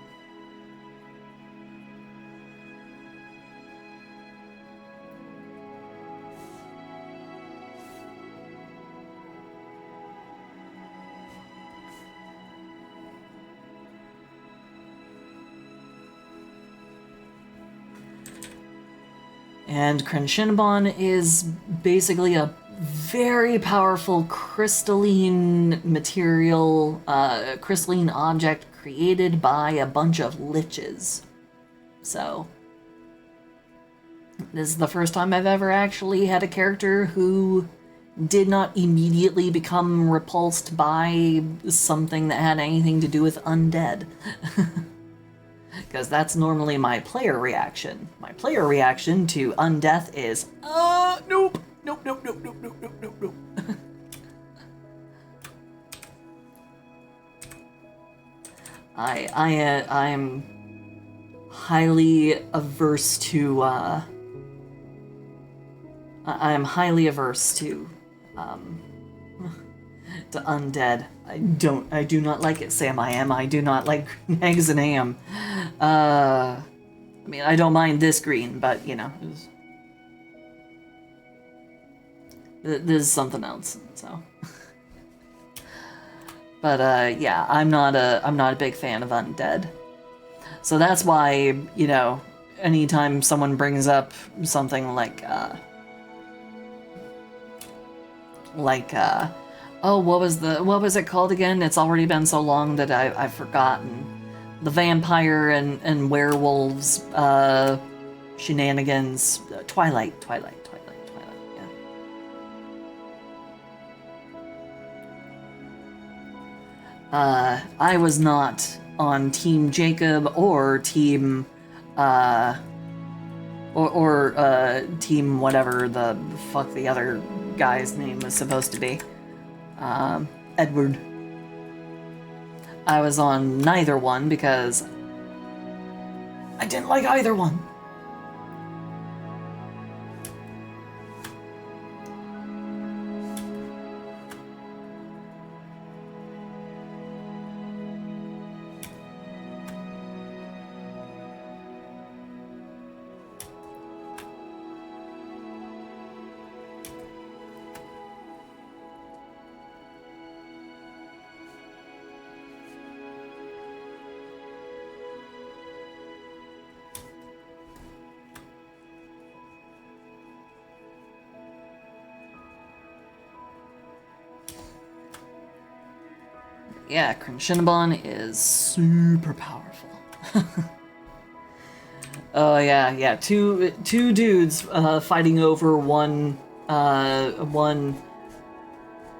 And Crenshinabon is basically a very powerful crystalline material, crystalline object created by a bunch of liches. So, this is the first time I've ever actually had a character who did not immediately become repulsed by something that had anything to do with undead. Because that's normally my player reaction. My player reaction to undeath is, nope. Nope. I'm highly averse to, I'm highly averse to undead. I do not like it, Sam. I do not like eggs and ham. I mean, I don't mind this green, but, you know, this is something else, so. But, yeah, I'm not a big fan of undead. So that's why, you know, anytime someone brings up something like, oh, what was it called again? It's already been so long that I've forgotten. The vampire and werewolves shenanigans. Twilight, yeah. I was not on Team Jacob or Team Team whatever the fuck the other guy's name was supposed to be. Edward. I was on neither one because I didn't like either one. Yeah, Crinchinnabon is super powerful. Oh yeah. Two dudes fighting over one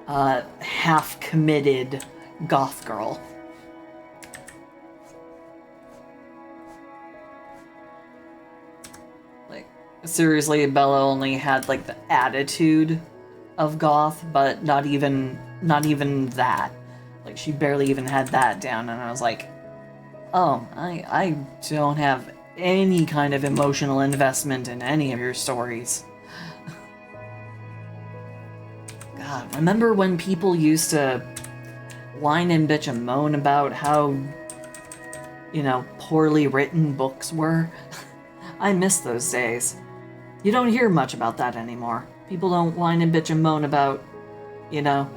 half committed goth girl. Like seriously, Bella only had like the attitude of goth, but not even that. Like she barely even had that down, and I was like, oh, I don't have any kind of emotional investment in any of your stories. God, remember when people used to whine and bitch and moan about how, you know, poorly written books were? I miss those days. You don't hear much about that anymore. People don't whine and bitch and moan about, you know,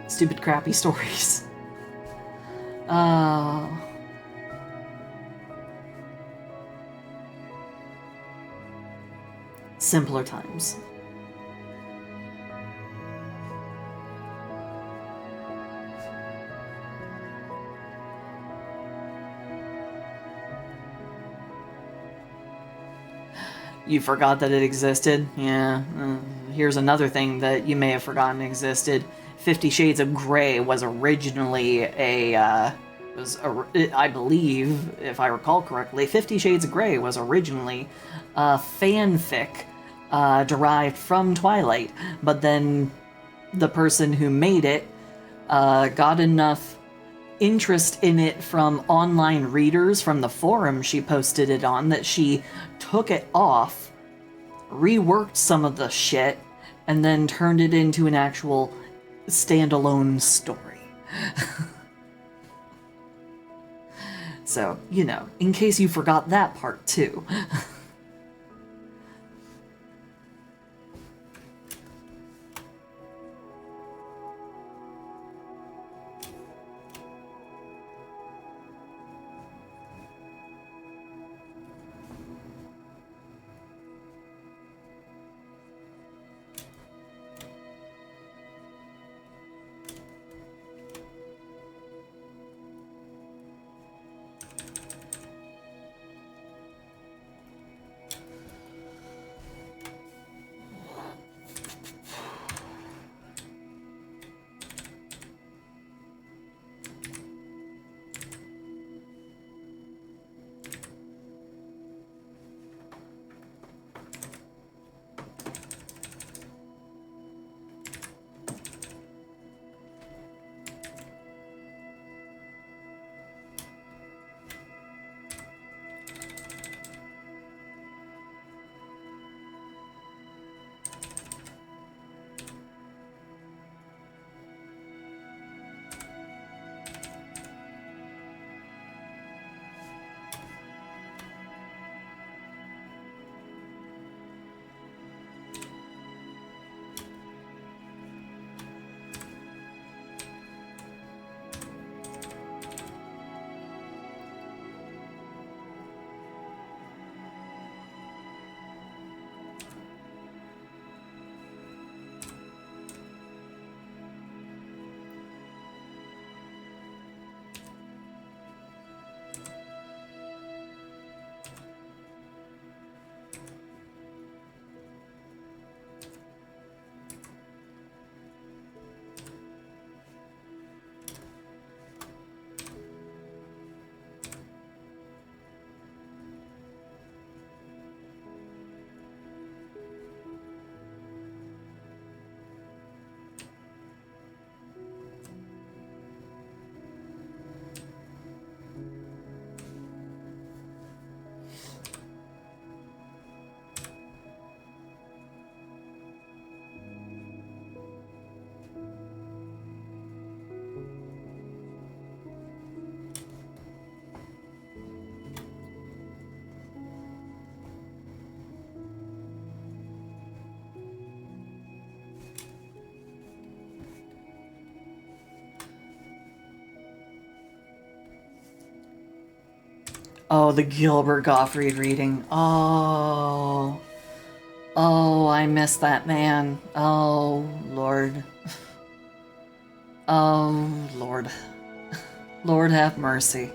stupid, crappy stories. Simpler times. You forgot that it existed? Yeah. Here's another thing that you may have forgotten existed. 50 Shades of Grey was originally I believe, if I recall correctly, 50 Shades of Grey was originally a fanfic derived from Twilight, but then the person who made it got enough interest in it from online readers from the forum she posted it on that she took it off, reworked some of the shit, and then turned it into an actual standalone story. So, you know, in case you forgot that part too. Oh, the Gilbert Gottfried reading. Oh. Oh, I miss that man. Oh, Lord. Oh, Lord. Lord have mercy.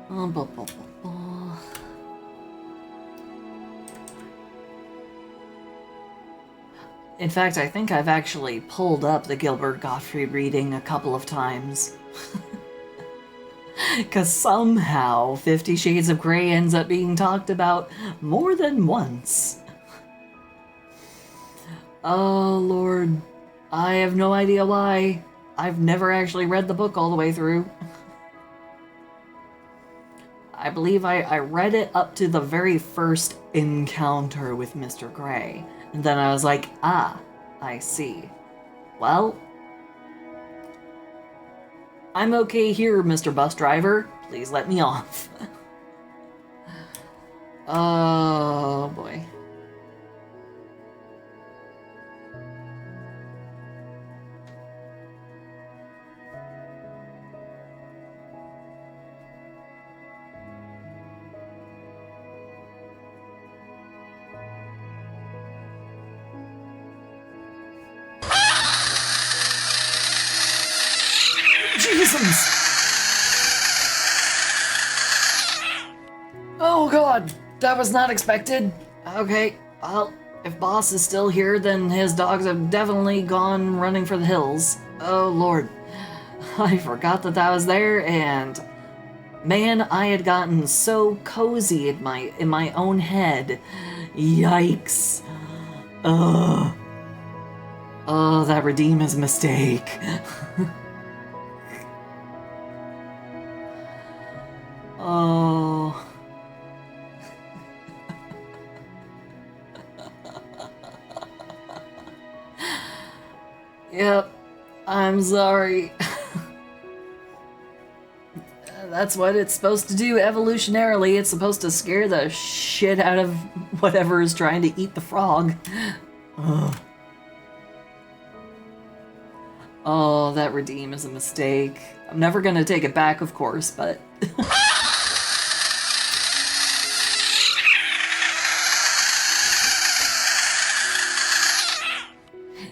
Blah, blah, blah, blah. In fact, I think I've actually pulled up the Gilbert Gottfried reading a couple of times. Because somehow 50 Shades of Grey ends up being talked about more than once. Oh, Lord. I have no idea why. I've never actually read the book all the way through. I believe I read it up to the very first encounter with Mr. Grey. And then I was like, ah, I see. Well, I'm okay here, Mr. Bus Driver. Please let me off. Oh, boy. Jesus! Oh god, that was not expected. Okay, well, if Boss is still here, then his dogs have definitely gone running for the hills. Oh lord, I forgot that was there, and man, I had gotten so cozy in my own head. Yikes. Ugh. Oh, that redeem is a mistake. Oh. Yep, I'm sorry. That's what it's supposed to do evolutionarily. It's supposed to scare the shit out of whatever is trying to eat the frog. Ugh. Oh, that redeem is a mistake. I'm never gonna take it back, of course, but...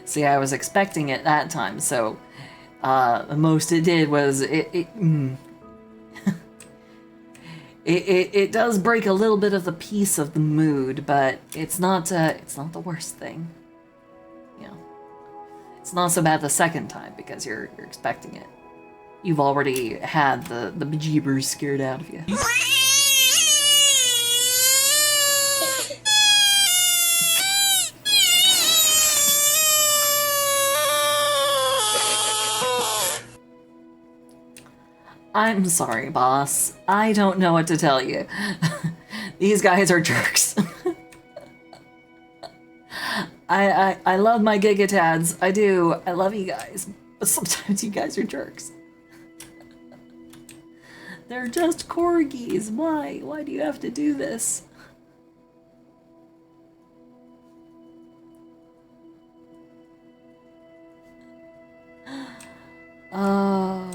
See, I was expecting it that time, so the most it did was it does break a little bit of the peace of the mood, but it's not the worst thing. You know, it's not so bad the second time because you're expecting it. You've already had the bejeebers scared out of you. I'm sorry, boss. I don't know what to tell you. These guys are jerks. I love my Gigatads. I do. I love you guys. But sometimes you guys are jerks. They're just corgis. Why? Why do you have to do this? Oh.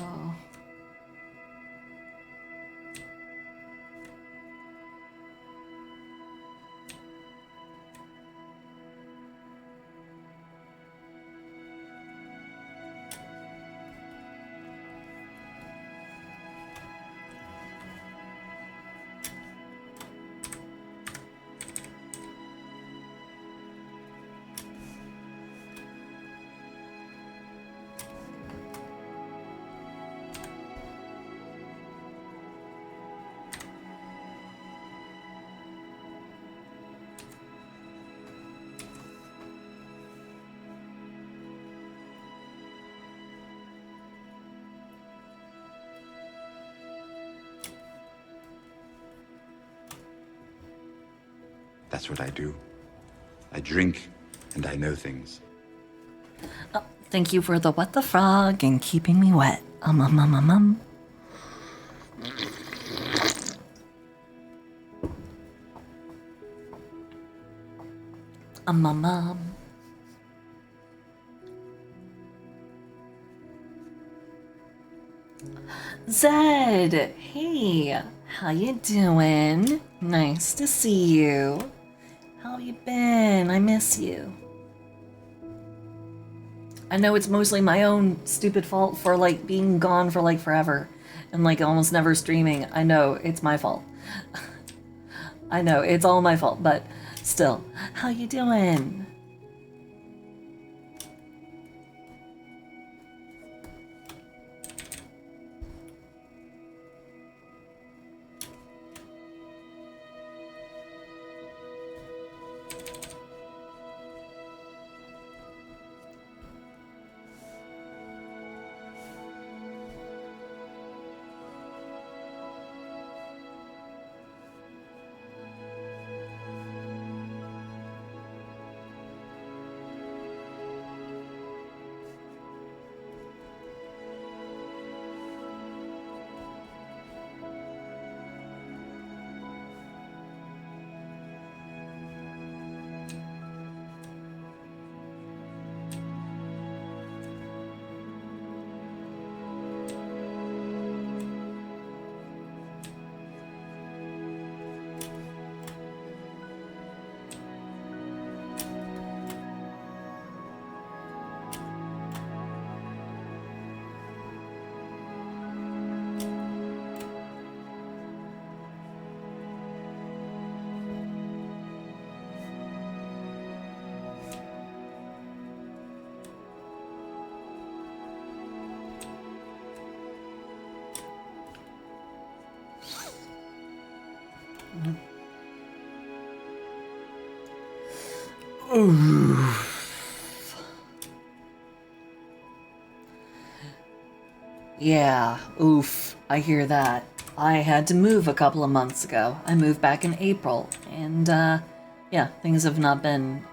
That's what I do. I drink and I know things. Thank you for the what the frog and keeping me wet. Um. Um. Zed, hey, how you doing? Nice to see you. How you been? I miss you. I know it's mostly my own stupid fault for like being gone for like forever and like almost never streaming. I know it's my fault. I know it's all my fault, but still, how you doing? Yeah, oof, I hear that. I had to move a couple of months ago. I moved back in April, and yeah, things have not been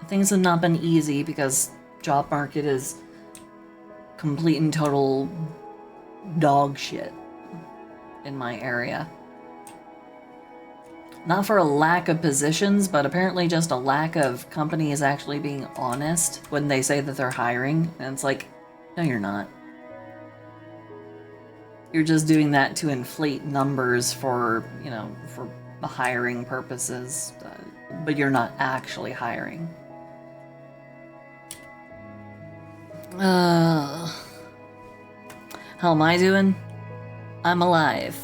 easy because job market is complete and total dog shit in my area. Not for a lack of positions, but apparently just a lack of companies actually being honest when they say that they're hiring. And it's like, no, you're not. You're just doing that to inflate numbers for, you know, for hiring purposes, but you're not actually hiring. How am I doing? I'm alive.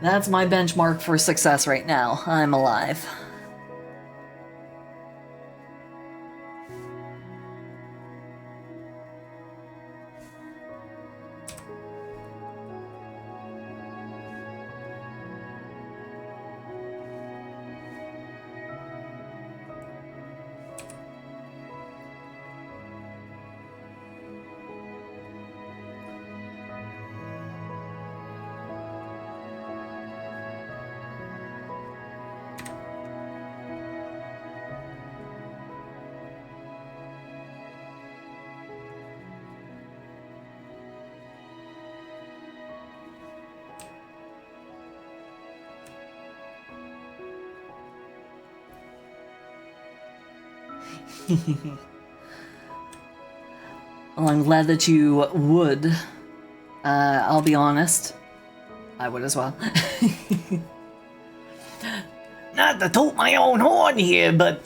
That's my benchmark for success right now. I'm alive. Well, I'm glad that you would. I'll be honest. I would as well. Not to toot my own horn here, but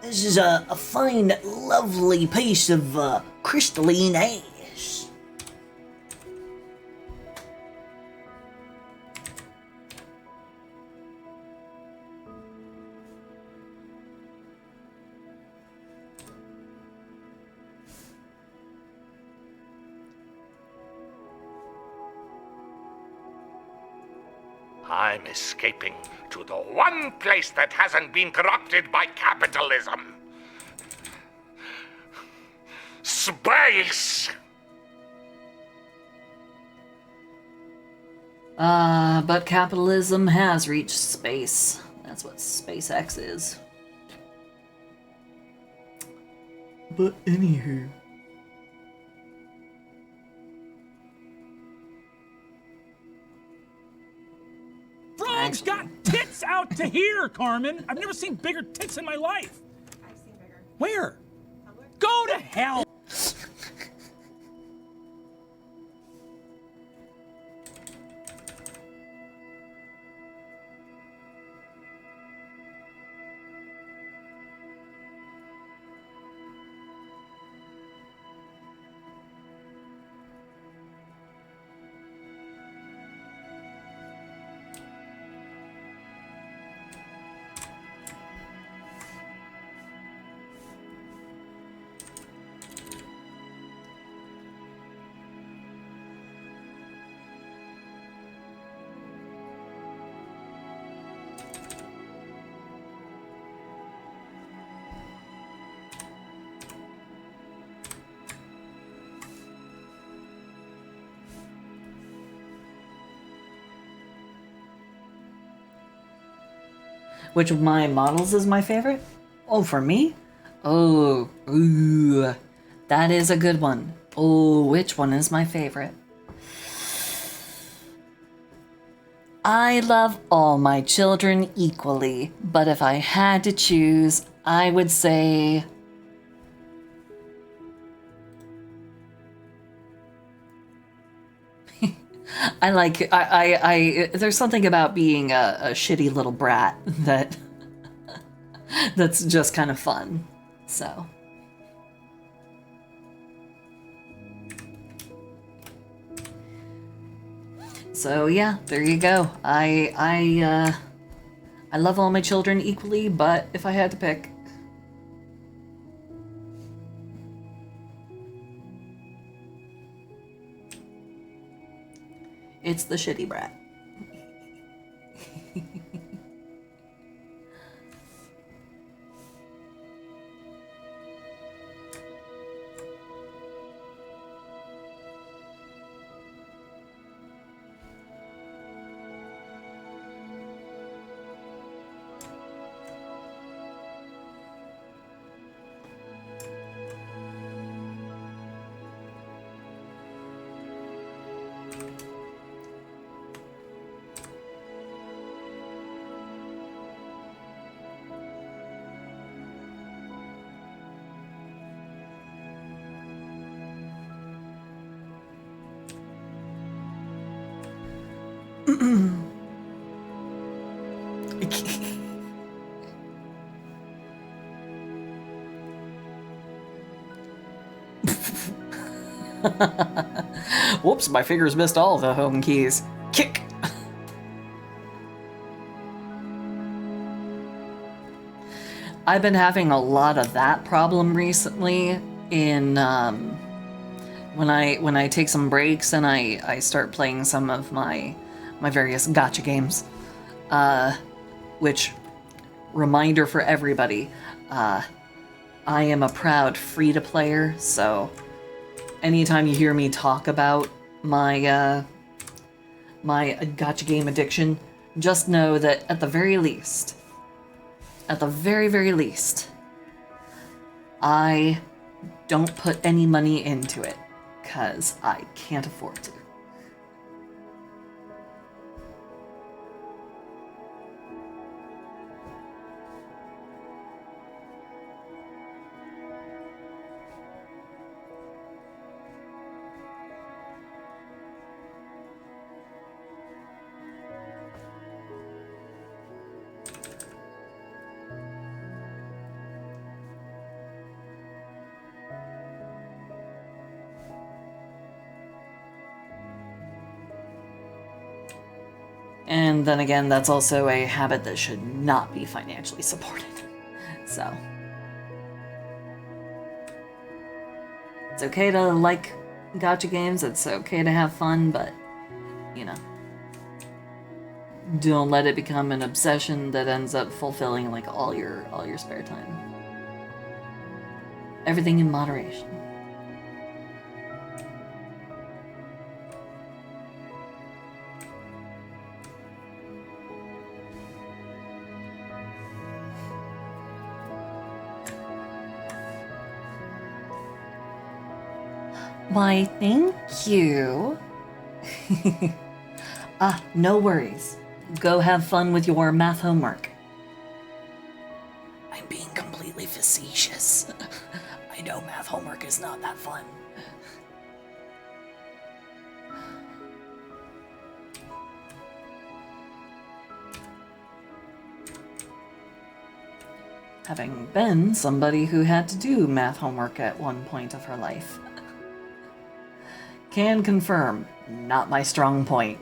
this is a fine, lovely piece of crystalline ash. I'm escaping to the one place that hasn't been corrupted by capitalism. Space! But capitalism has reached space. That's what SpaceX is. But anywho. Frogs got tits out to here, Carmen. I've never seen bigger tits in my life. I've seen bigger. Where? Go to hell. Which of my models is my favorite? Oh, for me? Oh, ooh, that is a good one. Oh, which one is my favorite? I love all my children equally, but if I had to choose, I would say... there's something about being a shitty little brat that's just kind of fun. So yeah, there you go. I love all my children equally, but if I had to pick, it's the shitty brat. Whoops, my fingers missed all the home keys. Kick! I've been having a lot of that problem recently in when I take some breaks and I start playing some of my various gacha games. Which, reminder for everybody, I am a proud free-to-player, so anytime you hear me talk about my my gacha game addiction, just know that at the very least, I don't put any money into it, 'cause I can't afford to. And then again, that's also a habit that should not be financially supported. So, it's okay to like gacha games, it's okay to have fun, but, you know, don't let it become an obsession that ends up fulfilling like all your spare time. Everything in moderation. Why, thank you. No worries. Go have fun with your math homework. I'm being completely facetious. I know math homework is not that fun. Having been somebody who had to do math homework at one point of her life. Can confirm, not my strong point.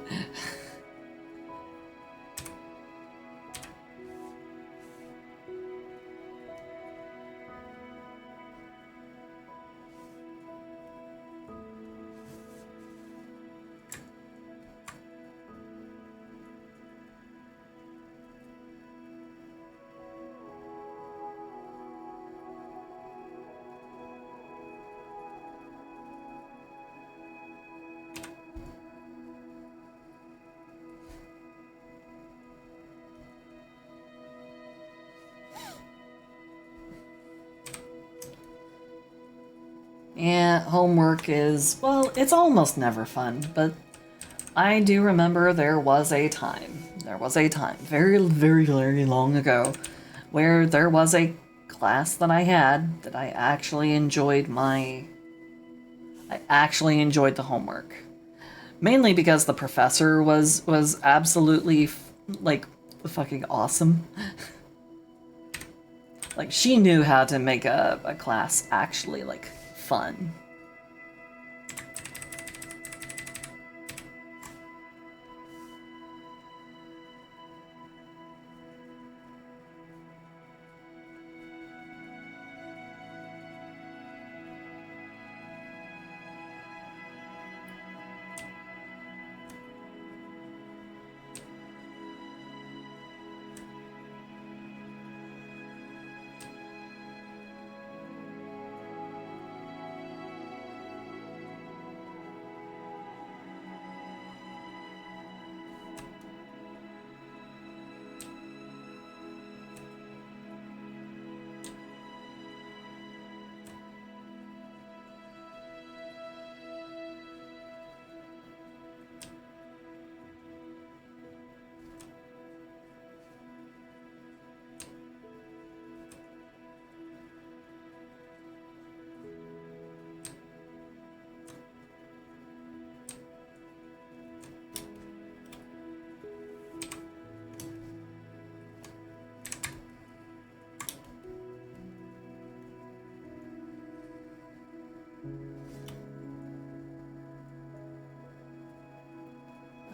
Yeah, homework is, well, it's almost never fun, but I do remember there was a time, very, very, very long ago, where there was a class that I had that I actually enjoyed the homework. Mainly because the professor was absolutely, like, fucking awesome. Like, she knew how to make a class actually, like, fun.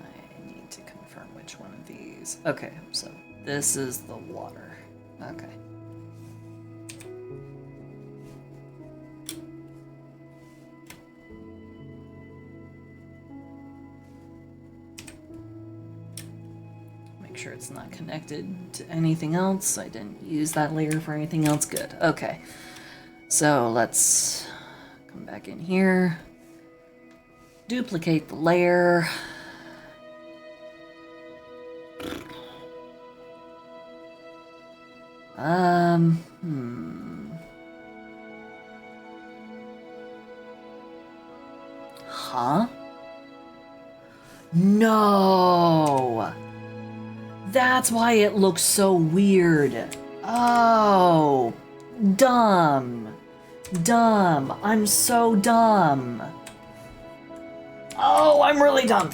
I need to confirm which one of these. Okay, so this is the water. Okay. Make sure it's not connected to anything else. I didn't use that layer for anything else. Good. Okay. So let's come back in here. Duplicate the layer. Huh? No! That's why it looks so weird. Oh, dumb. Dumb. I'm so dumb. Oh, I'm really dumb.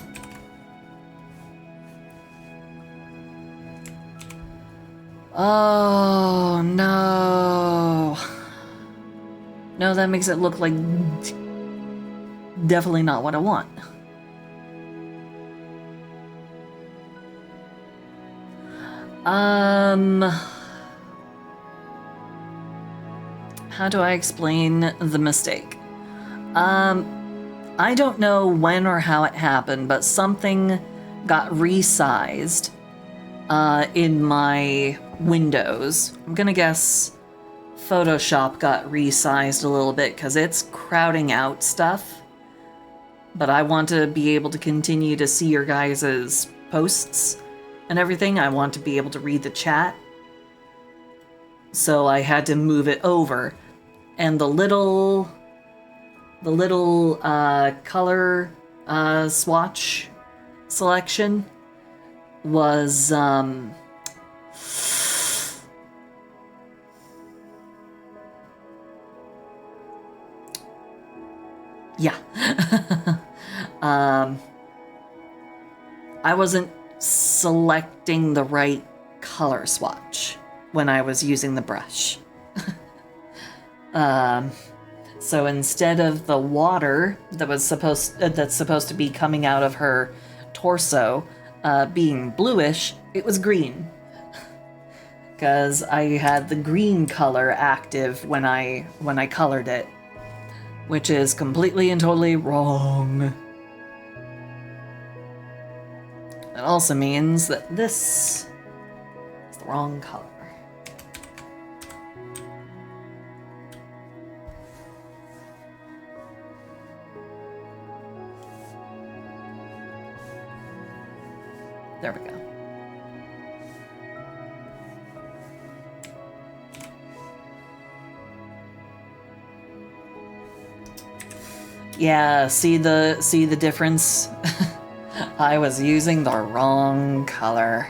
Oh, no. No, that makes it look like definitely not what I want. How do I explain the mistake? I don't know when or how it happened, but something got resized in my windows. I'm gonna guess Photoshop got resized a little bit because it's crowding out stuff. But I want to be able to continue to see your guys' posts and everything. I want to be able to read the chat. So I had to move it over. And the little the little color swatch selection was yeah. I wasn't selecting the right color swatch when I was using the brush. So instead of the water that's supposed to be coming out of her torso being bluish, it was green. Because I had the green color active when I colored it, which is completely and totally wrong. It also means that this is the wrong color. There we go. Yeah, see the difference? I was using the wrong color.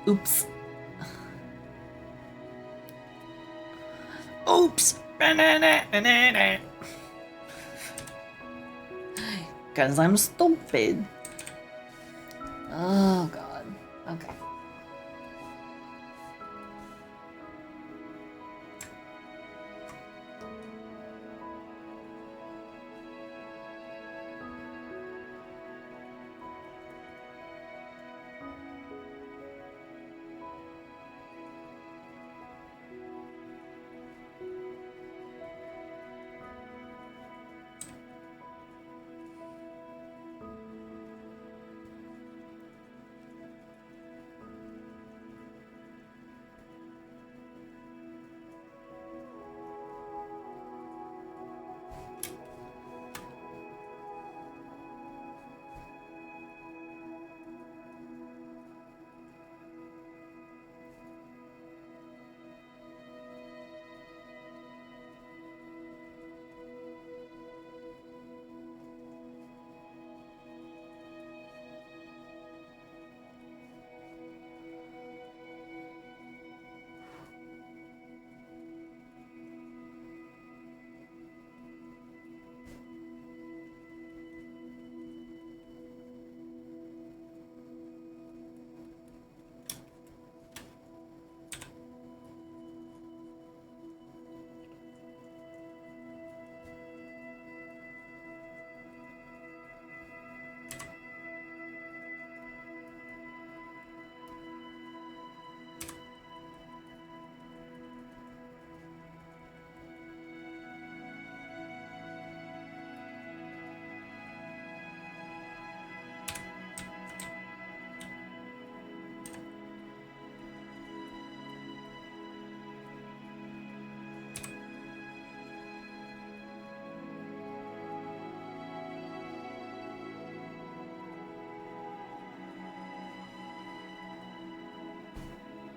Oops. Oops. Because I'm stupid. Oh god. Okay.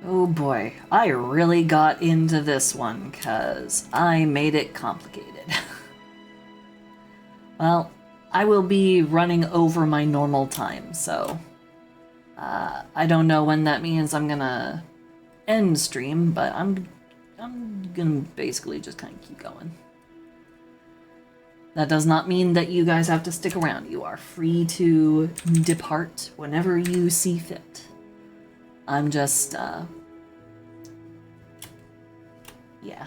Oh boy, I really got into this one because I made it complicated. Well, I will be running over my normal time, so I don't know when that means I'm gonna end stream, but I'm gonna basically just kind of keep going. That does not mean that you guys have to stick around. You are free to depart whenever you see fit. I'm just, yeah.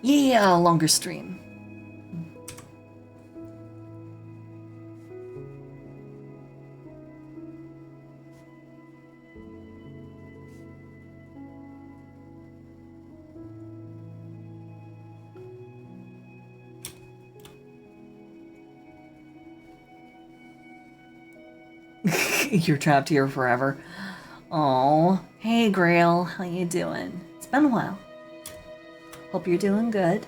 Yeah, longer stream. You're trapped here forever. Oh, hey Grail, how you doing? It's been a while. Hope you're doing good.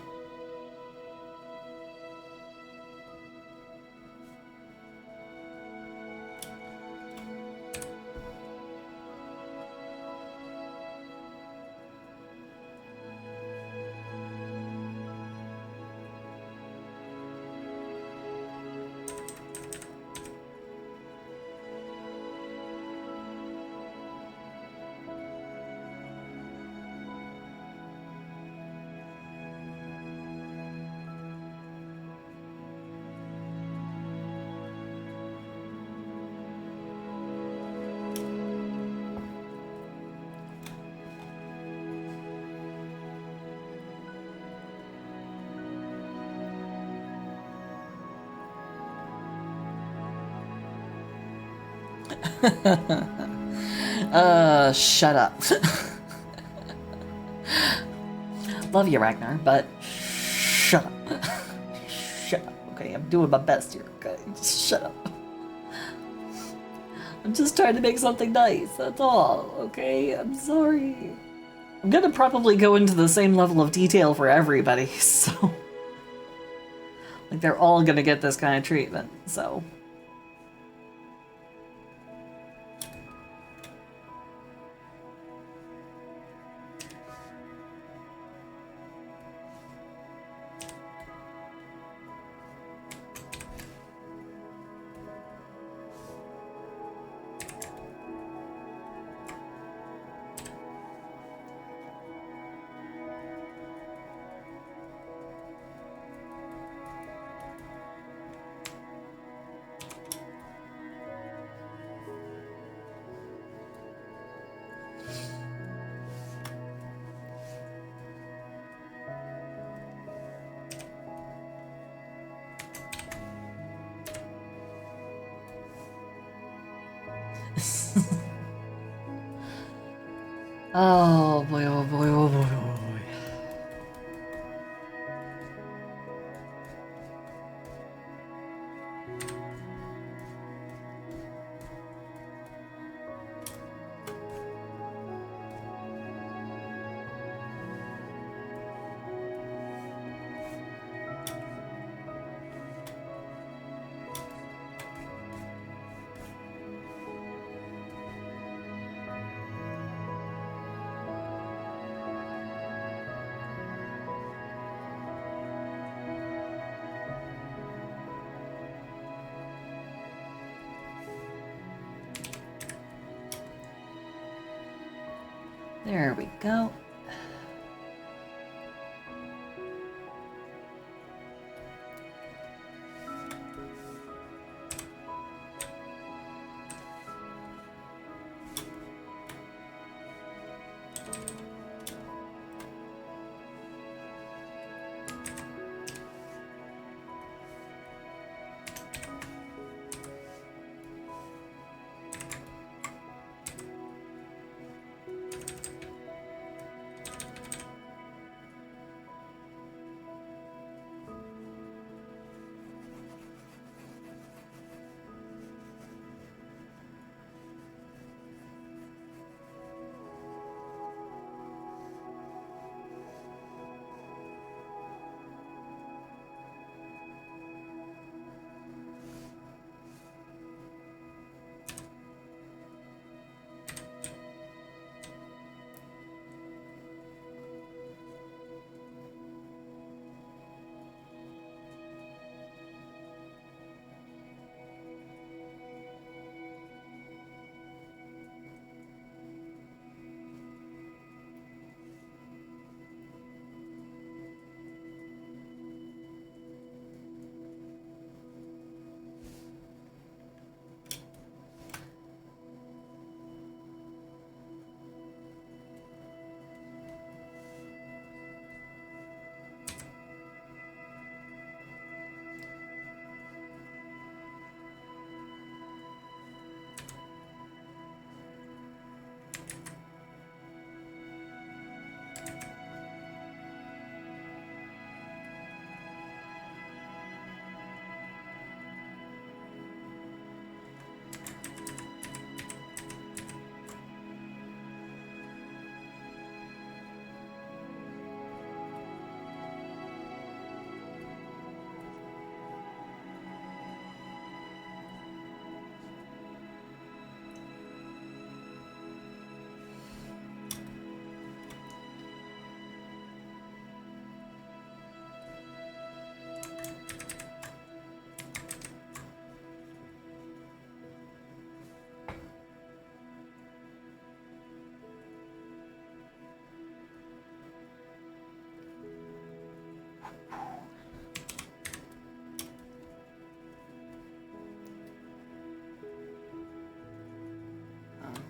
Shut up. Love you, Ragnar, but shut up. Shut up, okay? I'm doing my best here, okay? Just shut up. I'm just trying to make something nice, that's all, okay? I'm sorry. I'm gonna probably go into the same level of detail for everybody, so... Like, they're all gonna get this kind of treatment, so... Oh boy, oh boy, oh boy, oh boy. There we go.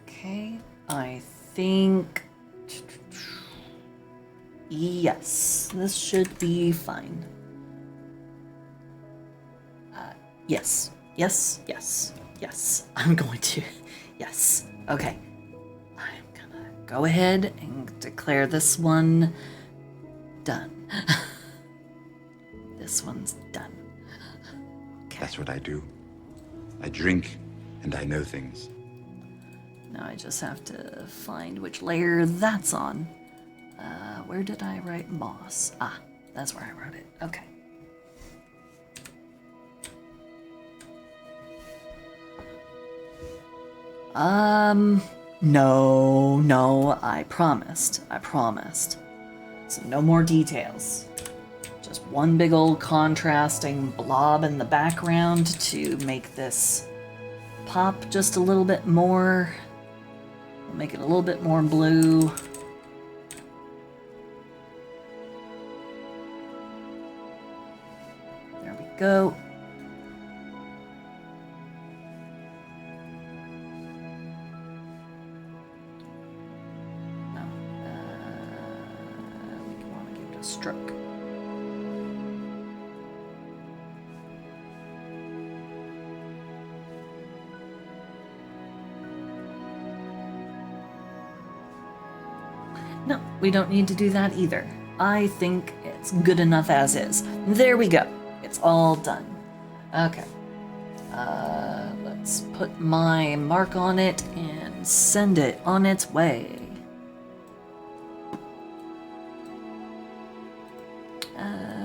Okay, I think... Yes, this should be fine. Yes, yes, yes, Yes, I'm going to. Yes. Okay. I'm gonna go ahead and declare this one done. This one's done. That's what I do. I drink, and I know things. Now I just have to find which layer that's on. Where did I write boss? Ah, that's where I wrote it. Okay. No, I promised. So no more details. Just one big old contrasting blob in the background to make this pop just a little bit more. We'll make it a little bit more blue. There we go. We want to give it a stroke. No, we don't need to do that either. I think it's good enough as is. There we go. It's all done. Okay. Let's put my mark on it and send it on its way.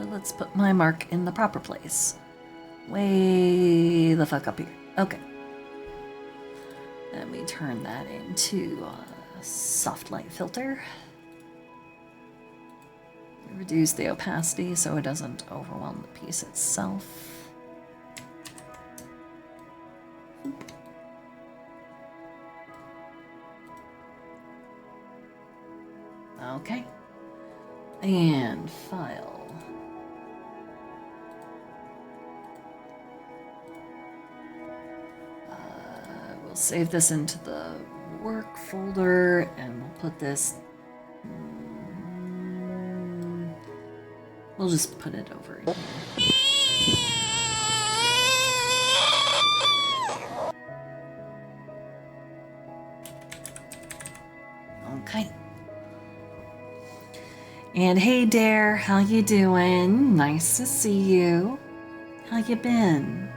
Let's put my mark in the proper place. Way the fuck up here. Okay. Then we turn that into a soft light filter. Reduce the opacity so it doesn't overwhelm the piece itself. Okay. And file. We'll save this into the work folder and we'll put this. We'll just put it over here. Okay. And hey Dare, how you doing? Nice to see you. How you been?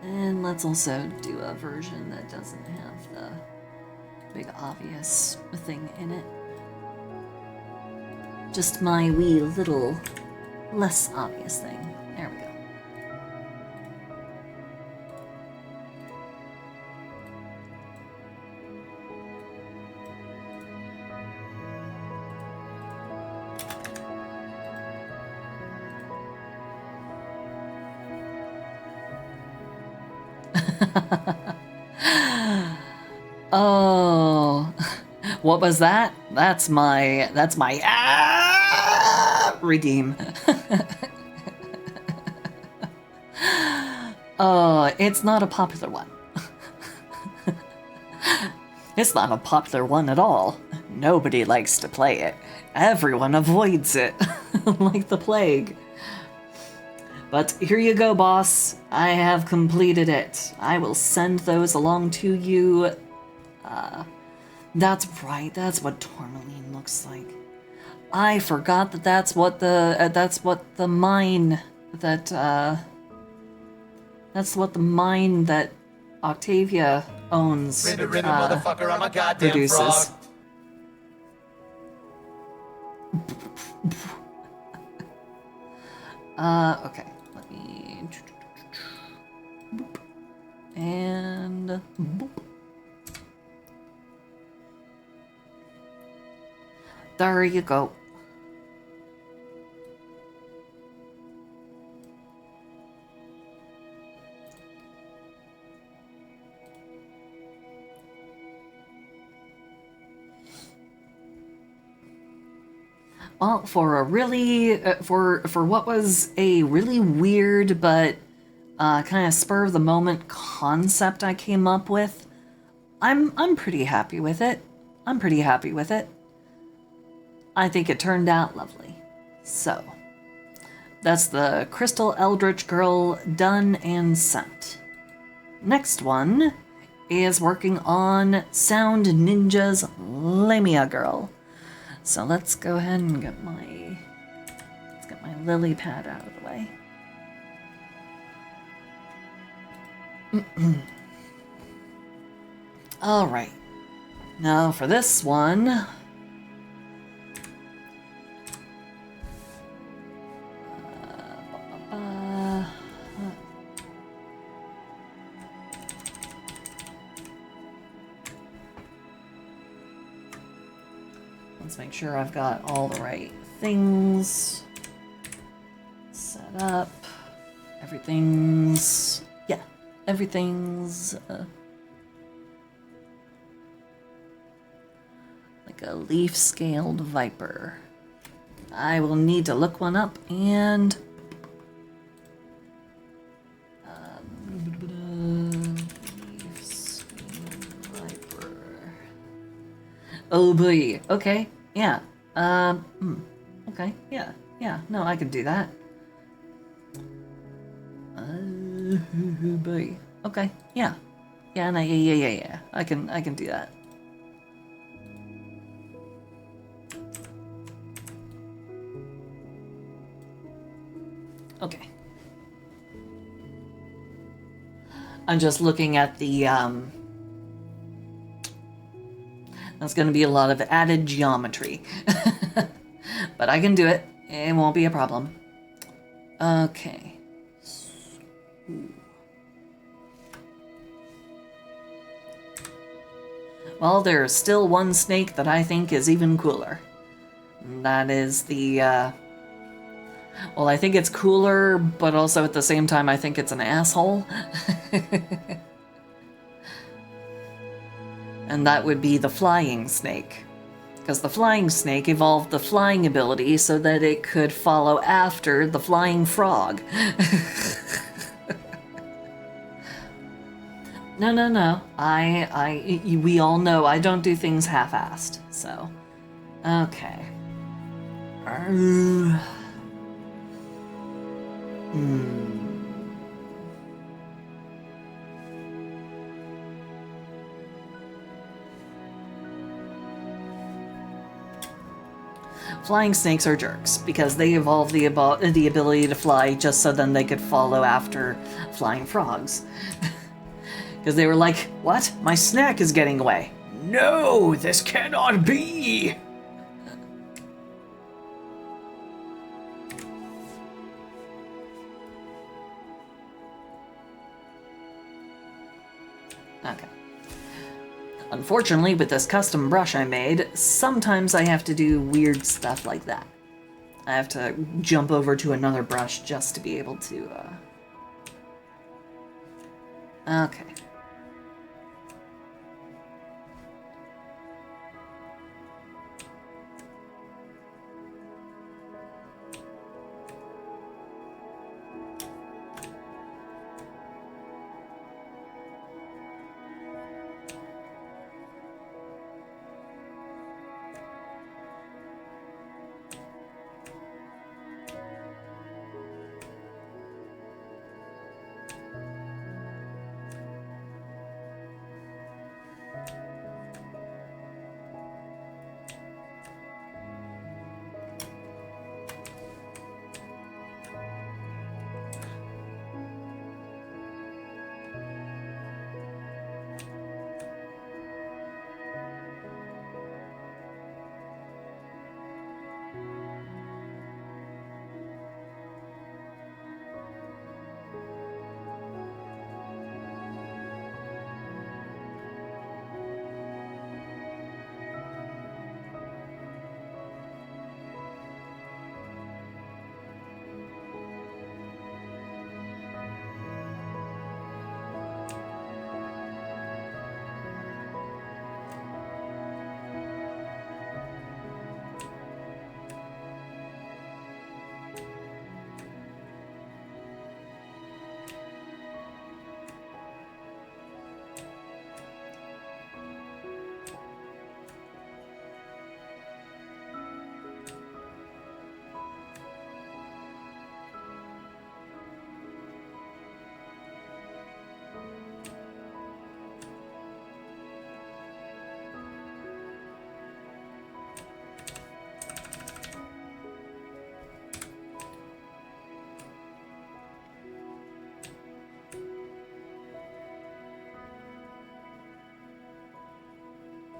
And let's also do a version that doesn't have the big obvious thing in it. Just my wee little less obvious thing. There we go. Oh, what was that? That's my redeem. Oh, it's not a popular one. It's not a popular one at all. Nobody likes to play it. Everyone avoids it like the plague. But here you go, boss. I have completed it. I will send those along to you. That's right. That's what tourmaline looks like. I forgot that that's what the mine that Octavia owns Motherfucker, I'm a goddamn produces. frog. Okay. Let me boop. And boop. There you go. Well, for a really for what was a really weird but kind of spur of the moment concept I came up with, I'm pretty happy with it. I think it turned out lovely. So, that's the Crystal Eldritch Girl done and sent. Next one is working on Sound Ninja's Lamia Girl. So let's go ahead and get my lily pad out of the way. All right. Now for this one, let's make sure I've got all the right things set up. Everything's like a leaf-scaled viper. I will need to look one up and leaf-scaled viper. Oh boy. Okay. Yeah. Okay. Yeah. No, I could do that. Boy. Okay. Yeah. Yeah. No. Yeah. I can do that. Okay. I'm just looking at the that's going to be a lot of added geometry. But I can do it. It won't be a problem. Okay. Well, there's still one snake that I think is even cooler. And that is the, well, I think it's cooler, but also at the same time, I think it's an asshole. And that would be the flying snake. Because the flying snake evolved the flying ability so that it could follow after the flying frog. No. We all know I don't do things half-assed, so. Okay. Flying snakes are jerks because they evolved the ability to fly just so then they could follow after flying frogs. Because they were like, what? My snack is getting away. No, this cannot be! Okay. Unfortunately, with this custom brush I made, sometimes I have to do weird stuff like that. I have to jump over to another brush just to be able to, Okay.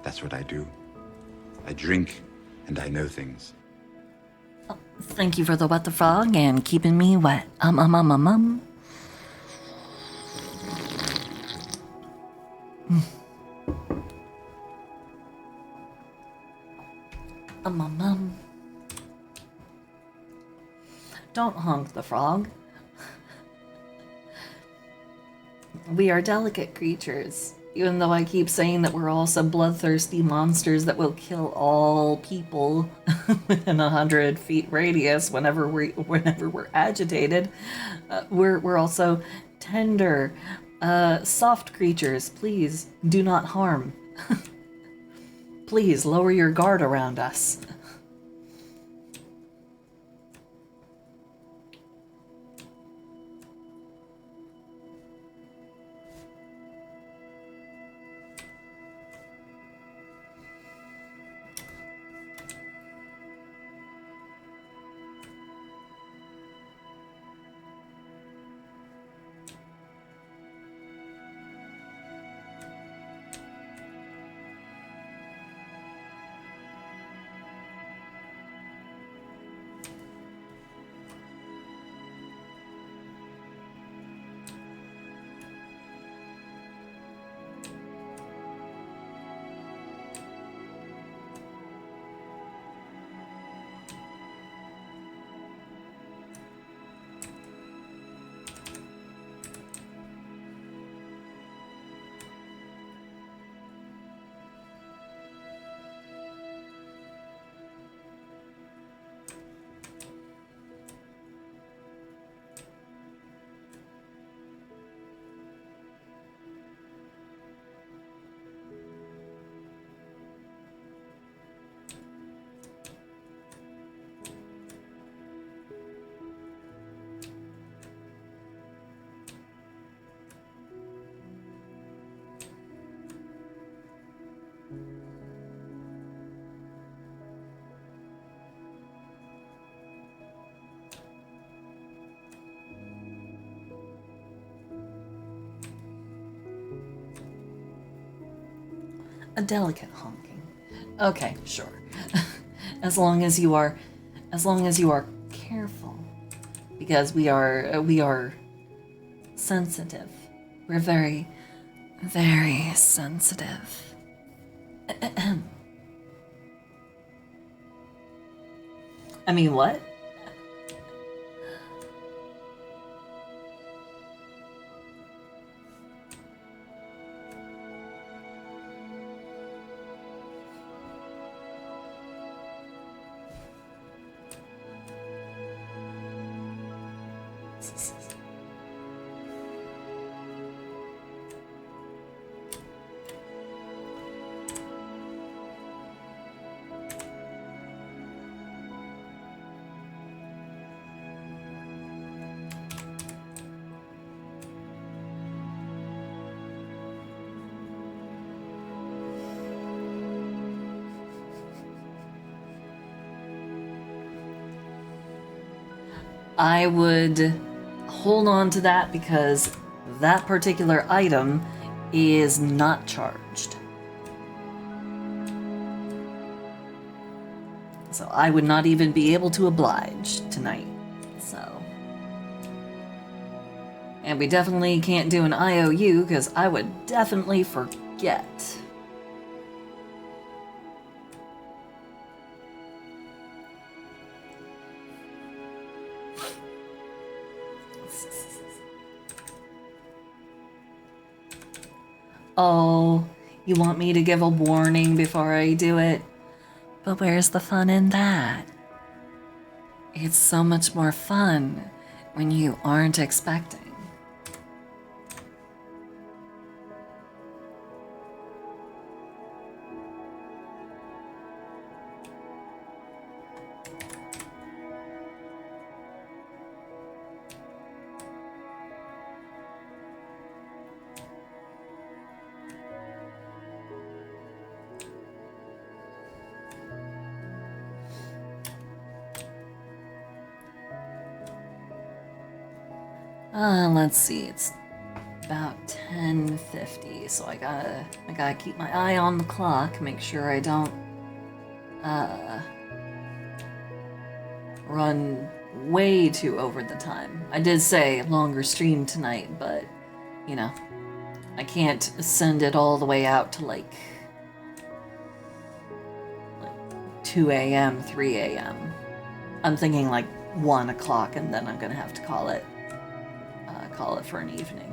That's what I do. I drink and I know things. Thank you for the wet the frog and keeping me wet. Mm. Um. Don't honk the frog. We are delicate creatures, even though I keep saying that we're also bloodthirsty monsters that will kill all people within 100 feet radius whenever we're agitated. We're also tender, soft creatures. Please do not harm. Please lower your guard around us. A delicate honking. Okay, sure. as long as you are careful, because we are sensitive. We're very, very sensitive. I mean, what? I would hold on to that because that particular item is not charged. So I would not even be able to oblige tonight. So. And we definitely can't do an IOU because I would definitely forget. Oh, you want me to give a warning before I do it? But where's the fun in that? It's so much more fun when you aren't expecting. Let's see, it's about 10:50, so I gotta keep my eye on the clock, make sure I don't run way too over the time. I did say longer stream tonight, but you know, I can't send it all the way out to like 2 a.m., 3 a.m. I'm thinking like 1 o'clock, and then I'm gonna have to call it for an evening.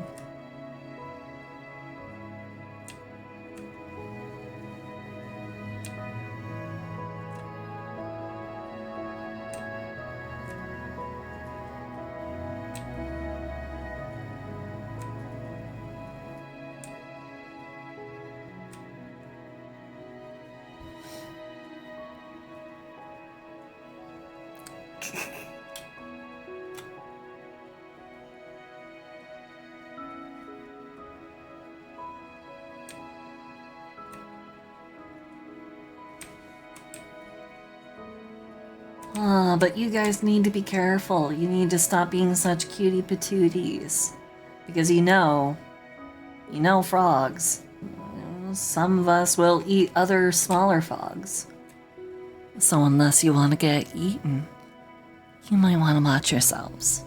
But you guys need to be careful. You need to stop being such cutie patooties. Because you know frogs. Some of us will eat other smaller frogs. So unless you want to get eaten, you might want to watch yourselves.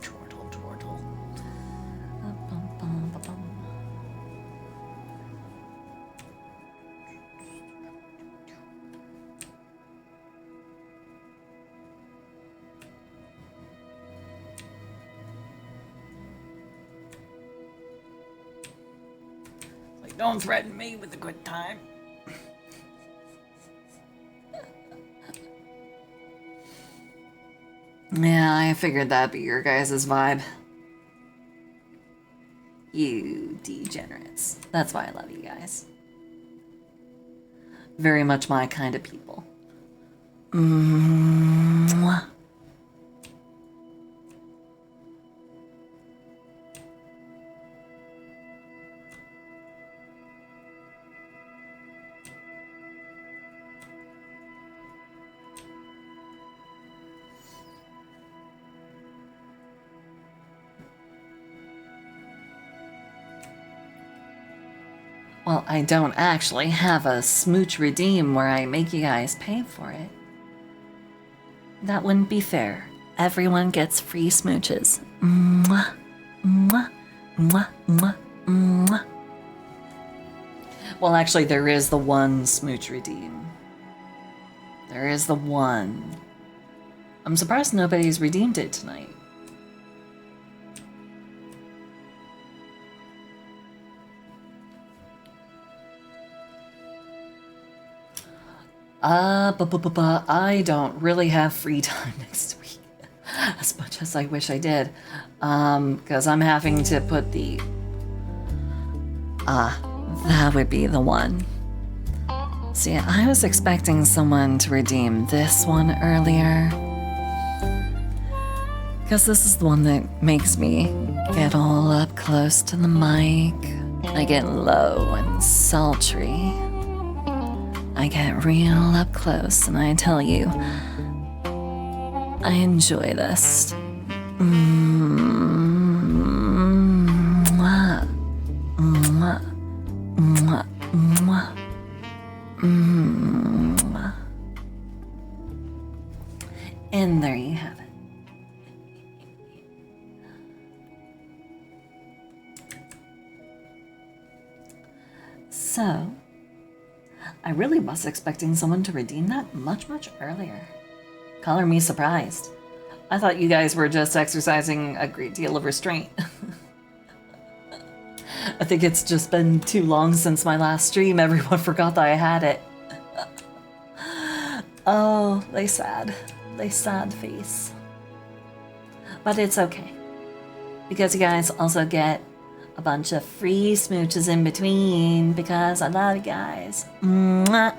Chortle, chortle. Like, don't threaten me with a good time. Yeah, I figured that'd be your guys' vibe. You degenerates. That's why I love you guys. Very much my kind of people. Mwah. Well, I don't actually have a smooch redeem where I make you guys pay for it. That wouldn't be fair. Everyone gets free smooches. Mwah, mwah, mwah, mwah, mwah. Well, actually, there is the one smooch redeem. There is the one. I'm surprised nobody's redeemed it tonight. I don't really have free time next week, as much as I wish I did, because I'm having to put the, that would be the one. See, I was expecting someone to redeem this one earlier, because this is the one that makes me get all up close to the mic. I get low and sultry. I get real up close, and I tell you, I enjoy this. Mwah, mwah, mwah, mwah, mwah. And there you have it. So, I really was expecting someone to redeem that much earlier. Color me surprised. I thought you guys were just exercising a great deal of restraint. I think it's just been too long since my last stream. Everyone forgot that I had it. Oh, they sad. They sad face. But it's okay. Because you guys also get a bunch of free smooches in between, because I love you guys. Mwah.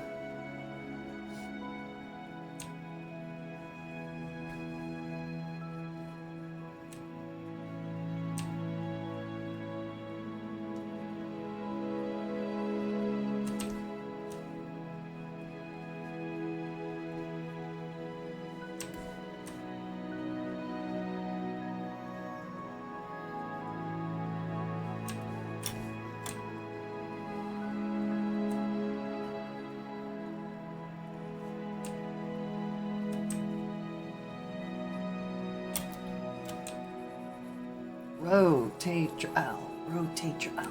Rotate your owl. Rotate your owl.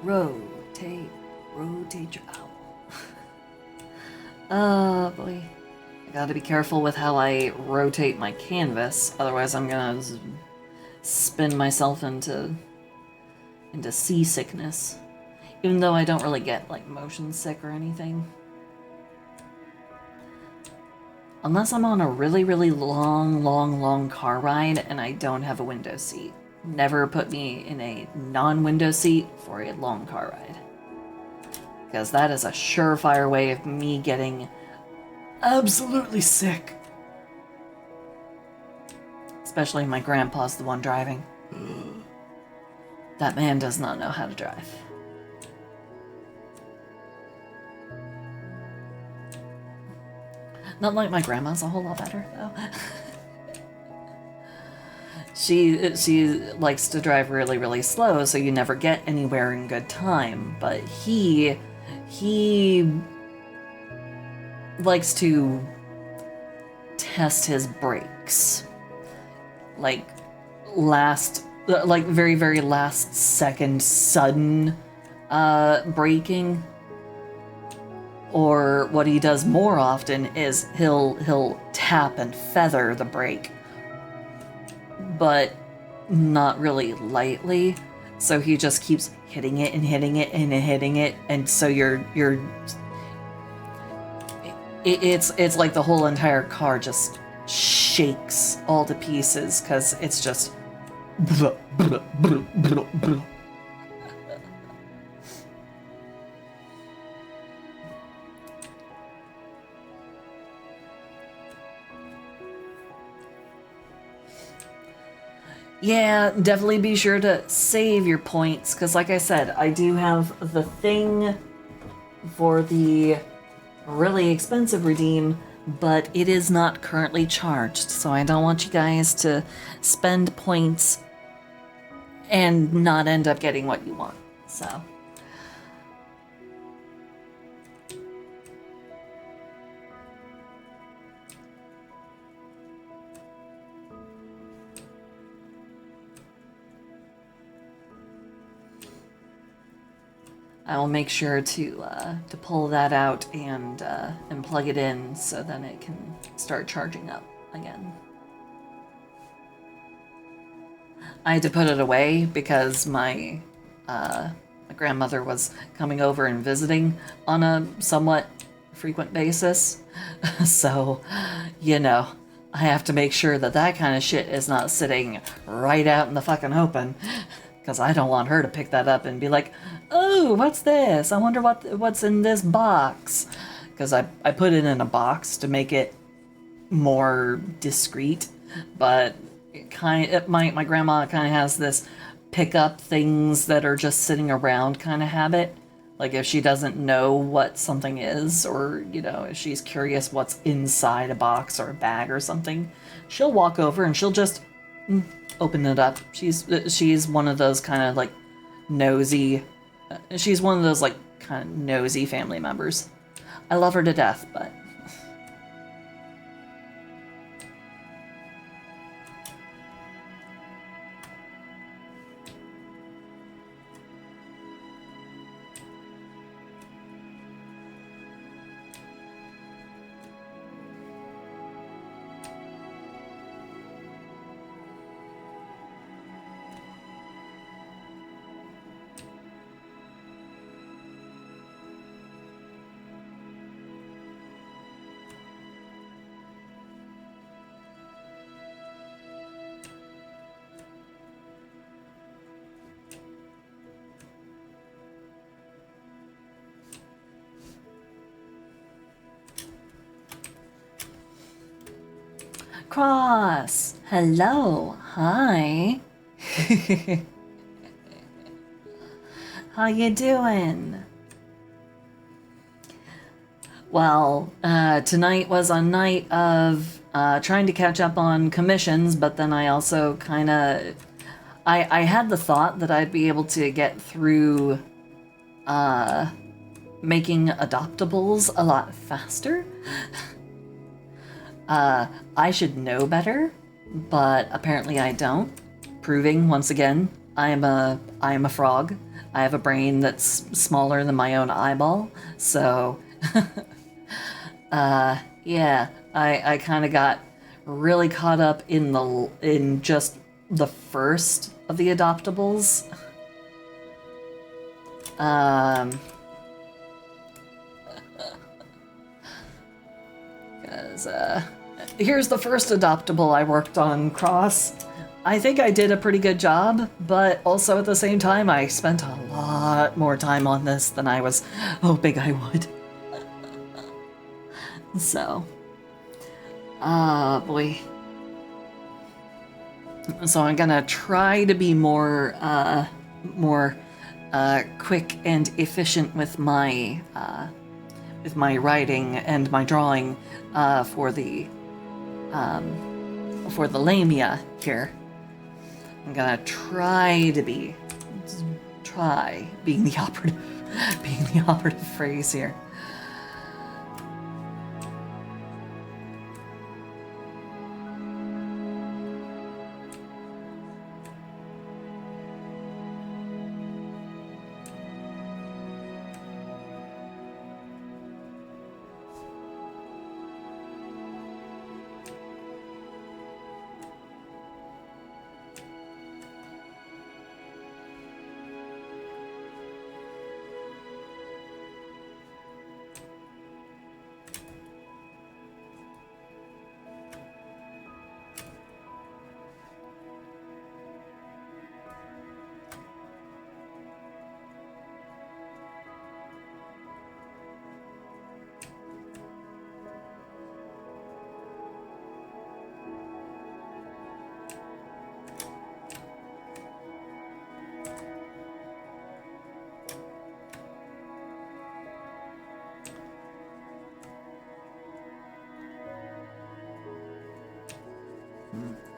Rotate your owl. Oh boy. I gotta be careful with how I rotate my canvas, otherwise I'm gonna spin myself into seasickness. Even though I don't really get like motion sick or anything. Unless I'm on a really, really long car ride and I don't have a window seat. Never put me in a non-window seat for a long car ride. Because that is a surefire way of me getting absolutely sick. Especially if my grandpa's the one driving. That man does not know how to drive. Not like my grandma's a whole lot better, though. She likes to drive really, really slow, so you never get anywhere in good time. But he likes to test his brakes. Like very, very last second sudden braking. Or what he does more often is he'll tap and feather the brake, but not really lightly. So he just keeps hitting it and hitting it and hitting it, and so it's like the whole entire car just shakes all to pieces because it's just. Yeah, definitely be sure to save your points, because like I said, I do have the thing for the really expensive redeem, but it is not currently charged, so I don't want you guys to spend points and not end up getting what you want, so... I will make sure to pull that out and plug it in so then it can start charging up again. I had to put it away because my grandmother was coming over and visiting on a somewhat frequent basis. So, you know, I have to make sure that that kind of shit is not sitting right out in the fucking open. Because I don't want her to pick that up and be like, oh, what's this? I wonder what's in this box. Because I put it in a box to make it more discreet. But my grandma kind of has this pick up things that are just sitting around kind of habit. Like if she doesn't know what something is, or, you know, if she's curious what's inside a box or a bag or something, she'll walk over and she'll just... open it up. She's one of those kind of like nosy. She's one of those like kind of nosy family members. I love her to death, but. Cross, hello, hi. How you doing? Well, tonight was a night of trying to catch up on commissions, but then I also kind of... I had the thought that I'd be able to get through making adoptables a lot faster. I should know better, but apparently I don't. proving once again I am a frog. I have a brain that's smaller than my own eyeball. So yeah, I kind of got really caught up in just the first of the Adoptables. Because here's the first Adoptable I worked on, Cross. I think I did a pretty good job, but also at the same time, I spent a lot more time on this than I was hoping I would. So, boy. So I'm gonna try to be more quick and efficient with my writing and my drawing for the lamia here. I'm gonna try being the operative phrase here.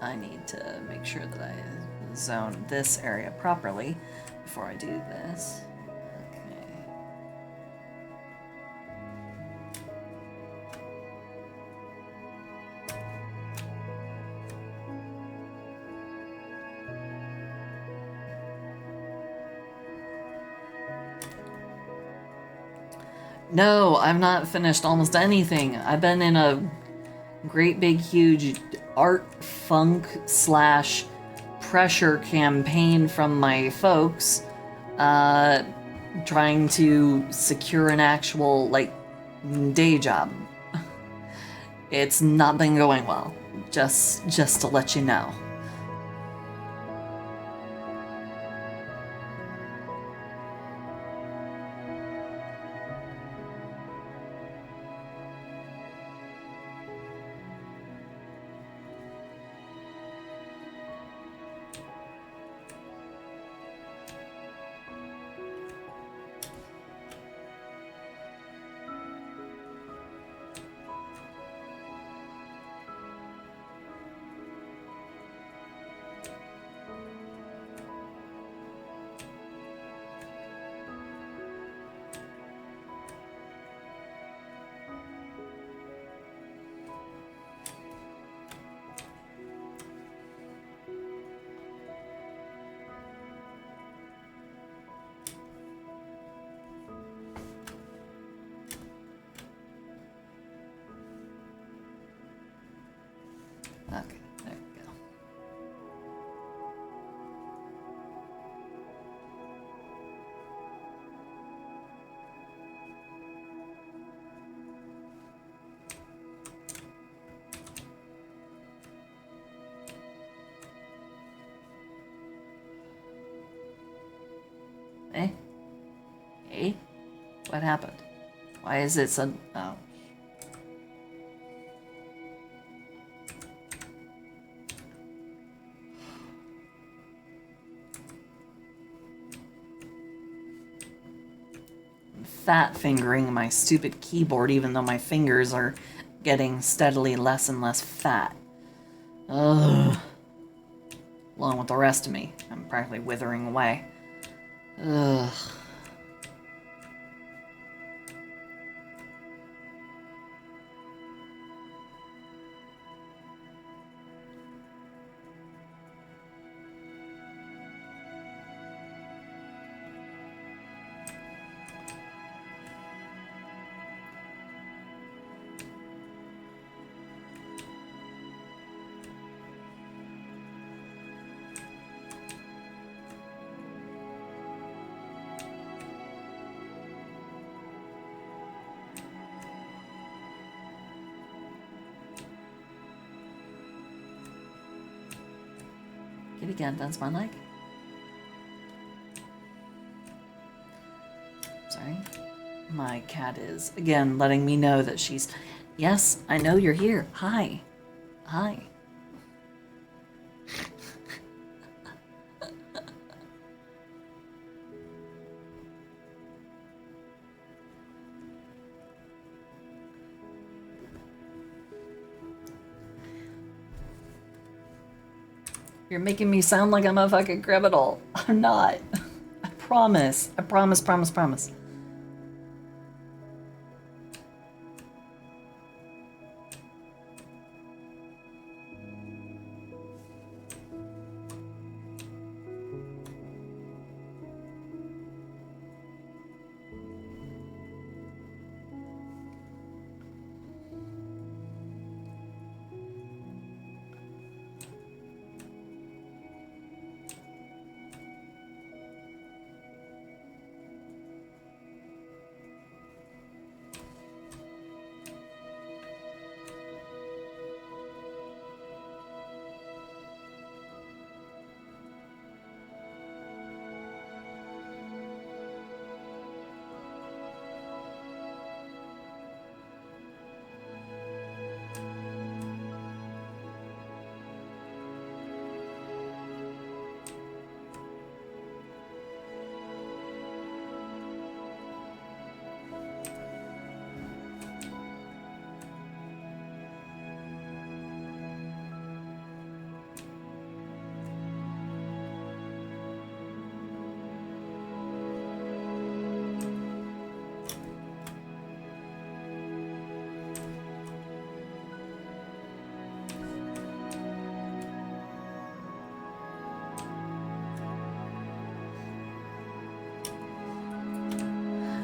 I need to make sure that I zone this area properly before I do this. Okay. No, I've not finished almost anything. I've been in a great big huge art funk / pressure campaign from my folks, trying to secure an actual day job. It's not been going well, just to let you know. Okay, there we go. Eh? Eh? What happened? Why is it so... Oh. Fat fingering my stupid keyboard even though my fingers are getting steadily less and less fat. Ugh. Along with the rest of me. I'm practically withering away. Ugh. Kitty cat, that's my leg. Sorry. My cat is, again, letting me know that she's... Yes, I know you're here. Hi. Hi. You're making me sound like I'm a fucking criminal. I'm not. I promise. I promise, promise, promise.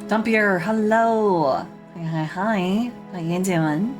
Dumpier, hello. Hi, hi, hi. How you doing?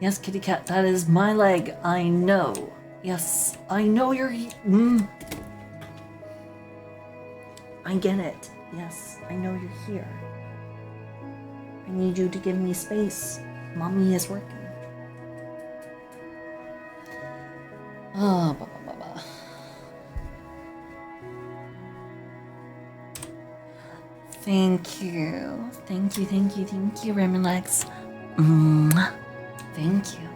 Yes, kitty cat, that is my leg. I know. Yes, I know you're... I get it. Yes, I know you're here. I need you to give me space. Mommy is working. Oh, blah, blah, blah, blah. Thank you. Thank you, thank you, thank you, Raymond Legs. Thank you.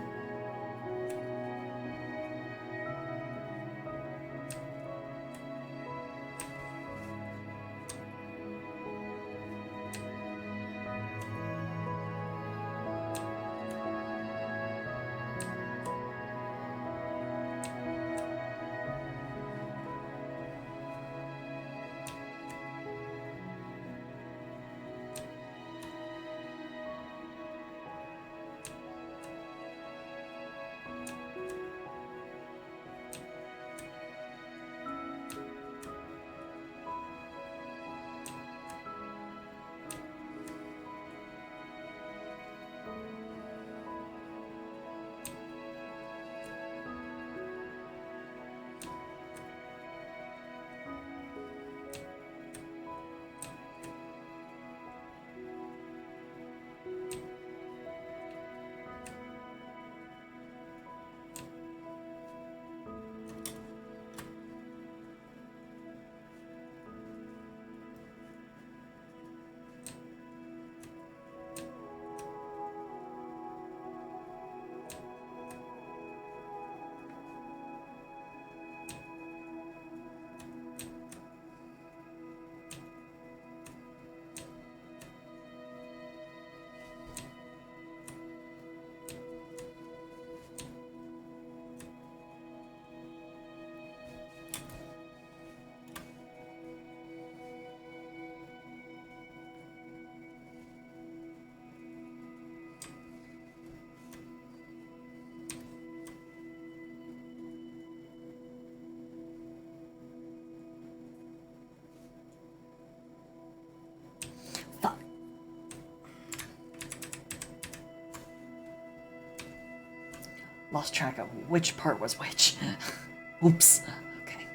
lost track of which part was which. Oops. Okay.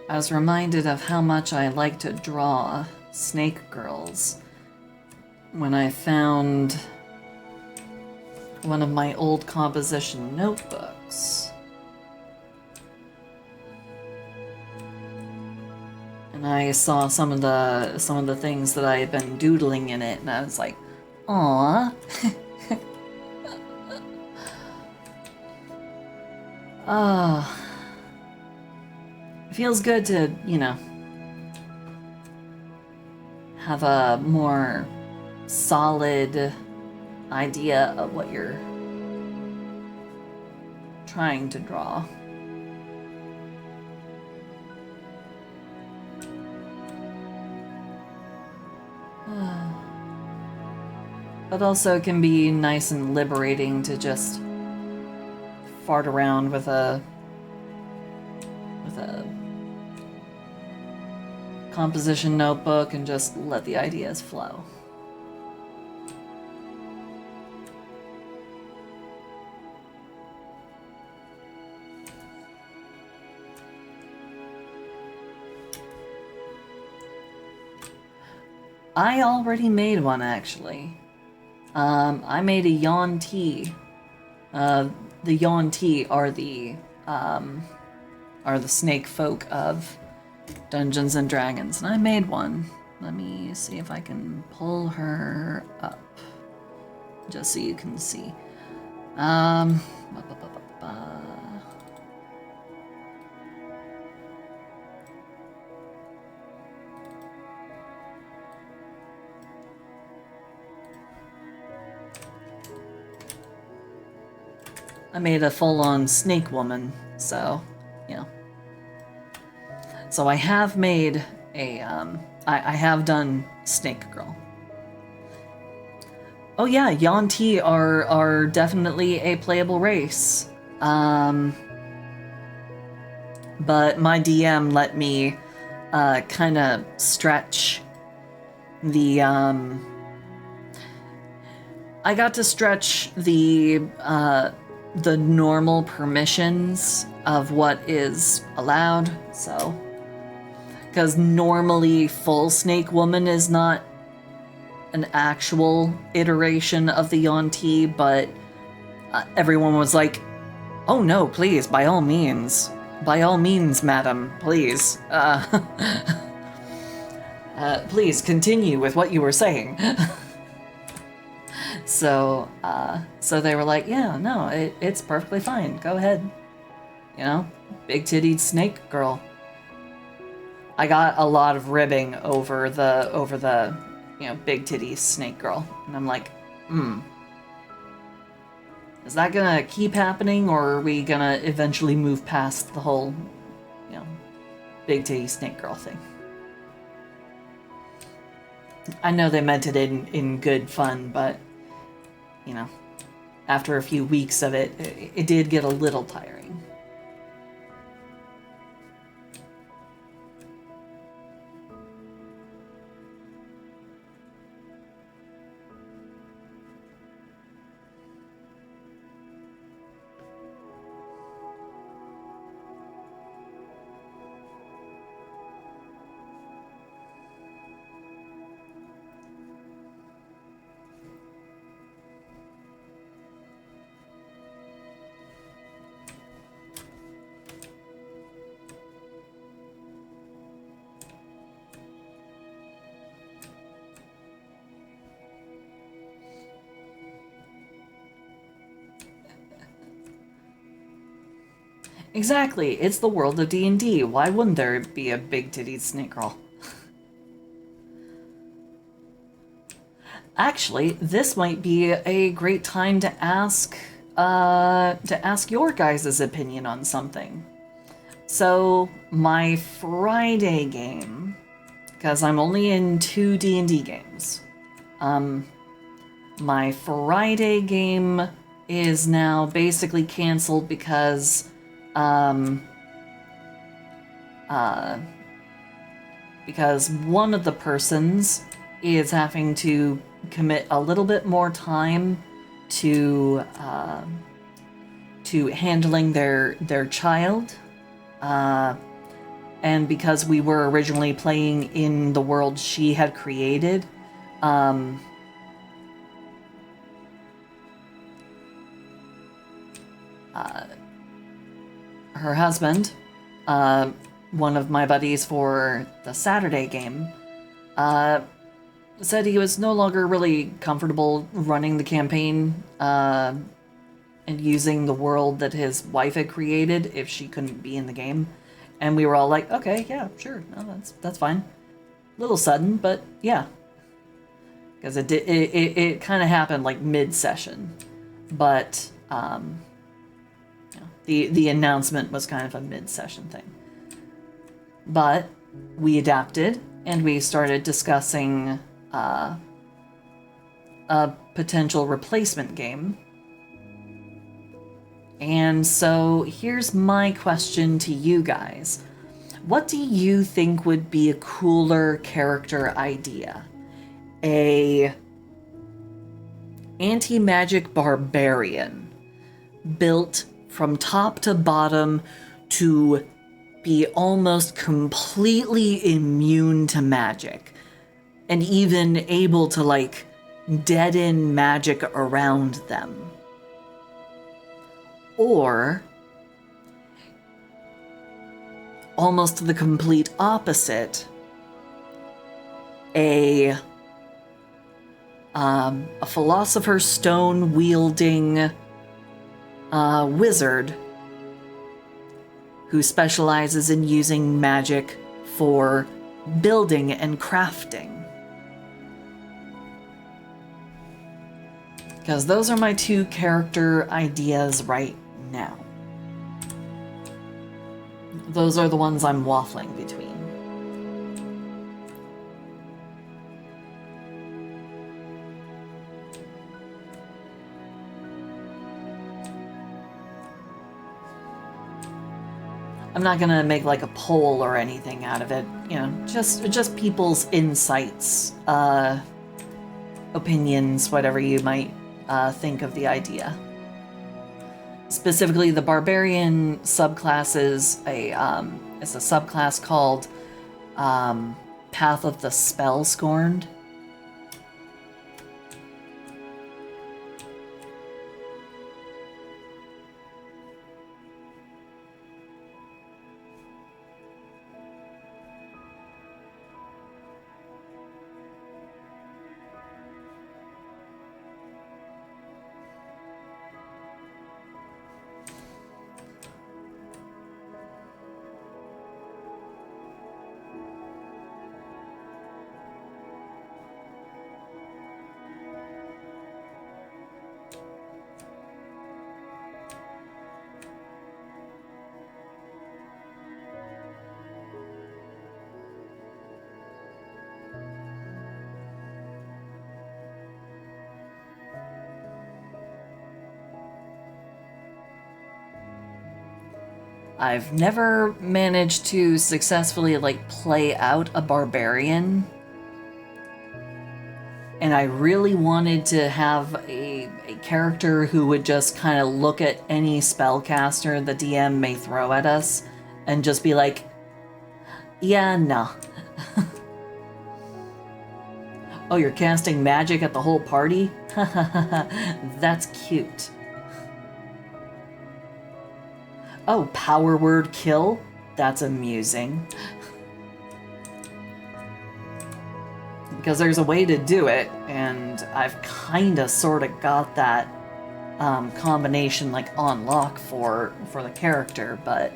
I was reminded of how much I like to draw snake girls when I found one of my old composition notebooks. And I saw some of the things that I had been doodling in it, and I was like, "Aw." Oh. It feels good to, you know, have a more solid idea of what you're trying to draw. But also it can be nice and liberating to just fart around with a composition notebook and just let the ideas flow. I already made one, actually. I made a Yuan-Ti. The Yuan-Ti are the snake folk of Dungeons and Dragons, and I made one. Let me see if I can pull her up, just so you can see. Ba, ba, ba, ba, ba. I made a full-on snake woman, so, you know. So I have made a, I have done Snake Girl. Oh yeah, Yuan-Ti are definitely a playable race. But my DM let me, kind of stretch the, I got to stretch the normal permissions of what is allowed, so. Because normally full Snake Woman is not an actual iteration of the Yuan-Ti, but everyone was like, oh no, please, by all means, madam, please. Please continue with what you were saying. So they were like, yeah, no, it's perfectly fine. Go ahead. You know, big-tittied snake girl. I got a lot of ribbing over the you know, big titty snake girl, and I'm like, Is that gonna keep happening, or are we gonna eventually move past the whole, you know, big titty snake girl thing? I know they meant it in good fun, but, you know, after a few weeks of it, it did get a little tiring. Exactly, it's the world of D&D. Why wouldn't there be a big-titted snake girl? Actually, this might be a great time to ask your guys' opinion on something. So, my Friday game, because I'm only in 2 D&D games, my Friday game is now basically canceled because one of the persons is having to commit a little bit more time to handling their child, and because we were originally playing in the world she had created, her husband, one of my buddies for the Saturday game, said he was no longer really comfortable running the campaign and using the world that his wife had created if she couldn't be in the game. And we were all like, okay, yeah, sure, no, that's fine. Little sudden, but yeah. Because it kind of happened like mid-session. But the announcement was kind of a mid-session thing. But we adapted, and we started discussing a potential replacement game. And so here's my question to you guys. What do you think would be a cooler character idea? A anti-magic barbarian built from top to bottom to be almost completely immune to magic and even able to like deaden magic around them. Or almost the complete opposite, a philosopher's stone wielding wizard who specializes in using magic for building and crafting. Because those are my 2 character ideas right now. Those are the ones I'm waffling between. I'm not gonna make like a poll or anything out of it, you know, just people's insights, opinions, whatever you might think of the idea. Specifically, the barbarian subclass is a subclass called Path of the Spell Scorned. I've never managed to successfully, like, play out a barbarian. And I really wanted to have a character who would just kind of look at any spellcaster the DM may throw at us and just be like, yeah, no. Oh, you're casting magic at the whole party? That's cute. Oh, power word kill? That's amusing. Because there's a way to do it, and I've kinda sorta got that combination like on lock for the character, but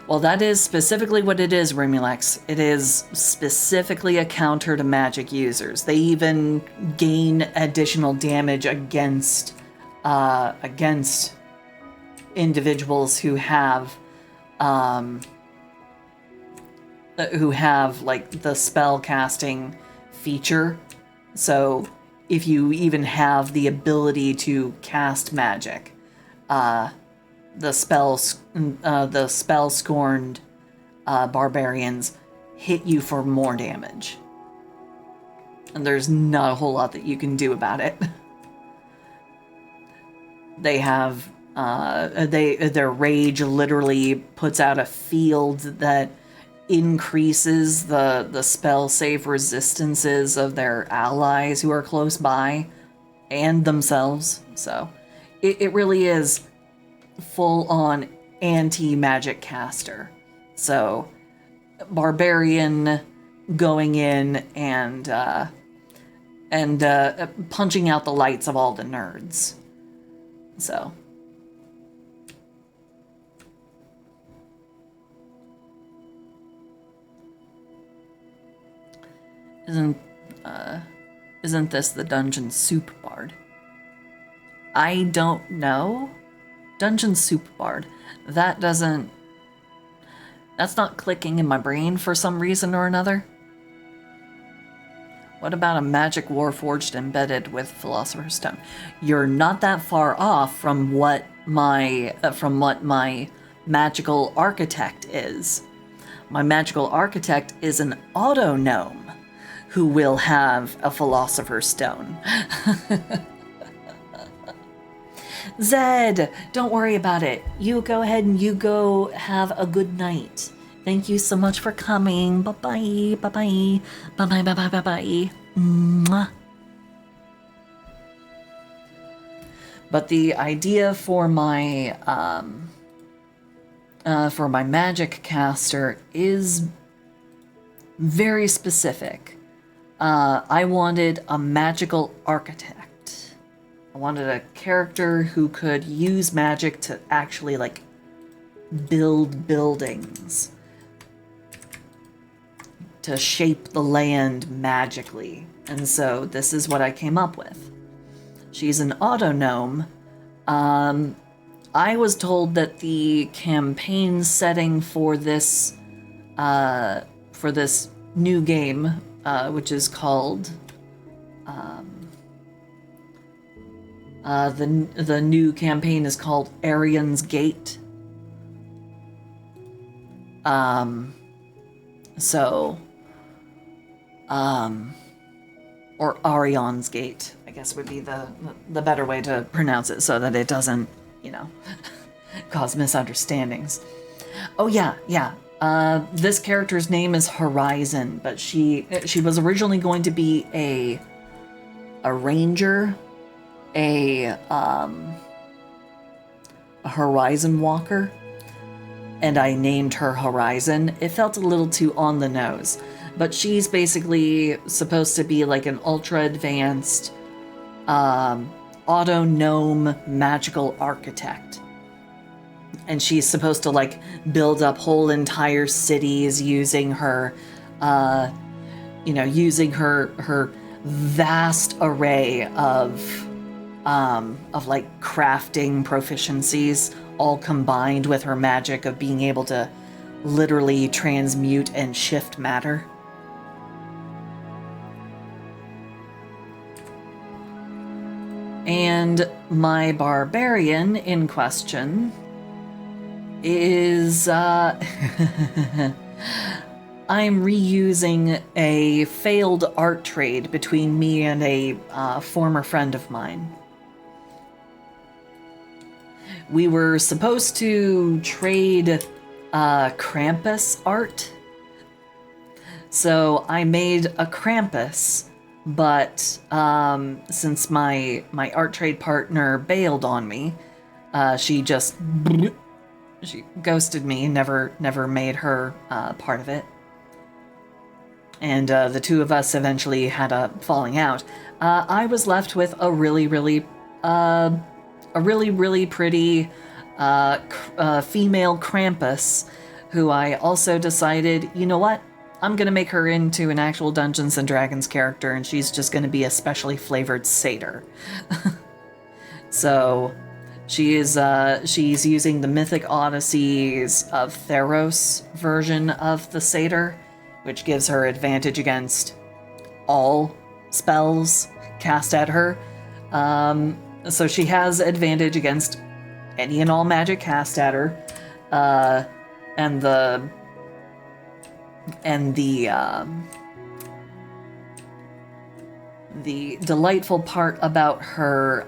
well, that is specifically what it is, Remulex. It is specifically a counter to magic users. They even gain additional damage against individuals who have like the spell casting feature. So if you even have the ability to cast magic, the spell scorned barbarians hit you for more damage, and there's not a whole lot that you can do about it. They have their rage literally puts out a field that increases the spell save resistances of their allies who are close by and themselves. So it really is full-on anti-magic caster. So barbarian going in and punching out the lights of all the nerds. So isn't this the Dungeon Soup Bard? I don't know. Dungeon Soup Bard. That's not clicking in my brain for some reason or another. What about a magic warforged embedded with Philosopher's Stone? You're not that far off from what my magical architect is. My magical architect is an auto gnome who will have a Philosopher's Stone. Zed, don't worry about it. You go ahead and you go have a good night. Thank you so much for coming. Bye-bye, bye-bye, bye-bye, bye-bye, bye-bye. Mwah. But the idea for my magic caster is very specific. I wanted a magical architect. I wanted a character who could use magic to actually, like, build buildings. To shape the land magically. And so this is what I came up with. She's an auto gnome. I was told that the campaign setting for this new game, which is called the new campaign is called Arian's Gate. Or Arion's Gate, I guess would be the better way to pronounce it so that it doesn't, cause misunderstandings. Oh yeah. This character's name is Horizon, but she was originally going to be a ranger, a Horizon Walker, and I named her Horizon. It felt a little too on the nose, but she's basically supposed to be like an ultra advanced auto gnome magical architect. And she's supposed to like build up whole entire cities using her using her vast array of like crafting proficiencies, all combined with her magic of being able to literally transmute and shift matter. And my barbarian in question is, I'm reusing a failed art trade between me and a former friend of mine. We were supposed to trade Krampus art. So I made a Krampus, but since my art trade partner bailed on me, she ghosted me, never made her part of it. And the two of us eventually had a falling out. I was left with a really pretty female Krampus, who I also decided, you know what? I'm gonna make her into an actual Dungeons and Dragons character, and she's just gonna be a specially flavored satyr. So she's using the Mythic Odysseys of Theros version of the satyr, which gives her advantage against all spells cast at her. So she has advantage against any and all magic cast at her, and the delightful part about her,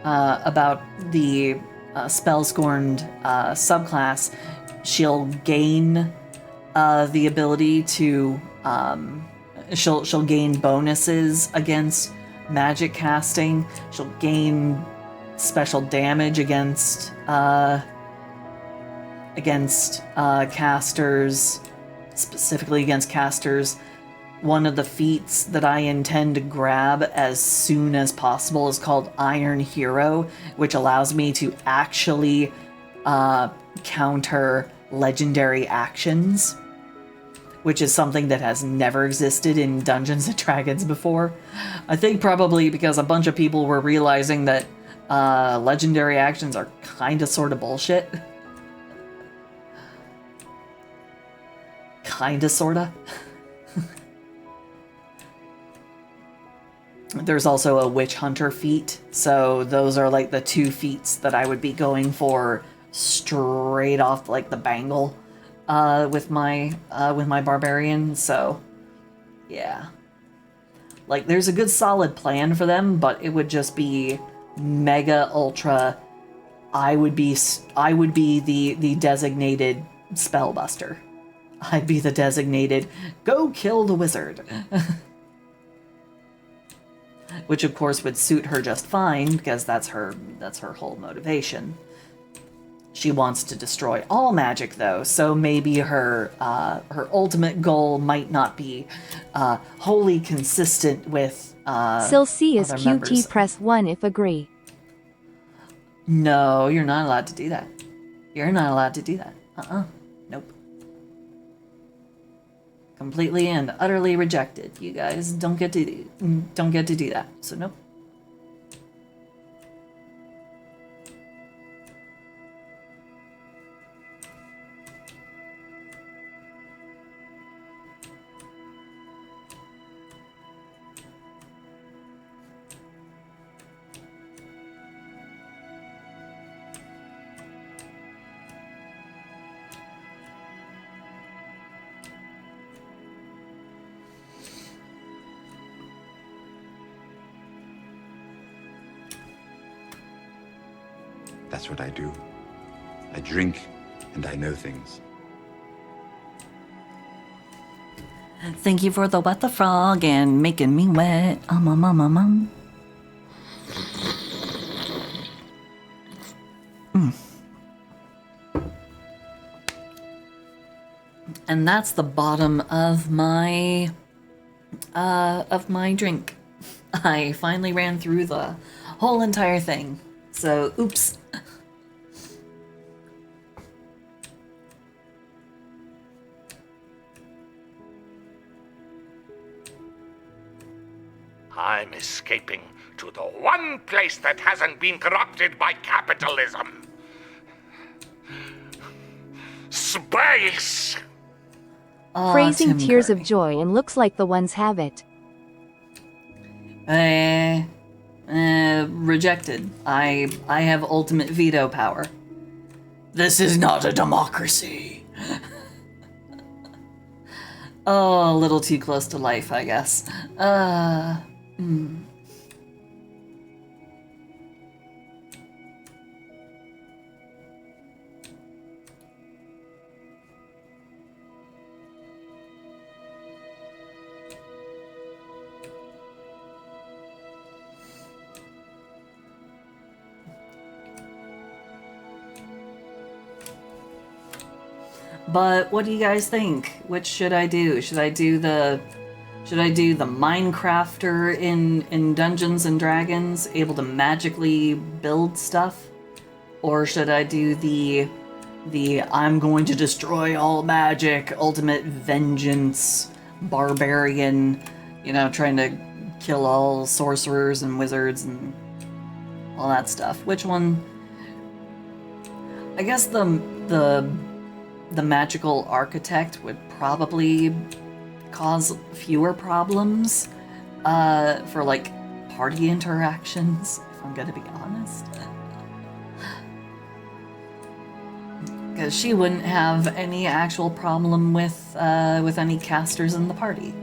about the spell-scorned subclass, she'll gain the ability to, she'll gain bonuses against magic casting. She'll gain special damage against casters, specifically against casters. One of the feats that I intend to grab as soon as possible is called Iron Hero, which allows me to actually counter legendary actions, which is something that has never existed in Dungeons & Dragons before. I think probably because a bunch of people were realizing that legendary actions are kinda sorta bullshit. Kinda sorta. There's also a Witch Hunter feat, so those are like the two feats that I would be going for straight off like the bangle with my barbarian. So yeah, like there's a good solid plan for them, but it would just be mega ultra. I would be the designated spellbuster. I'd be the designated go kill the wizard. Which of course would suit her just fine, because that's her whole motivation. She wants to destroy all magic though, so maybe her ultimate goal might not be wholly consistent with Sil C is other QT, members. press 1 if agree. No, you're not allowed to do that. You're not allowed to do that. Nope. Completely and utterly rejected. You guys don't get to do that. So nope. That's what I do. I drink and I know things. Thank you for the wet the frog and making me wet. And that's the bottom of my drink. I finally ran through the whole entire thing. So, oops. I'm escaping to the one place that hasn't been corrupted by capitalism. Space! Phrasing Tim tears Curry. of joy and looks like the ones have it. Rejected. I have ultimate veto power. This is not a democracy. Oh, a little too close to life, I guess. But what do you guys think? Which should I do? Should I do the Minecrafter in Dungeons and Dragons, able to magically build stuff? Or should I do the I'm going to destroy all magic, ultimate vengeance, barbarian, trying to kill all sorcerers and wizards and all that stuff? Which one? I guess the magical architect would probably cause fewer problems for like party interactions, if I'm gonna be honest. Because she wouldn't have any actual problem with any casters in the party.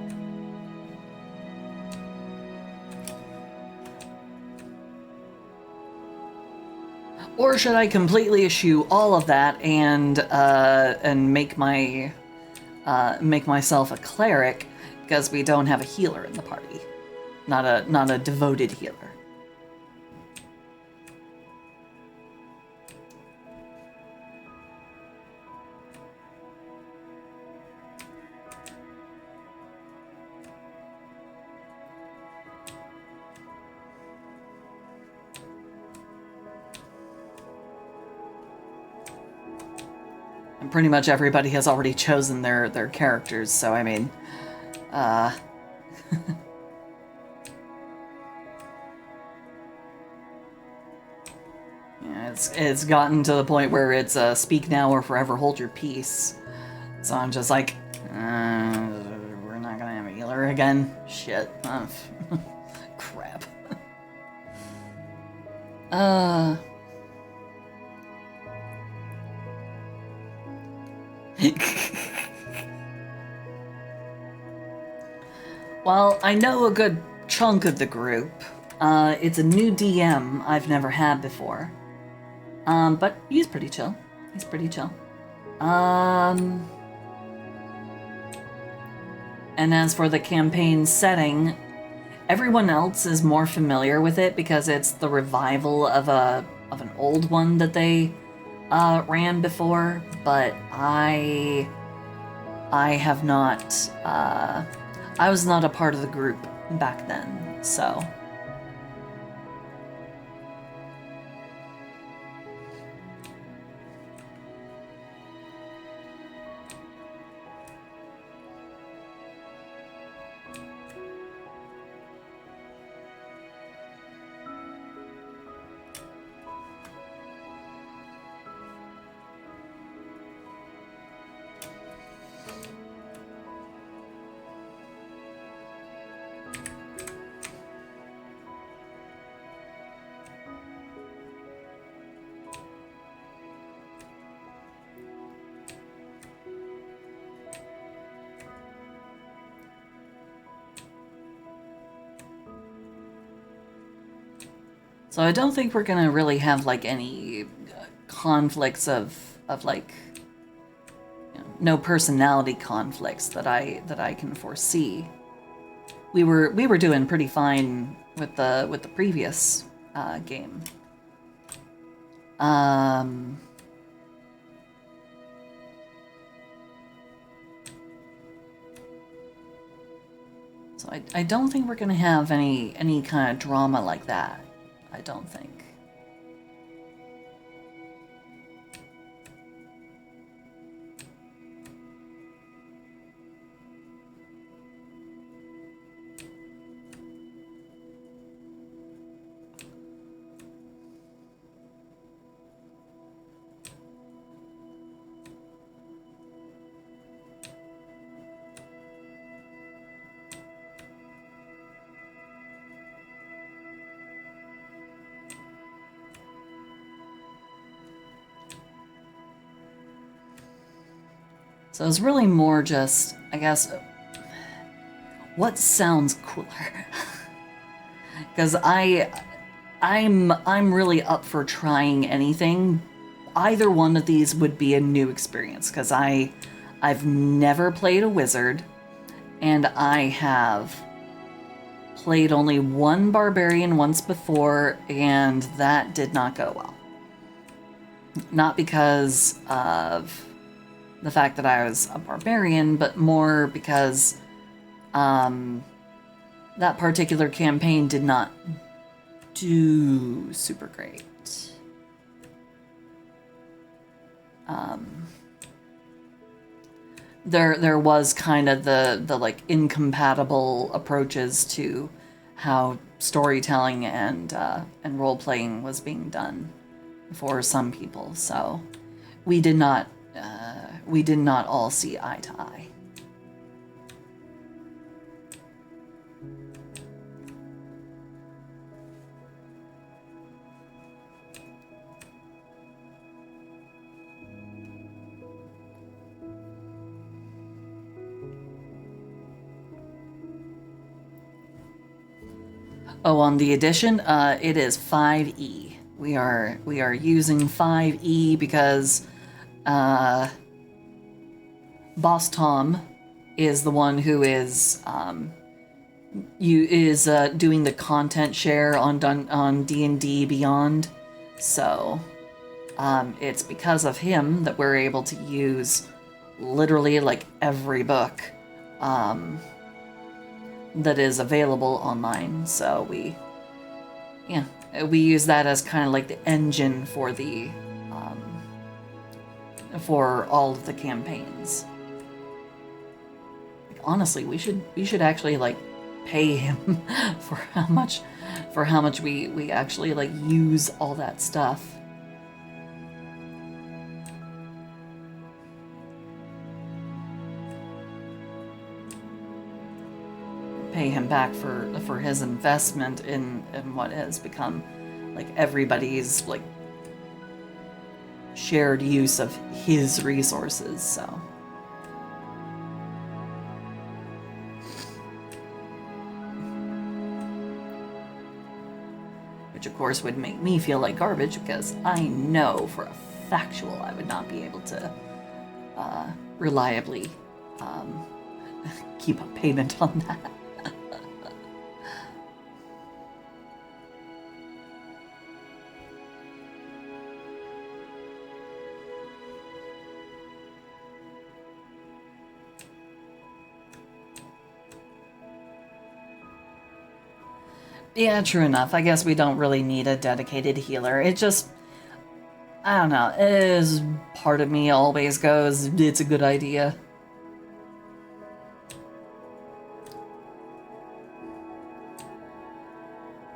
Or should I completely eschew all of that and make myself a cleric because we don't have a healer in the party, not a devoted healer. And pretty much everybody has already chosen their characters, so I mean, yeah, it's gotten to the point where it's speak now or forever hold your peace. So I'm just like, we're not gonna have a healer again. Shit. Crap. Well, I know a good chunk of the group. It's a new DM I've never had before. But he's pretty chill. He's pretty chill. And as for the campaign setting, everyone else is more familiar with it because it's the revival of an old one that they ran before, but I have not. I was not a part of the group back then, so. So I don't think we're gonna really have like any conflicts of like, no personality conflicts that I can foresee. We were doing pretty fine with the previous game. So I don't think we're gonna have any kind of drama like that. I don't think. So it's really more just, I guess, what sounds cooler? Because I'm really up for trying anything. Either one of these would be a new experience, because I've never played a wizard, and I have played only one barbarian once before, and that did not go well. Not because of the fact that I was a barbarian, but more because that particular campaign did not do super great. There was kind of the like incompatible approaches to how storytelling and role playing was being done for some people, so we did not all see eye to eye. Oh, on the edition, it is 5e. We are using 5e because Boss Tom is the one who is doing the content share on D&D Beyond. So it's because of him that we're able to use literally like every book that is available online. So we use that as kind of like the engine for the for all of the campaigns. Like, honestly, we should actually like pay him for how much we actually like use all that stuff. Pay him back for his investment in what has become like everybody's like shared use of his resources. So which of course would make me feel like garbage, because I know for a factual I would not be able to reliably keep a payment on that. Yeah, true enough. I guess we don't really need a dedicated healer. It just, I don't know, it is part of me always goes, it's a good idea.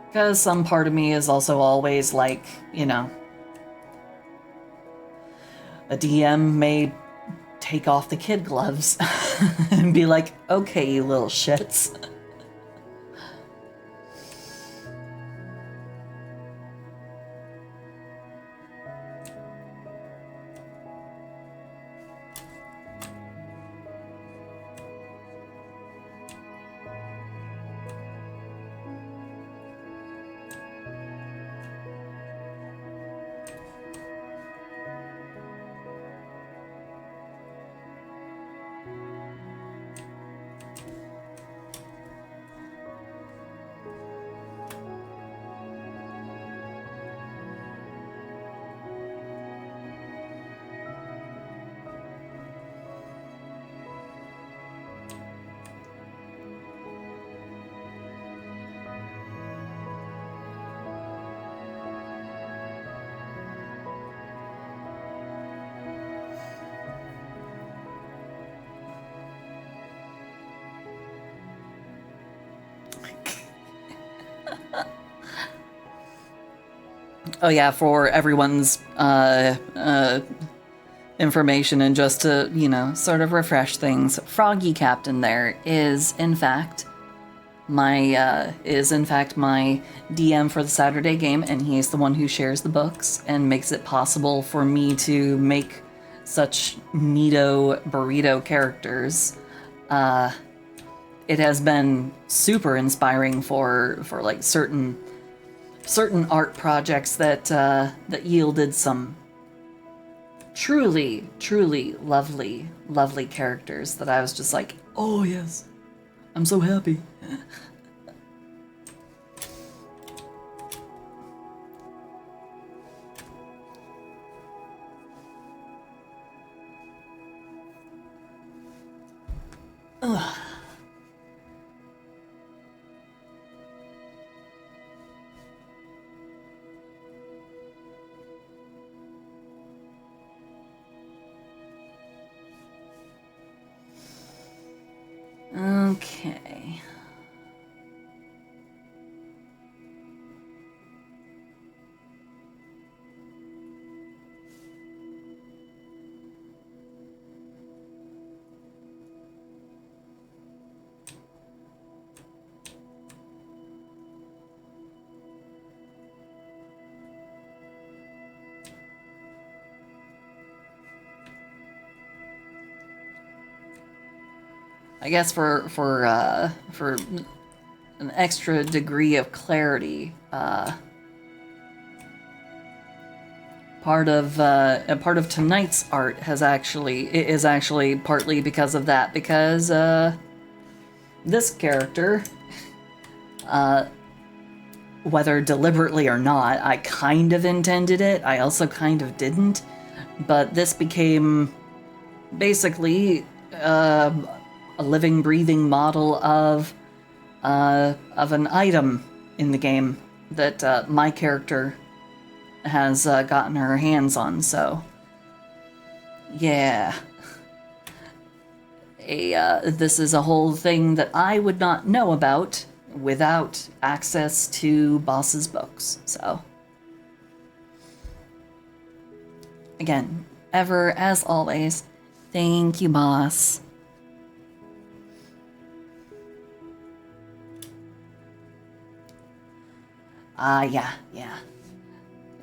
Because some part of me is also always like, you know, a DM may take off the kid gloves and be like, okay, you little shits. Oh yeah, for everyone's information and just to, you know, sort of refresh things, Froggy Captain there is in fact my DM for the Saturday game, and he's the one who shares the books and makes it possible for me to make such neato burrito characters. It has been super inspiring for like certain art projects that yielded some truly lovely characters that I was just like, oh yes, I'm so happy. Ugh. Okay. I guess for an extra degree of clarity, part of tonight's art is actually partly because of that, because this character, whether deliberately or not, I kind of intended it. I also kind of didn't, but this became basically a living, breathing model of an item in the game that my character has gotten her hands on. So, yeah, this is a whole thing that I would not know about without access to Boss's books. So, again, ever as always, thank you, Boss. Yeah.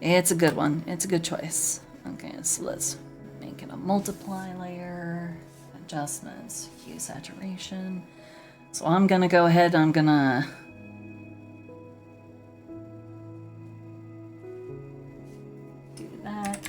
It's a good one. It's a good choice. Okay, so let's make it a multiply layer, adjustments, hue saturation. So I'm gonna go ahead, I'm gonna do that.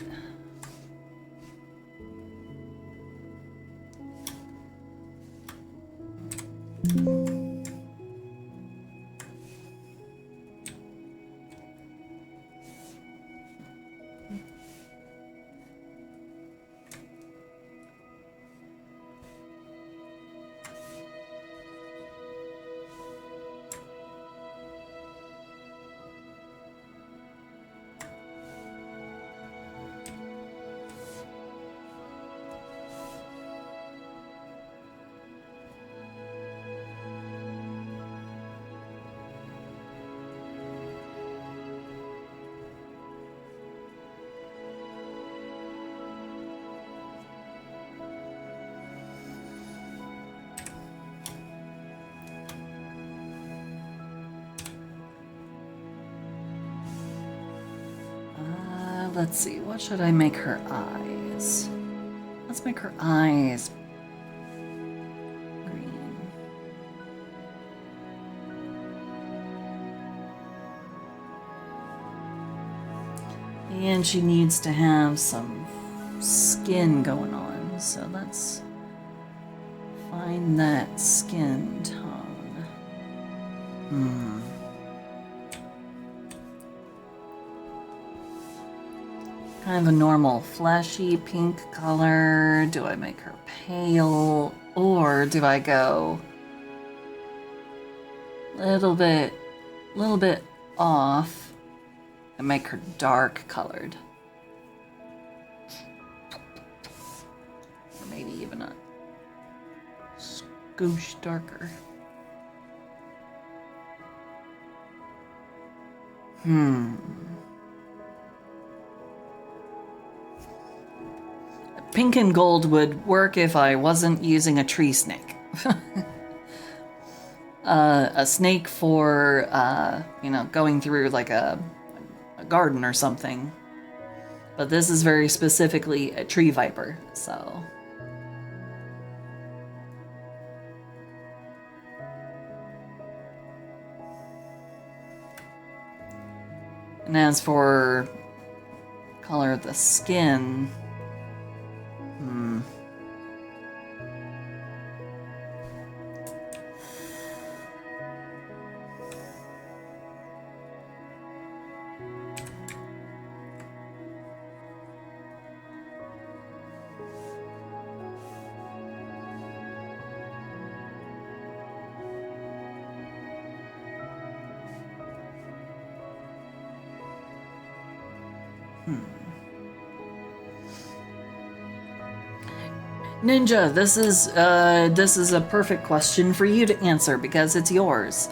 Let's see, what should I make her eyes? Let's make her eyes green. And she needs to have some skin going on, so let's find that skin tone. Kind of a normal fleshy pink color. Do I make her pale, or do I go a little bit off and make her dark colored? Or maybe even a scoosh darker. Pink and gold would work if I wasn't using a tree snake. A snake for, going through like a garden or something. But this is very specifically a tree viper, so. And as for color of the skin, Ninja, this is a perfect question for you to answer because it's yours.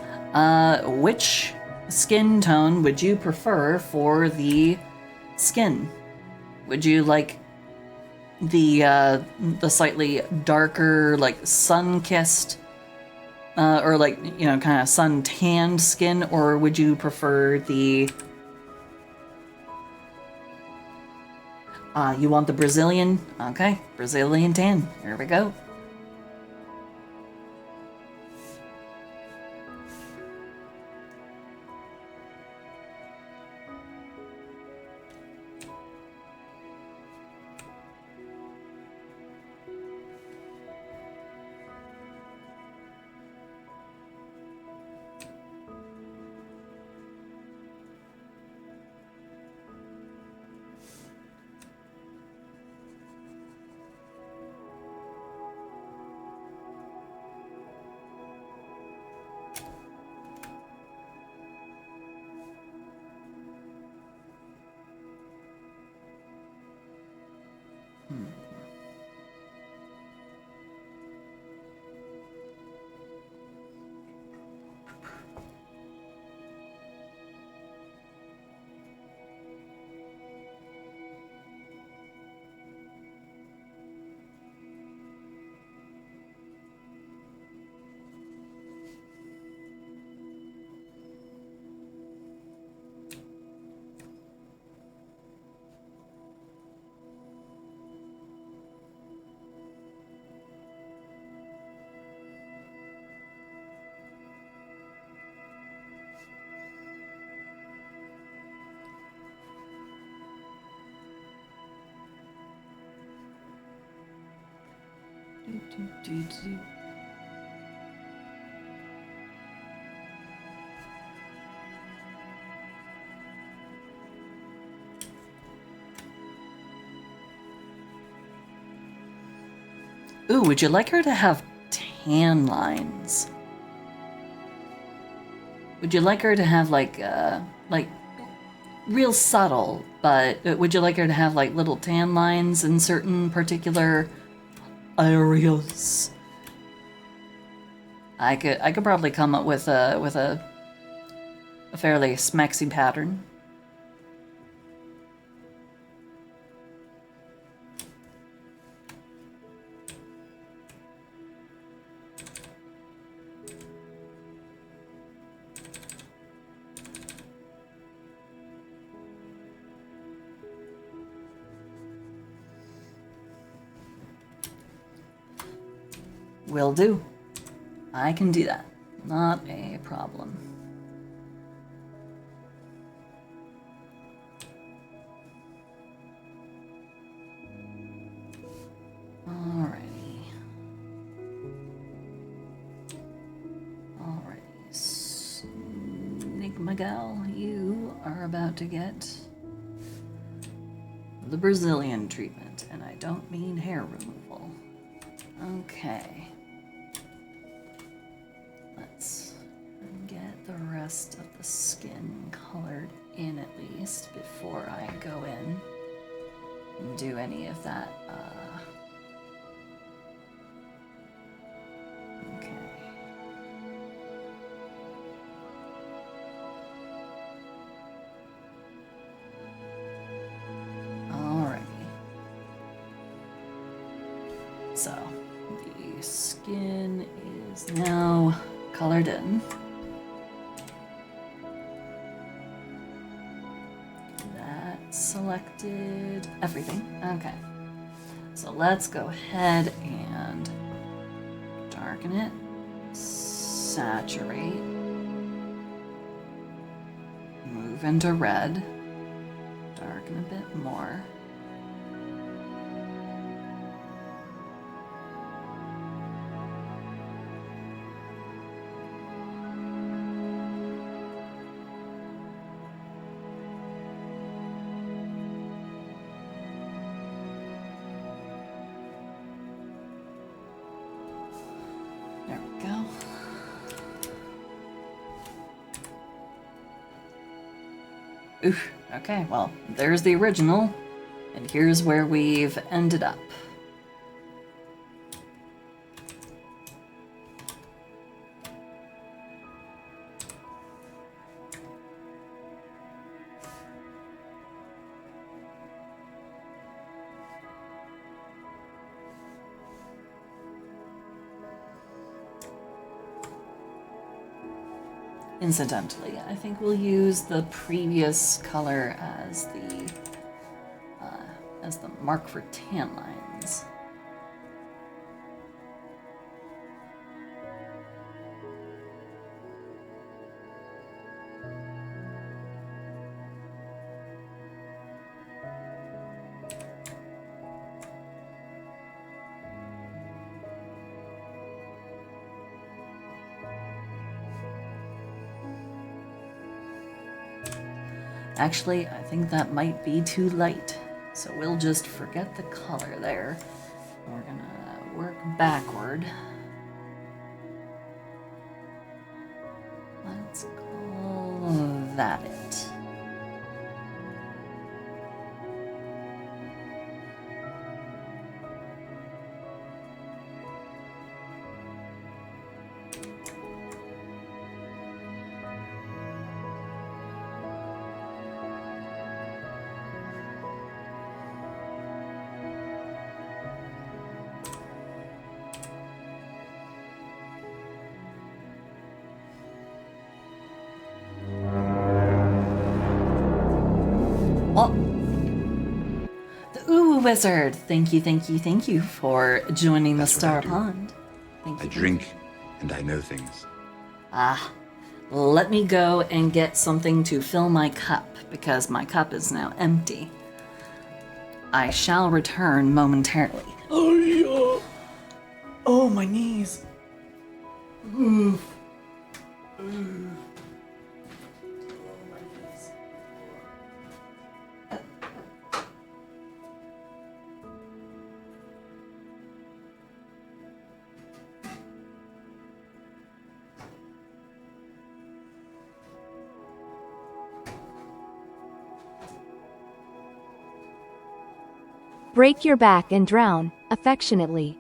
Which skin tone would you prefer for the skin? Would you like the slightly darker, like sun-kissed, or like, you know, kind of sun-tanned skin, or would you prefer the you want the Brazilian? Okay, Brazilian tan. Here we go. Ooh, would you like her to have tan lines? Would you like her to have like real subtle, but would you like her to have like little tan lines in certain particular areas? I could probably come up with a fairly smexy pattern. Will do. I can do that. Not a problem. Alrighty. Enigma gal, you are about to get the Brazilian treatment, and I don't mean hair removal. Okay. Let's get the rest of the skin colored in at least before I go in and do any of that. Okay. Alrighty. So, the skin is now colored in. That selected everything. Okay. So let's go ahead and darken it, saturate, move into red, darken a bit more. There we go. Ooh, okay, well, there's the original, and here's where we've ended up. Incidentally, I think we'll use the previous color as the mark for tan lines. Actually, I think that might be too light, so we'll just forget the color there. We're gonna work backward. Let's call that it. Oh, the Ooh Wizard! Thank you for joining the That's what I Star do. Pond. Thank I you. drink and I know things. Let me go and get something to fill my cup, because my cup is now empty. I shall return momentarily. Oh, my knees. Break your back and drown, affectionately.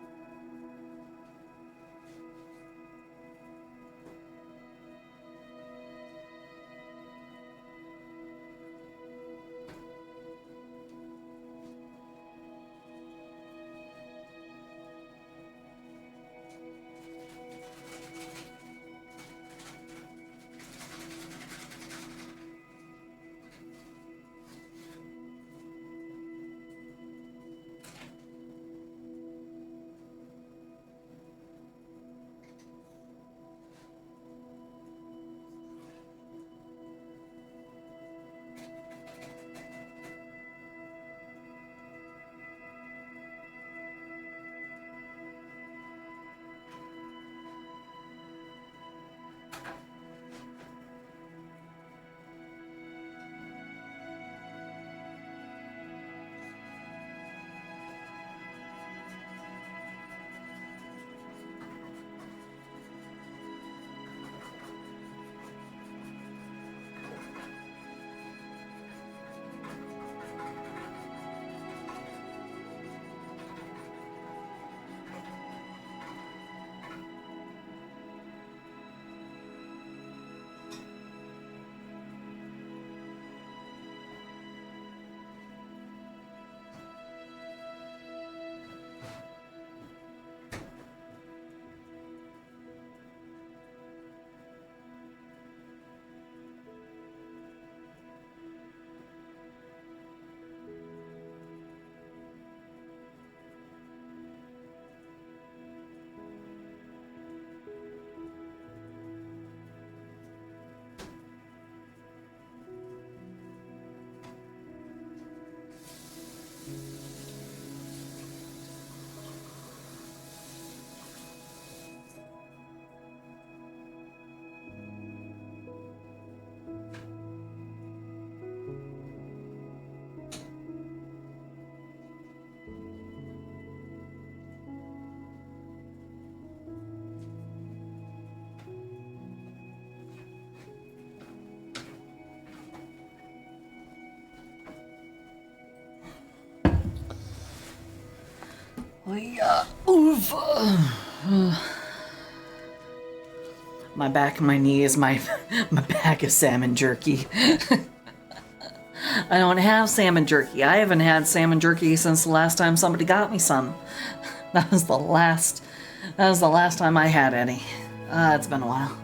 yeah. Oof. My back and my knees, my bag of salmon jerky. I don't have salmon jerky. I haven't had salmon jerky since the last time somebody got me some. That was the last time I had any. It's been a while.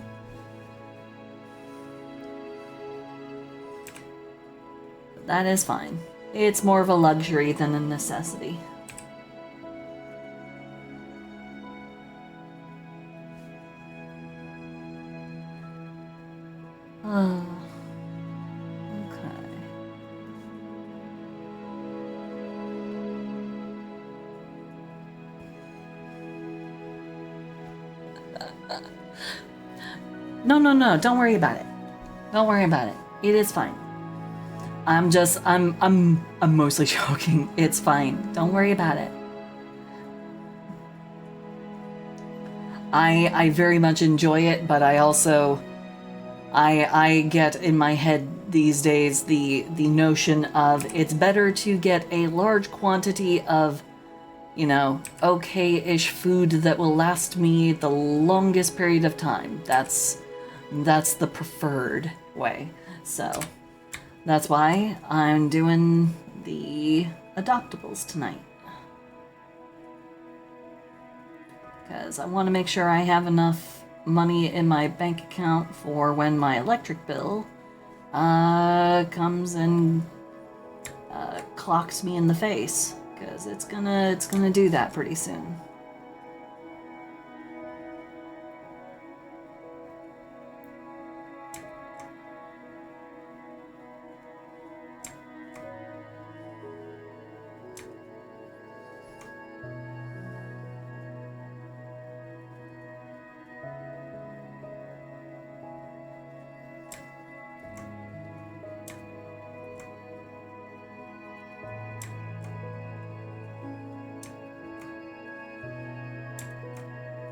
But that is fine. It's more of a luxury than a necessity. Oh. Okay. No, don't worry about it. Don't worry about it. It is fine. I'm mostly joking. It's fine. Don't worry about it. I very much enjoy it, but I also I get in my head these days the notion of it's better to get a large quantity of, you know, okay-ish food that will last me the longest period of time. That's the preferred way. So that's why I'm doing the adoptables tonight. Because I want to make sure I have enough money in my bank account for when my electric bill comes and clocks me in the face. Because it's gonna do that pretty soon.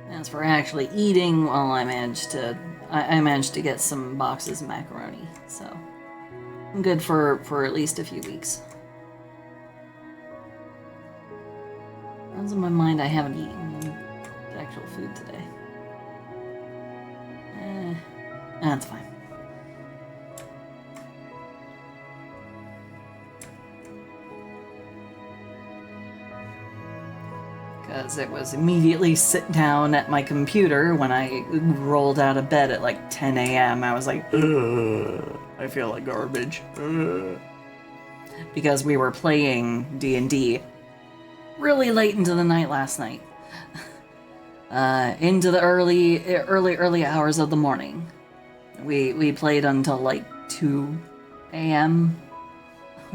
As for actually eating, well, I managed to get some boxes of macaroni, so I'm good for at least a few weeks. Runs in my mind I haven't eaten actual food today. That's fine. Because it was immediately sit down at my computer when I rolled out of bed at like 10 a.m. I was like, ugh, I feel like garbage. Ugh. Because we were playing D&D really late into the night last night. Into the early hours of the morning. We played until like 2 a.m.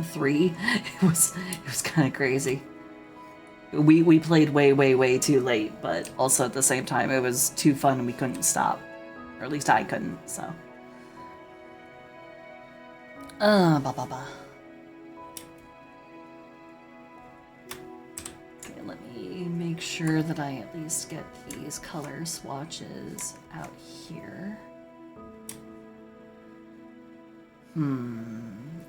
3. It was kind of crazy. We played way too late, but also at the same time it was too fun and we couldn't stop. Or at least I couldn't, so. Okay, let me make sure that I at least get these color swatches out here.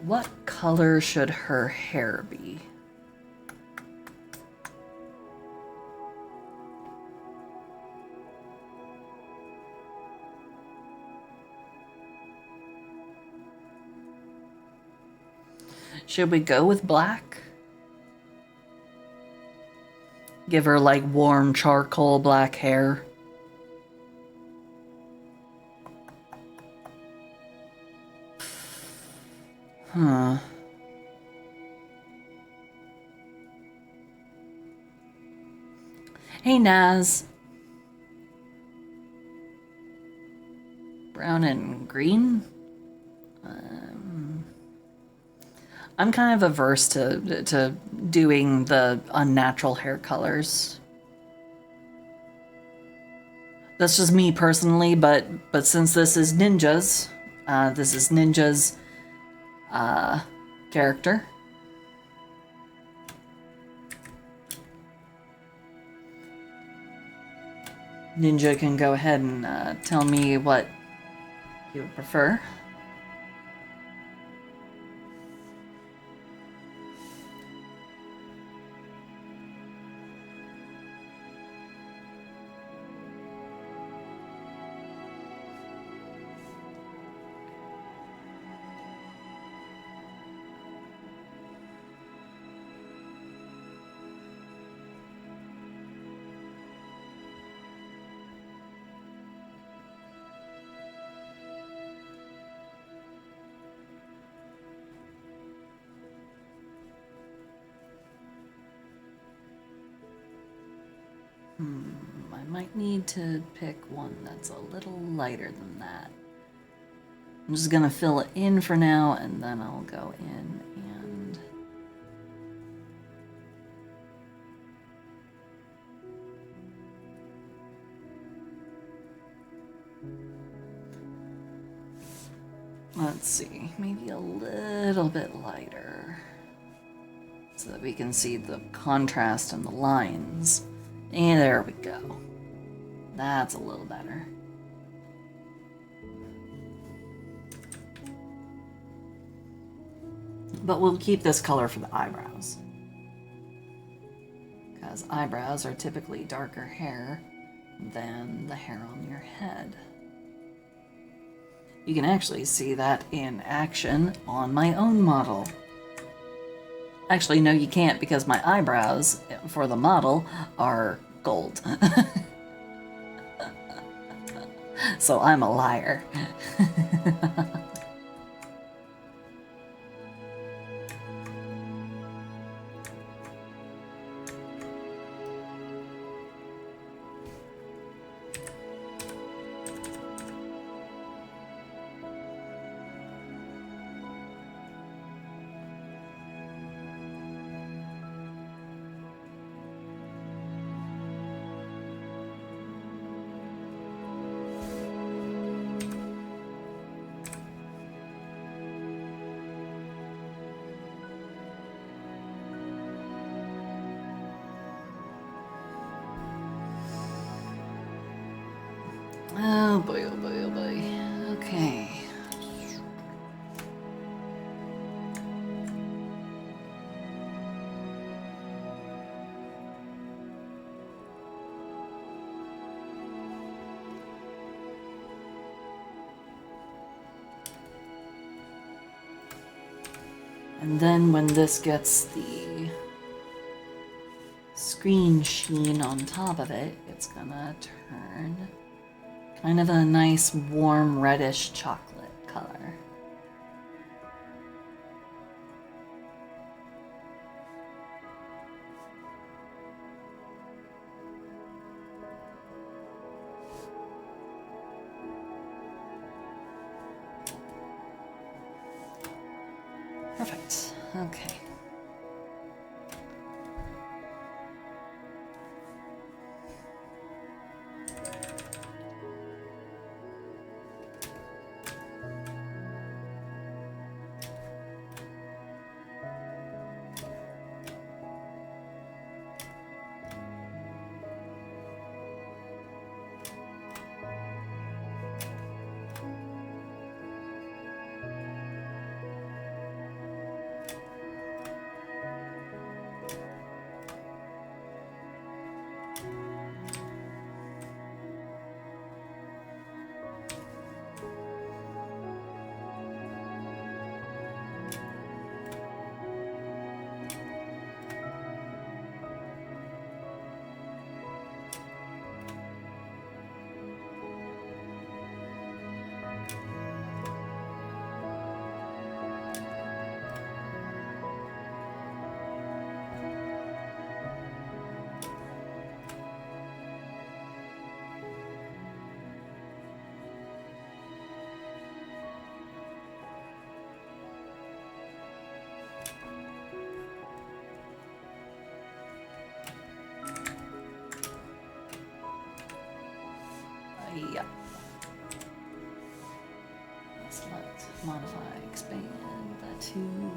What color should her hair be? Should we go with black? Give her like warm charcoal black hair. Huh. Hey, Naz. Brown and green? I'm kind of averse to doing the unnatural hair colors. That's just me personally, but since this is Ninja's character. Ninja can go ahead and tell me what he would prefer. I might need to pick one that's a little lighter than that. I'm just gonna fill it in for now, and then I'll go in and... Let's see, maybe a little bit lighter, so that we can see the contrast and the lines. And there we go. That's a little better. But we'll keep this color for the eyebrows, because eyebrows are typically darker hair than the hair on your head. You can actually see that in action on my own model. Actually, no, you can't, because my eyebrows for the model are gold. So I'm a liar. Oh boy, oh boy, oh boy. Okay. And then when this gets the screen sheen on top of it, it's gonna turn kind of a nice warm reddish chocolate color. Perfect. Okay. Yeah. Select, modify, expand that to...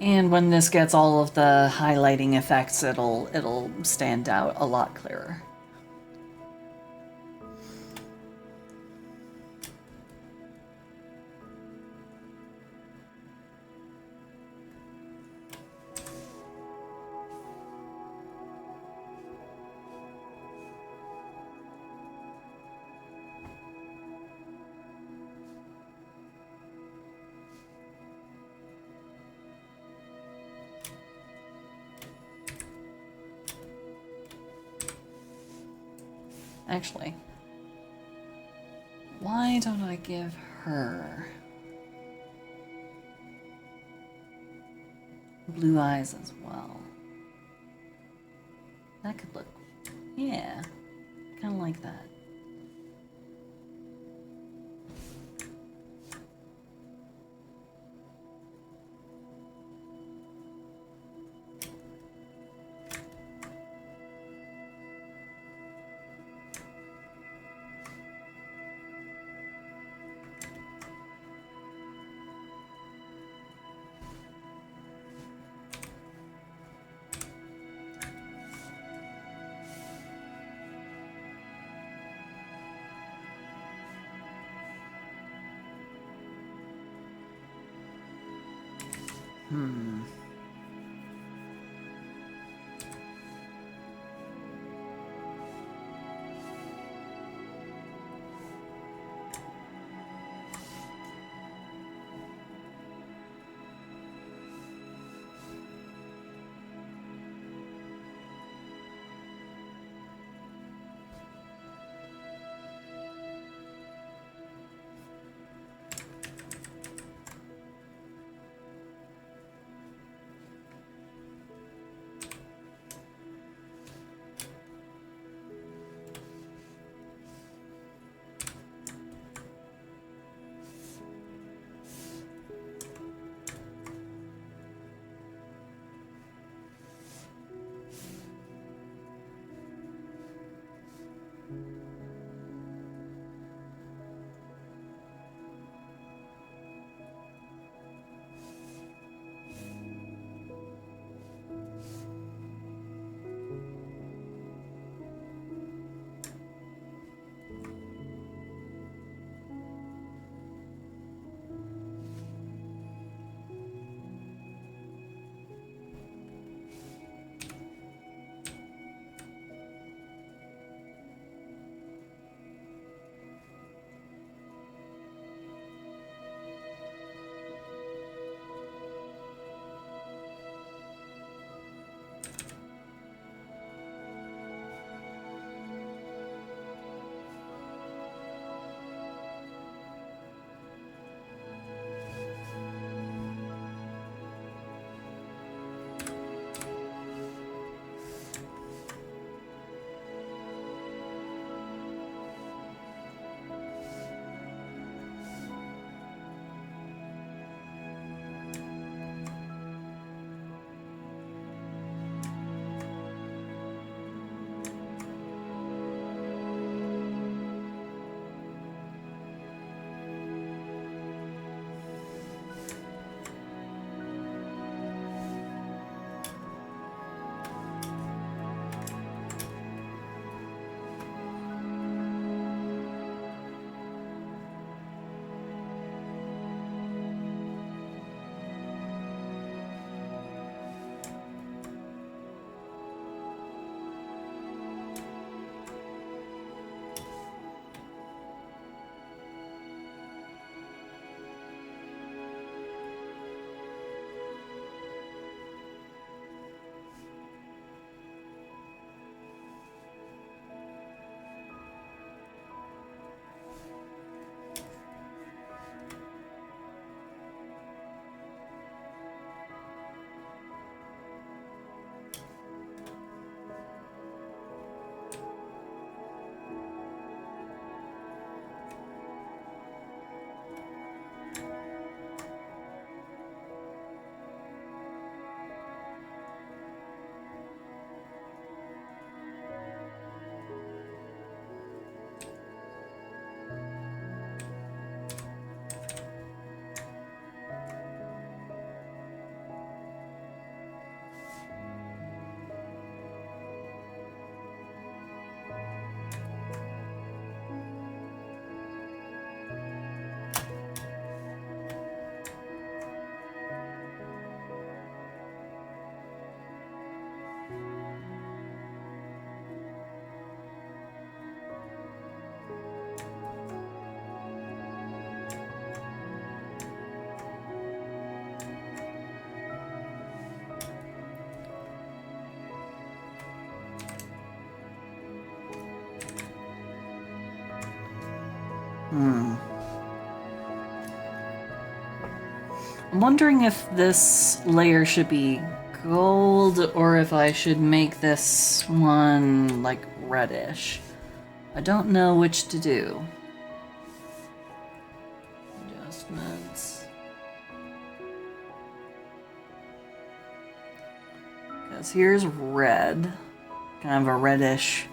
And when this gets all of the highlighting effects, it'll stand out a lot clearer. Actually, why don't I give her. Blue eyes as well. That could look, yeah, kind of like that. I'm wondering if this layer should be gold or if I should make this one like reddish. I don't know which to do. Adjustments. Because here's red, kind of a reddish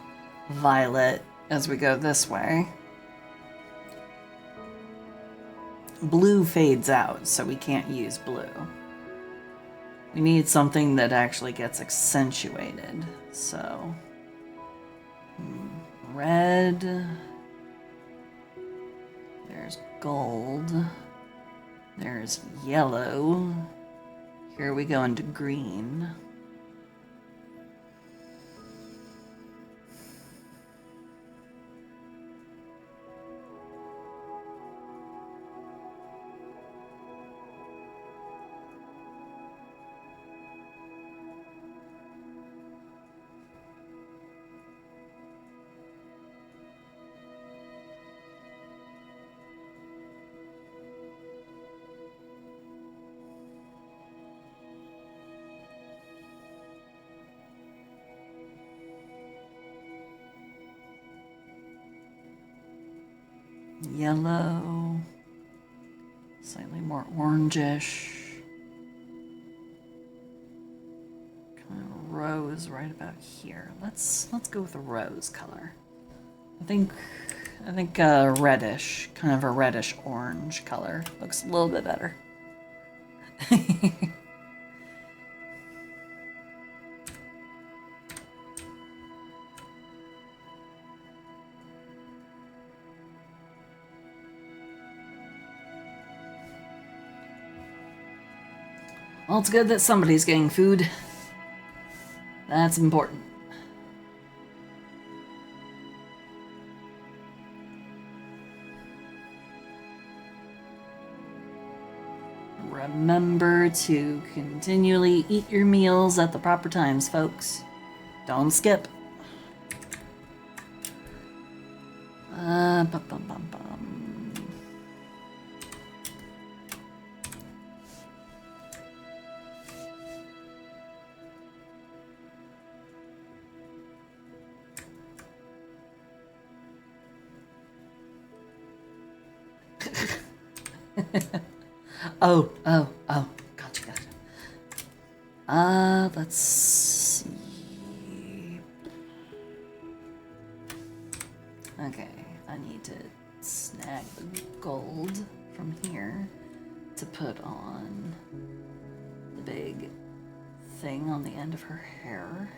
violet as we go this way. Blue fades out, so we can't use blue. We need something that actually gets accentuated, so... red... There's gold. There's yellow. Here we go into green. Yellow, slightly more orangish, kind of rose right about here. Let's go with a rose color. I think reddish, kind of a reddish orange color looks a little bit better. Well, it's good that somebody's getting food. That's important. Remember to continually eat your meals at the proper times, folks. Don't skip. Bum, bum, bum, bum. Oh, gotcha. Let's see. Okay, I need to snag the gold from here to put on the big thing on the end of her hair.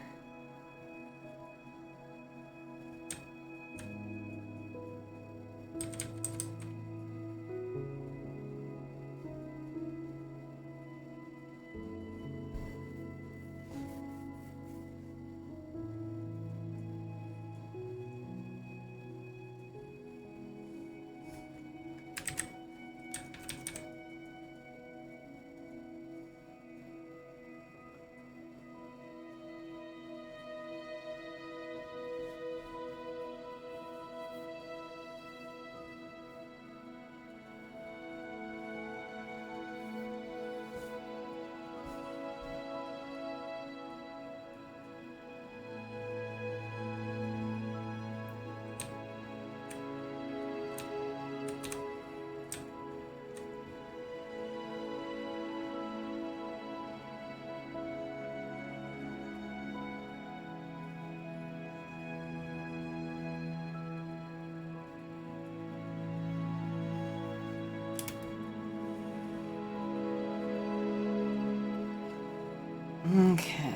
Okay.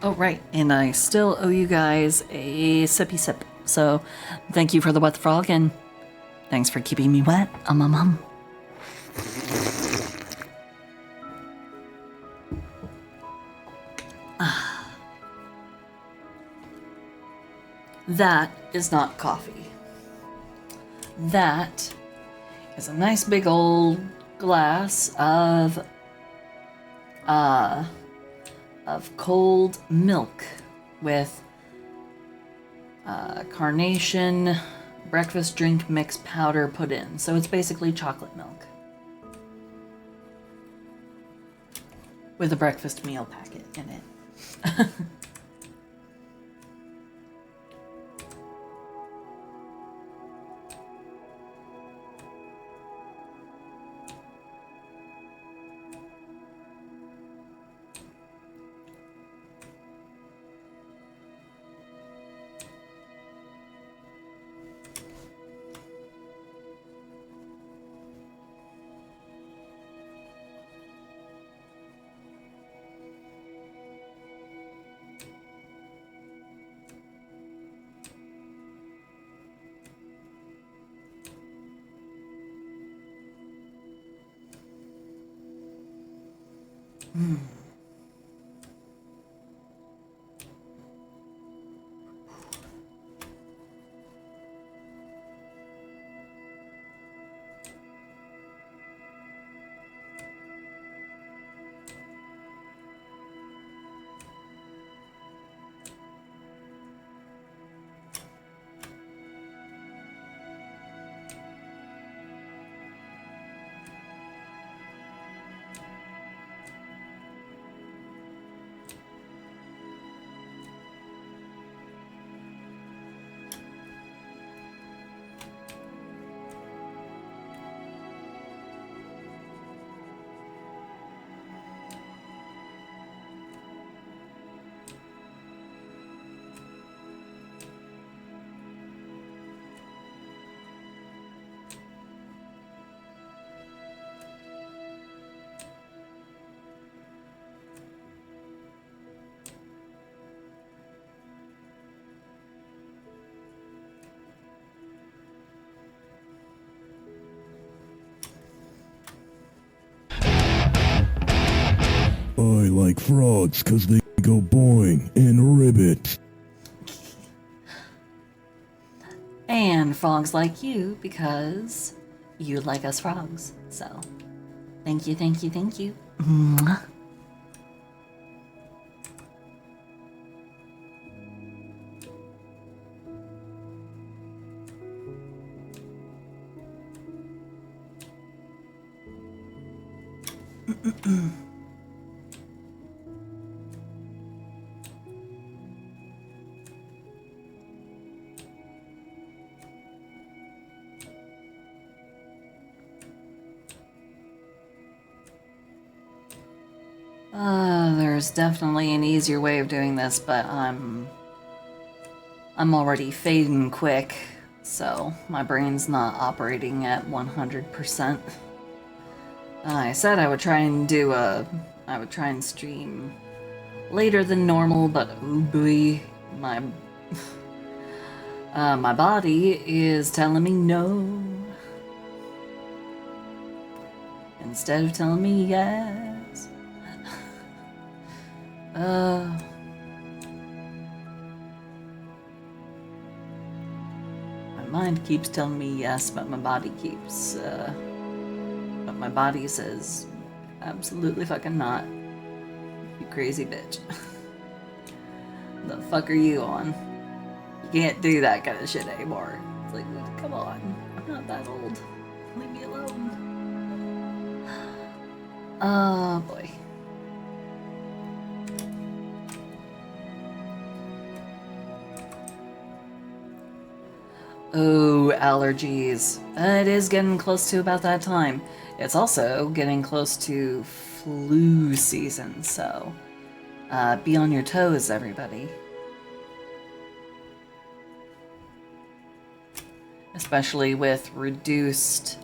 Oh, right. And I still owe you guys a sippy sip. So thank you for the wet frog and thanks for keeping me wet. That is not coffee. That is a nice big old glass of cold milk with carnation breakfast drink mix powder put in. So it's basically chocolate milk with a breakfast meal packet in it. I like frogs 'cause they go boing and ribbit. And frogs like you because you like us frogs. So thank you, thank you, thank you. Mwah. There's definitely an easier way of doing this, but I'm already fading quick, so my brain's not operating at 100%. I said I would try and stream later than normal, but oh boy, my my body is telling me no instead of telling me yes. My mind keeps telling me yes, but my body keeps, but my body says absolutely fucking not. You crazy bitch. The fuck are you on? You can't do that kind of shit anymore. It's like, come on. I'm not that old. Leave me alone. Oh boy. Oh, allergies. It is getting close to about that time. It's also getting close to flu season, so be on your toes, everybody. Especially with reduced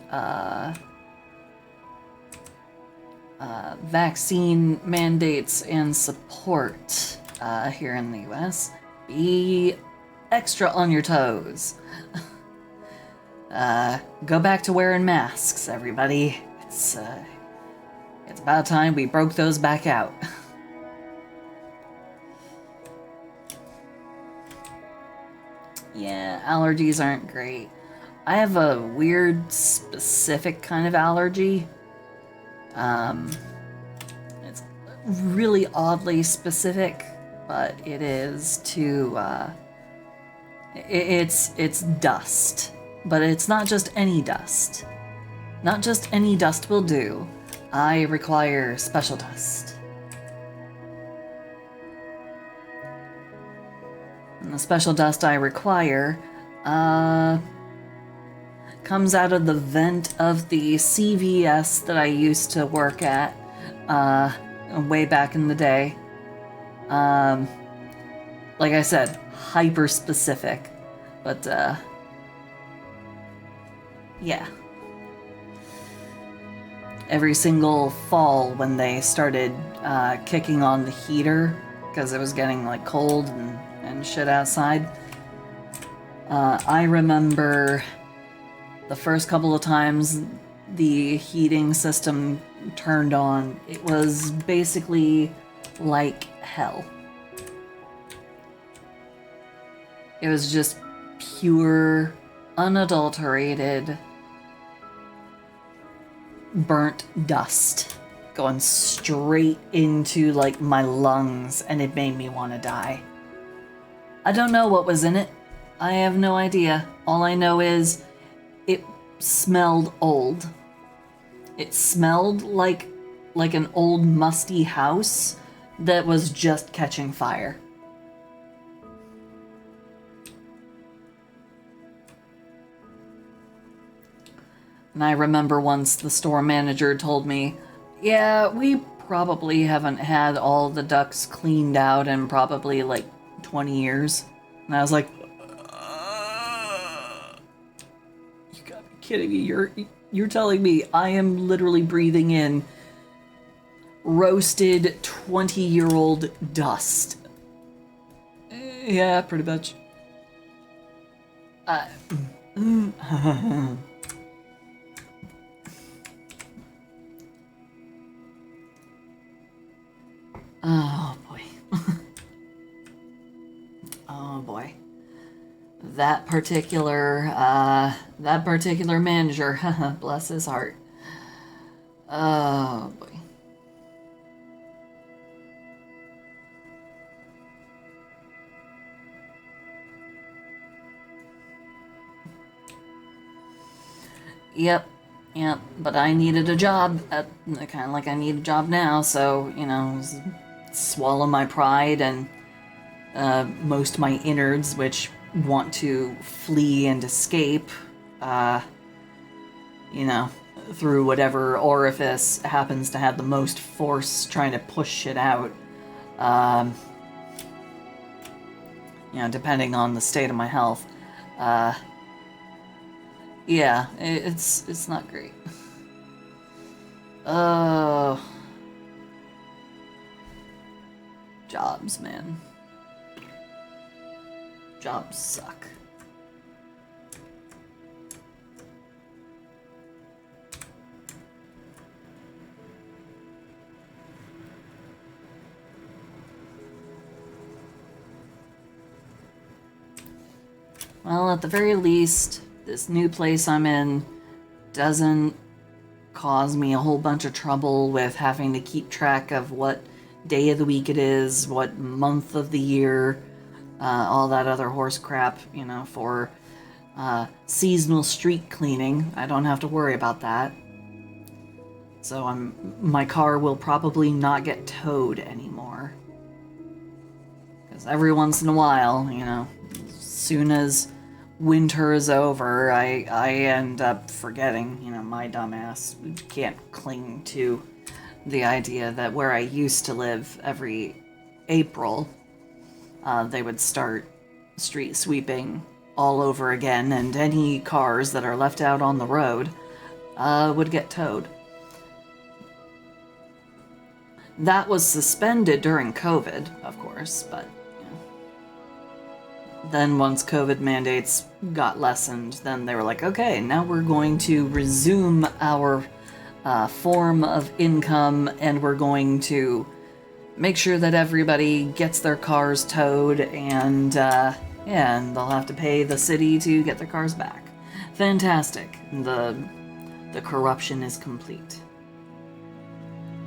vaccine mandates and support here in the US, be extra on your toes. Go back to wearing masks, everybody. It's about time we broke those back out. Yeah, allergies aren't great. I have a weird, specific kind of allergy. It's really oddly specific, but it is to, it's dust. But it's not just any dust. Not just any dust will do. I require special dust. And the special dust I require, comes out of the vent of the CVS that I used to work at, way back in the day. Like I said, hyper specific, but, yeah. Every single fall when they started kicking on the heater, because it was getting like cold and shit outside, I remember the first couple of times the heating system turned on, it was basically like hell. It was just pure, unadulterated, burnt dust going straight into like my lungs, and it made me want to die. I don't know what was in it. I have no idea. All I know is it smelled old. It smelled like an old musty house that was just catching fire. And I remember once the store manager told me, yeah, we probably haven't had all the ducts cleaned out in probably like 20 years. And I was like, you gotta be kidding me. You're telling me I am literally breathing in roasted 20-year-old dust. Yeah, pretty much. Oh boy. Oh boy. That particular manager, bless his heart. Oh boy. Yep, but I needed a job, kind of like I need a job now, so, you know, swallow my pride and most my innards, which want to flee and escape, you know, through whatever orifice happens to have the most force trying to push shit out. You know, depending on the state of my health. Yeah, it's not great. Jobs, man. Jobs suck. Well, at the very least, this new place I'm in doesn't cause me a whole bunch of trouble with having to keep track of what day of the week it is, what month of the year, all that other horse crap, you know, for seasonal street cleaning. I don't have to worry about that. So my car will probably not get towed anymore. Because every once in a while, you know, as soon as winter is over, I end up forgetting, you know, my dumbass can't cling to the idea that where I used to live every April, they would start street sweeping all over again, and any cars that are left out on the road would get towed. That was suspended during COVID, of course, but then once COVID mandates got lessened, then they were like, okay, now we're going to resume our form of income, and we're going to make sure that everybody gets their cars towed, and and they'll have to pay the city to get their cars back. Fantastic. The corruption is complete.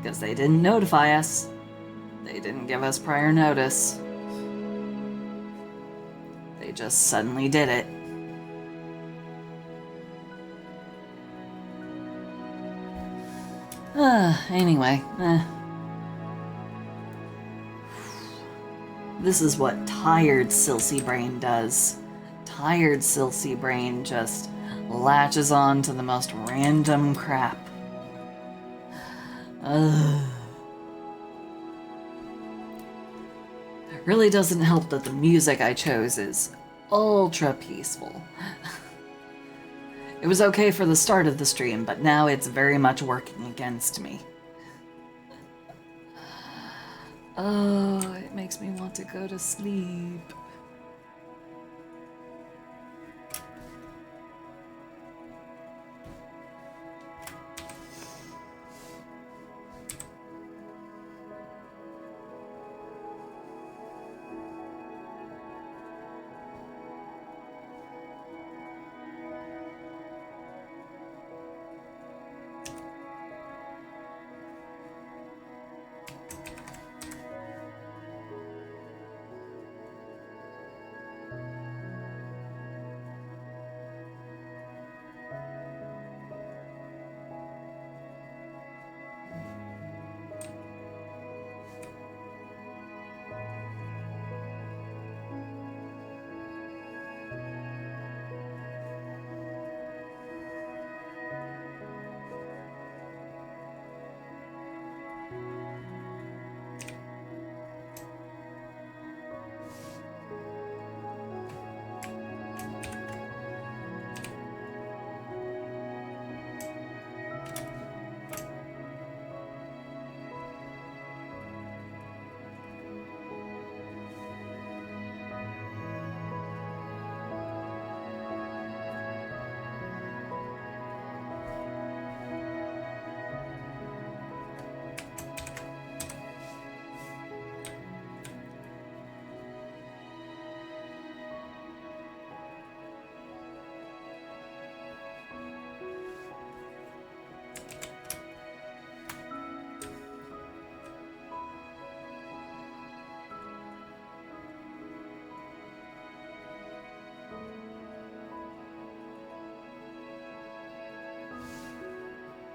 Because they didn't notify us. They didn't give us prior notice. They just suddenly did it. Anyway. This is what tired Silsey Brain does. Tired Silsey Brain just latches on to the most random crap. Really doesn't help that the music I chose is ultra peaceful. It was okay for the start of the stream, but now it's very much working against me. Oh, it makes me want to go to sleep.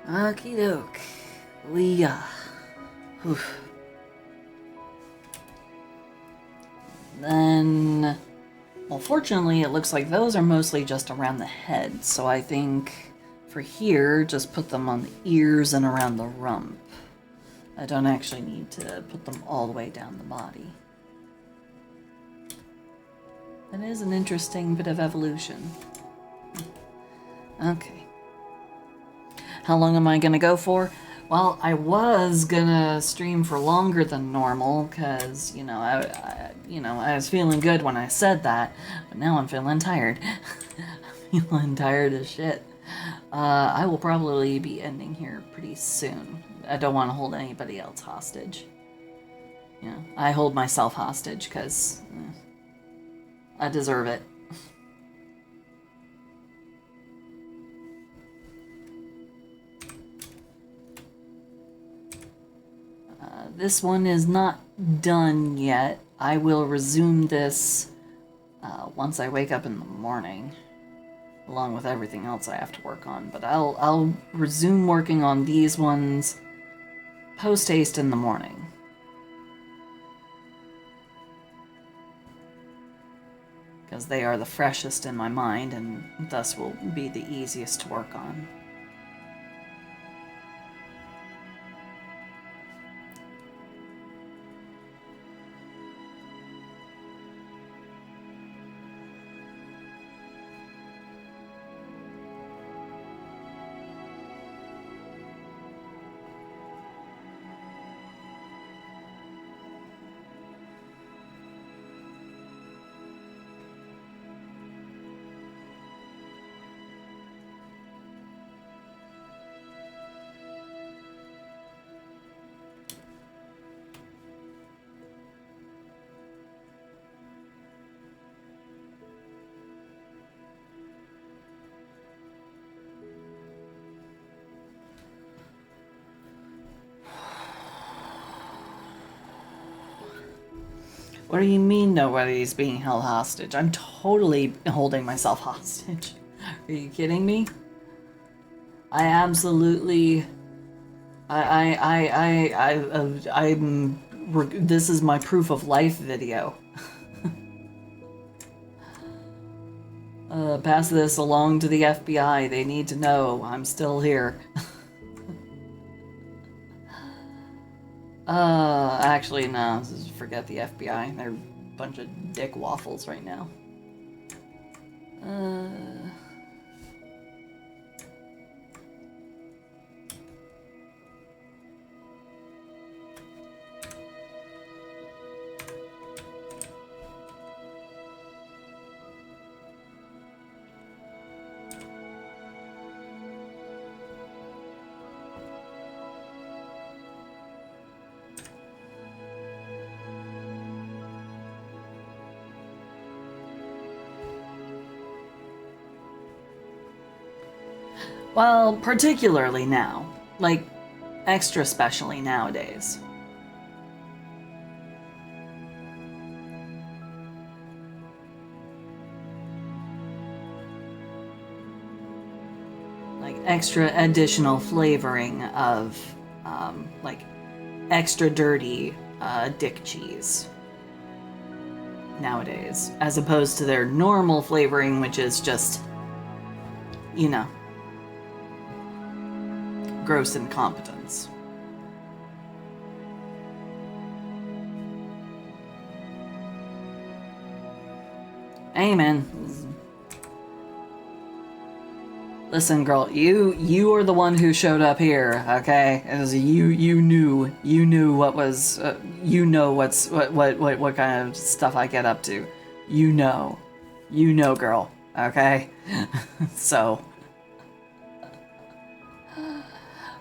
Okie doke. Then, well, fortunately, it looks like those are mostly just around the head, so I think for here, just put them on the ears and around the rump. I don't actually need to put them all the way down the body. That is an interesting bit of evolution. Okay. How long am I gonna go for? Well, I was gonna stream for longer than normal, cause I was feeling good when I said that, but now I'm feeling tired. I'm feeling tired as shit. I will probably be ending here pretty soon. I don't want to hold anybody else hostage. I hold myself hostage because I deserve it. This one is not done yet. I will resume this once I wake up in the morning, along with everything else I have to work on. But I'll resume working on these ones post-haste in the morning. Because they are the freshest in my mind and thus will be the easiest to work on. What do you mean nobody's being held hostage? I'm totally holding myself hostage. Are you kidding me? I absolutely... This is my proof of life video. Pass this along to the FBI. They need to know I'm still here. Actually, no. Forget the FBI. They're a bunch of dick waffles right now. Well, particularly now. Like, extra specially nowadays. Like, extra additional flavoring of, like, extra dirty, dick cheese. Nowadays. As opposed to their normal flavoring, which is just, you know, gross incompetence. Hey, man. Listen, girl, you are the one who showed up here, okay? It was you knew what was you know what kind of stuff I get up to. You know, girl, okay? So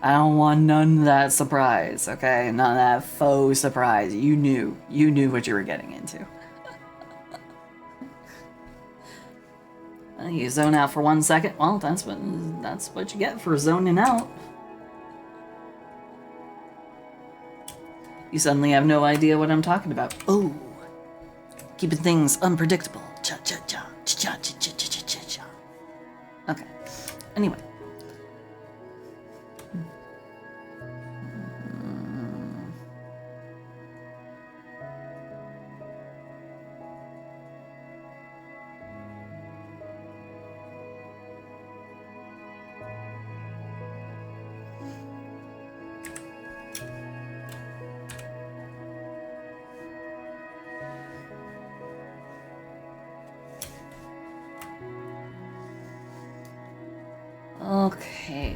I don't want none of that surprise, okay? None of that faux surprise. You knew what you were getting into. You zone out for 1 second. Well, that's what you get for zoning out. You suddenly have no idea what I'm talking about. Oh, keeping things unpredictable. Cha cha cha cha cha cha cha cha cha. Okay. Anyway. Okay.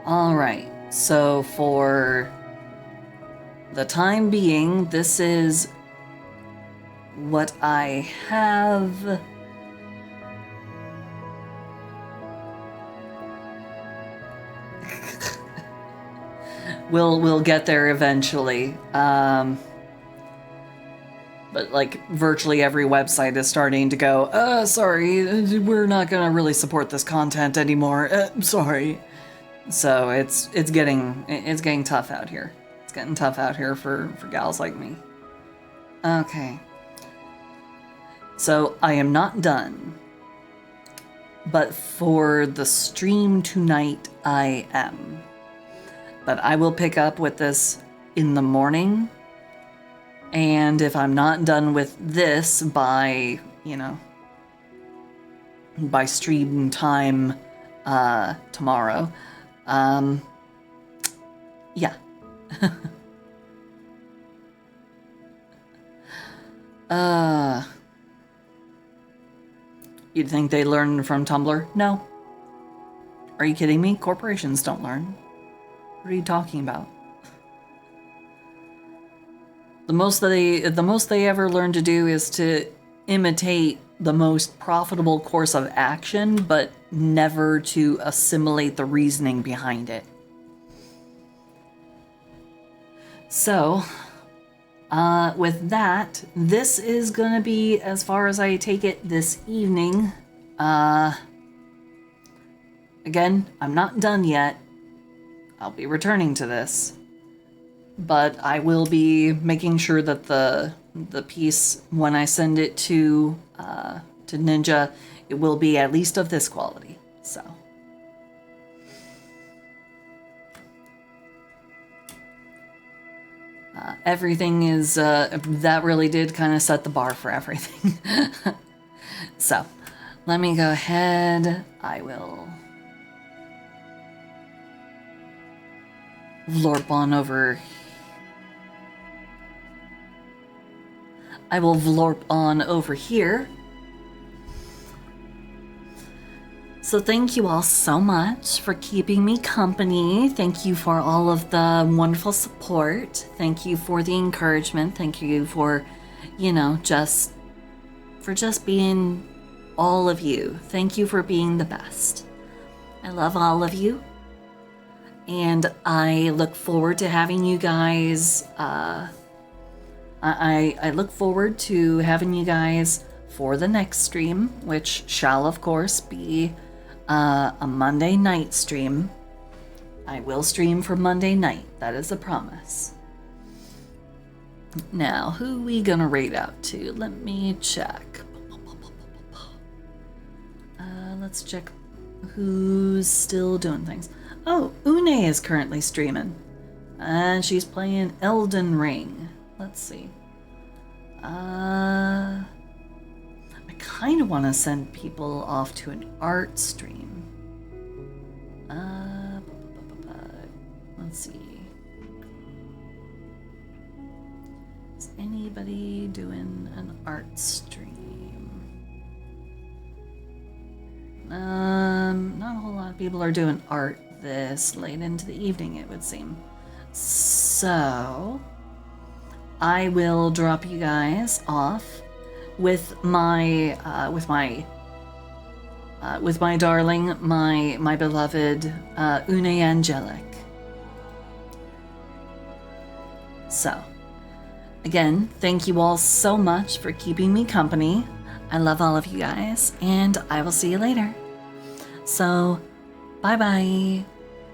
All right. So for the time being, this is what I have. We'll get there eventually. But, like, virtually every website is starting to go, sorry, we're not gonna really support this content anymore. Sorry. So it's getting tough out here. It's getting tough out here for gals like me. Okay. So I am not done. But for the stream tonight, I am. But I will pick up with this in the morning. And if I'm not done with this by, you know, by stream time tomorrow, yeah. You'd think they learned from Tumblr? No. Are you kidding me? Corporations don't learn. What are you talking about? The most they ever learn to do is to imitate the most profitable course of action, but never to assimilate the reasoning behind it. So, with that, this is gonna be, as far as I take it, this evening. Again, I'm not done yet. I'll be returning to this. But I will be making sure that the piece, when I send it to Ninja, it will be at least of this quality. So. Everything is, that really did kind of set the bar for everything. So, let me go ahead. I will vlorp on over. I will vlorp on over here. So thank you all so much for keeping me company. Thank you for all of the wonderful support. Thank you for the encouragement. Thank you for, you know, just being all of you. Thank you for being the best. I love all of you. And I look forward to having you guys, I look forward to having you guys for the next stream, which shall of course be a Monday night stream. I will stream for Monday night. That is a promise. Now, who we gonna raid out to? Let me check. Let's check who's still doing things. Oh, Une is currently streaming. And she's playing Elden Ring. Let's see. I kind of want to send people off to an art stream. Let's see. Is anybody doing an art stream? Not a whole lot of people are doing art this late into the evening, it would seem. So, I will drop you guys off with my darling, my beloved Une Angelic. So, again, thank you all so much for keeping me company. I love all of you guys, and I will see you later. So, bye-bye.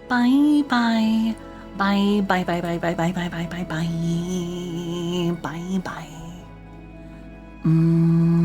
Bye-bye. Bye, bye, bye, bye, bye, bye, bye, bye, bye, bye, bye, bye.